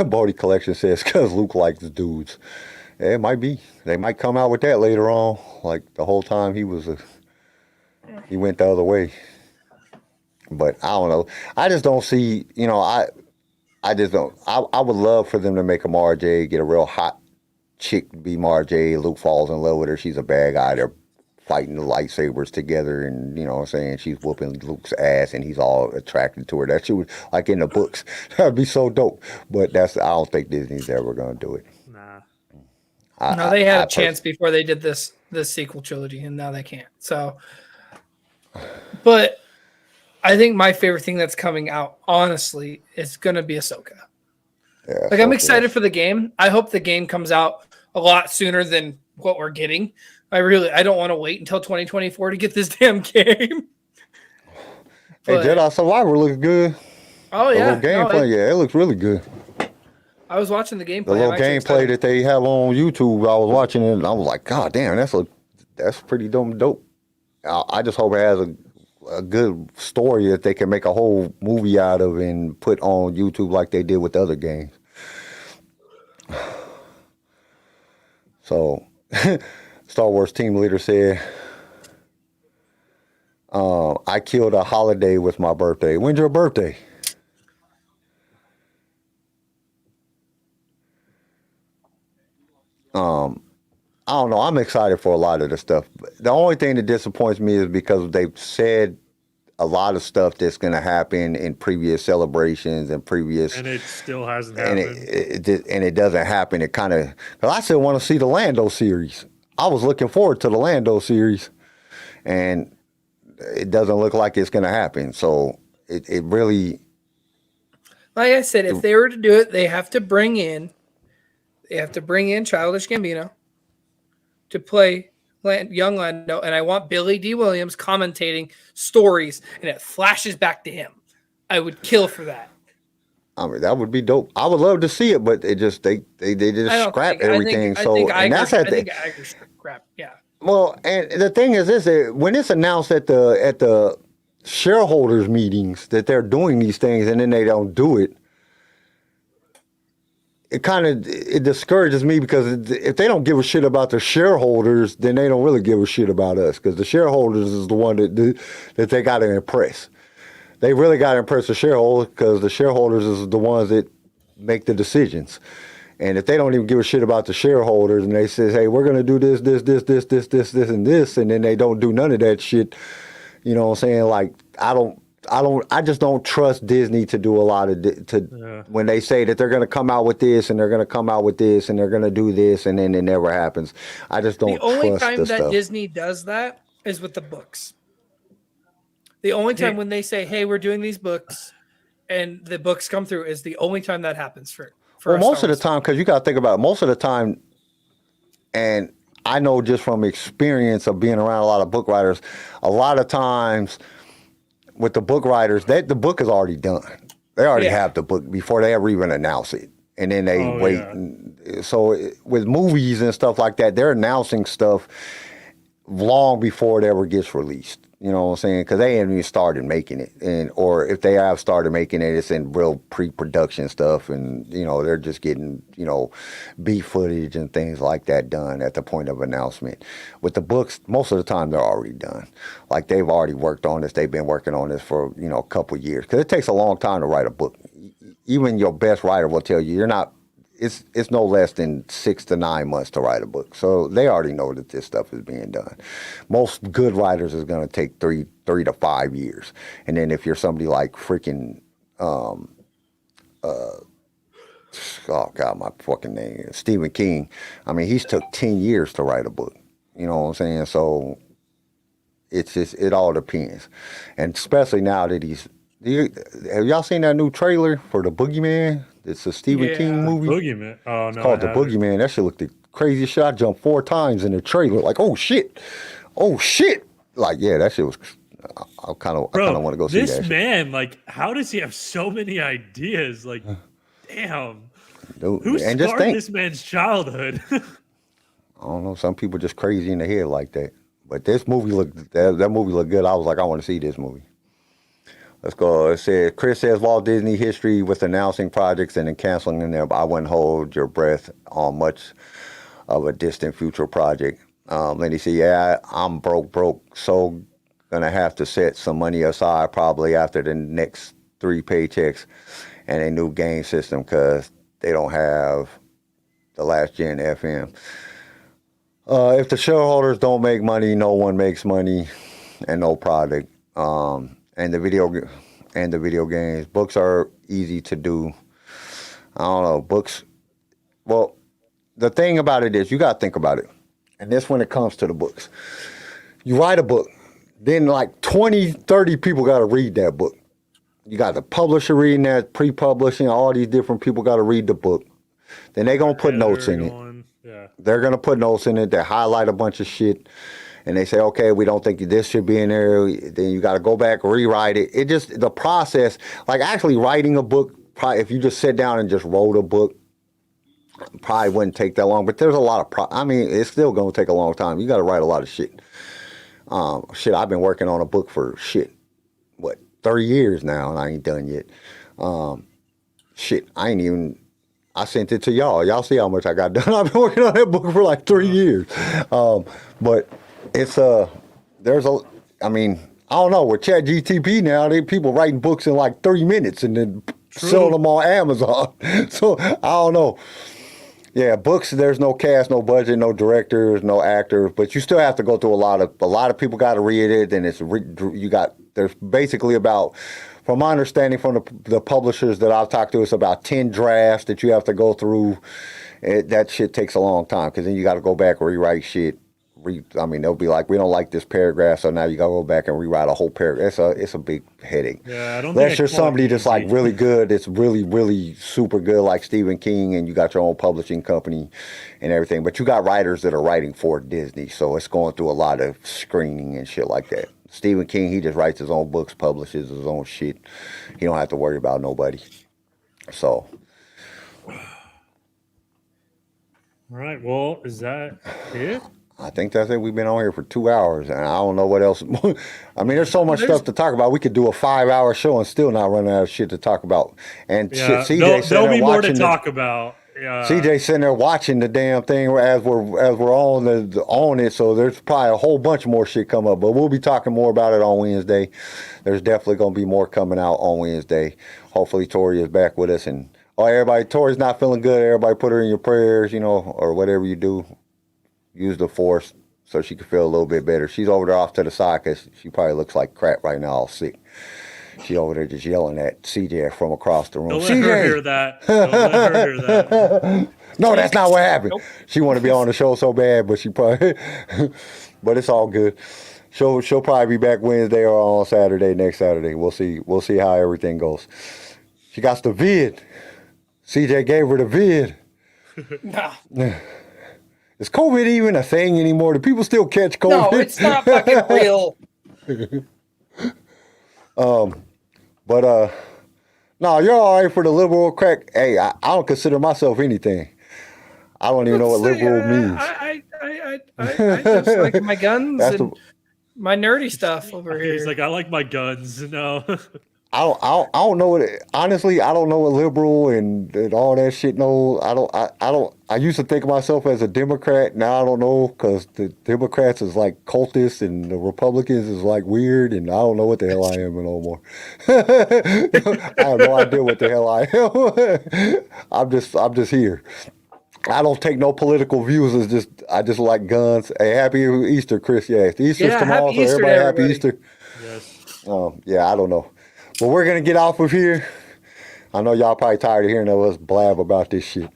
Bodie Collection says because Luke likes dudes. Yeah, it might be. They might come out with that later on. Like, the whole time he went the other way. But I don't know. I just don't see. I just don't. I would love for them to make a Mara Jade, get a real hot chick to be Mara Jade. Luke falls in love with her. She's a bad guy. They're fighting the lightsabers together, and what I'm saying, she's whooping Luke's ass and he's all attracted to her. That shit would, like in the books, that'd be so dope. But I don't think Disney's ever gonna do it. Nah. No, they had a chance before they did this sequel trilogy, and now they can't. So, but I think my favorite thing that's coming out, honestly, is gonna be Ahsoka. Yeah, like, I'm excited for the game. I hope the game comes out a lot sooner than what we're getting. I don't want to wait until 2024 to get this damn game. Hey, Jedi Survivor looks good. Oh, yeah. The little gameplay, it looks really good. I was watching the gameplay. The little gameplay that they have on YouTube, I was watching it, and I was like, God damn, that's pretty dope. I just hope it has a good story that they can make a whole movie out of and put on YouTube like they did with the other games. So, Star Wars team leader said, I killed a holiday with my birthday. When's your birthday? I don't know. I'm excited for a lot of the stuff. The only thing that disappoints me is because they've said a lot of stuff that's going to happen in previous celebrations and previous, and it still hasn't and happened. it doesn't happen. It kind of, because I still want to see the Lando series. I was looking forward to the Lando series, and it doesn't look like it's going to happen. So it really, like I said, if they were to do it, they have to bring in Childish Gambino to play young Lando, and I want Billy D. Williams commentating stories, and it flashes back to him. I would kill for that. I mean, that would be dope. I would love to see it, but it just they just scrap everything. I think Iger scrap. Yeah. Well, and the thing is this: when it's announced at the shareholders meetings that they're doing these things, and then they don't do it, it discourages me, because if they don't give a shit about the shareholders, then they don't really give a shit about us, because the shareholders is the one that they got to impress. They really got to impress the shareholders, because the shareholders is the ones that make the decisions. And if they don't even give a shit about the shareholders, and they say, hey, we're going to do this, and this, and then they don't do none of that shit, you know what I'm saying? Like, I just don't trust Disney to do a lot of when they say that they're going to come out with this and they're going to come out with this and they're going to do this, and then it never happens. I just don't trust the only time that stuff. Disney does that is with the books. The only time when they say, hey, we're doing these books, and the books come through, is the only time that happens for well, most of the time, because you got to think about it, most of the time, and I know just from experience of being around a lot of book writers, a lot of times with the book writers, the book is already done. They already have the book before they ever even announce it. And then they wait. Yeah. And so with movies and stuff like that, they're announcing stuff long before it ever gets released. You know what I'm saying? Because they haven't even started making it. Or if they have started making it, it's in real pre-production stuff. And, they're just getting, B footage and things like that done at the point of announcement. With the books, most of the time, they're already done. Like, they've already worked on this. They've been working on this for, a couple of years. Because it takes a long time to write a book. Even your best writer will tell you, it's no less than 6 to 9 months to write a book. So they already know that this stuff is being done. Most good writers is going to take 3 to 5 years. And then if you're somebody like freaking, oh God, my fucking name, Stephen King. I mean, he's took 10 years to write a book. You know what I'm saying? So it all depends. And especially now that have y'all seen that new trailer for The Boogeyman? It's a Stephen King movie. Boogeyman. Oh, no. It's called The Boogeyman. That shit looked the craziest shit. I jumped 4 times in the trailer. Like, oh shit. Like, yeah, that shit was. I kind of want to go see that. This man, like, how does he have so many ideas? Like, damn. Dude, who scarred this man's childhood? I don't know. Some people just crazy in the head like that. But this movie that movie looked good. I was like, I want to see this movie. Let's go. It says, Chris says Walt Disney history with announcing projects and then canceling them. I wouldn't hold your breath on much of a distant future project. Then he said, yeah, I'm broke. So going to have to set some money aside probably after the next 3 paychecks and a new game system because they don't have the last gen FM. If the shareholders don't make money, no one makes money and no product. And the video games. Books are easy to do. I don't know. Books. Well, the thing about it is you got to think about it. And this when it comes to the books. You write a book. Then like 20, 30 people got to read that book. You got the publisher reading that, pre-publishing. All these different people got to read the book. Then they're going to put notes in it. Yeah. They're going to put notes in it. They highlight a bunch of shit. And they say, okay, we don't think this should be in there. Then you got to go back, rewrite it. It just, the process, like actually writing a book, probably if you just sit down and just wrote a book, probably wouldn't take that long. But there's a lot of, it's still going to take a long time. You got to write a lot of shit. I've been working on a book for 30 years now, and I ain't done yet. I ain't even I sent it to y'all. Y'all see how much I got done. I've been working on that book for like 3 years. But it's there's a, I mean, I don't know, with ChatGTP now, people writing books in like 3 minutes and then selling them on Amazon. So I don't know. Yeah, books, there's no cast, no budget, no directors, no actors, but you still have to go through a lot of people got to read it, and there's basically about, from my understanding from the publishers that I've talked to, it's about 10 drafts that you have to go through. That shit takes a long time, because then you got to go back and rewrite shit. They'll be like, we don't like this paragraph, so now you got to go back and rewrite a whole paragraph. It's a big headache. Yeah, I don't Unless think you're somebody that's like really good, it's really, really super good, like Stephen King, and you got your own publishing company and everything. But you got writers that are writing for Disney, so it's going through a lot of screening and shit like that. Stephen King, he just writes his own books, publishes his own shit. He don't have to worry about nobody. So. All right. Well, is that it? I think that's it. We've been on here for 2 hours, and I don't know what else. I mean, there's so much stuff to talk about. We could do a 5-hour show and still not run out of shit to talk about. And Yeah, shit, CJ there'll be more to talk about. Yeah. CJ sitting there watching the damn thing as we're on it. So there's probably a whole bunch more shit come up, but we'll be talking more about it on Wednesday. There's definitely gonna be more coming out on Wednesday. Hopefully Tori is back with us, and everybody, Tori's not feeling good. Everybody put her in your prayers, or whatever you do. Use the force so she can feel a little bit better. She's over there off to the side because she probably looks like crap right now, all sick. She over there just yelling at CJ from across the room. Don't let CJ! her hear that. Don't let her hear that. No, that's not what happened. Nope. She want to be on the show so bad, but she probably, but it's all good. She'll probably be back Wednesday or on Saturday, next Saturday. We'll see how everything goes. She got the vid. CJ gave her the vid. Nah. Is COVID even a thing anymore? Do people still catch COVID? No, it's not fucking real. No, you're all right for the liberal crack. Hey, I don't consider myself anything. I don't even know what liberal means. I just like my guns and my nerdy stuff over here. He's like, I like my guns. No. I don't know what. Honestly, I don't know what liberal and all that shit. No, I don't. I used to think of myself as a Democrat. Now I don't know, because the Democrats is like cultists and the Republicans is like weird, and I don't know what the hell I am no more. I have no idea what the hell I am. I'm just here. I don't take no political views. I just like guns. Hey, happy Easter, Chris. Yeah, Easter's tomorrow, so everybody happy Easter. Yes. Yeah, I don't know. But we're going to get off of here. I know y'all probably tired of hearing us blab about this shit.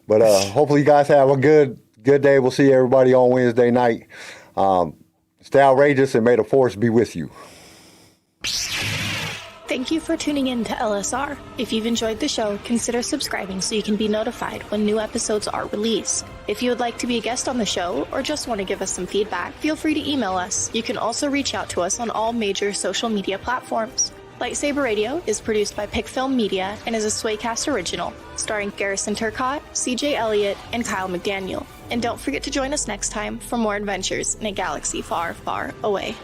But hopefully you guys have a good day. We'll see everybody on Wednesday night. Stay outrageous, and may the force be with you. Thank you for tuning in to LSR. If you've enjoyed the show, consider subscribing so you can be notified when new episodes are released. If you would like to be a guest on the show or just want to give us some feedback, feel free to email us. You can also reach out to us on all major social media platforms. LightSaber Radio is produced by PicFilm Media and is a Swaycast original, starring Garrison Turcotte, CJ Elliott, and Kyle McDaniel. And don't forget to join us next time for more adventures in a galaxy far, far away.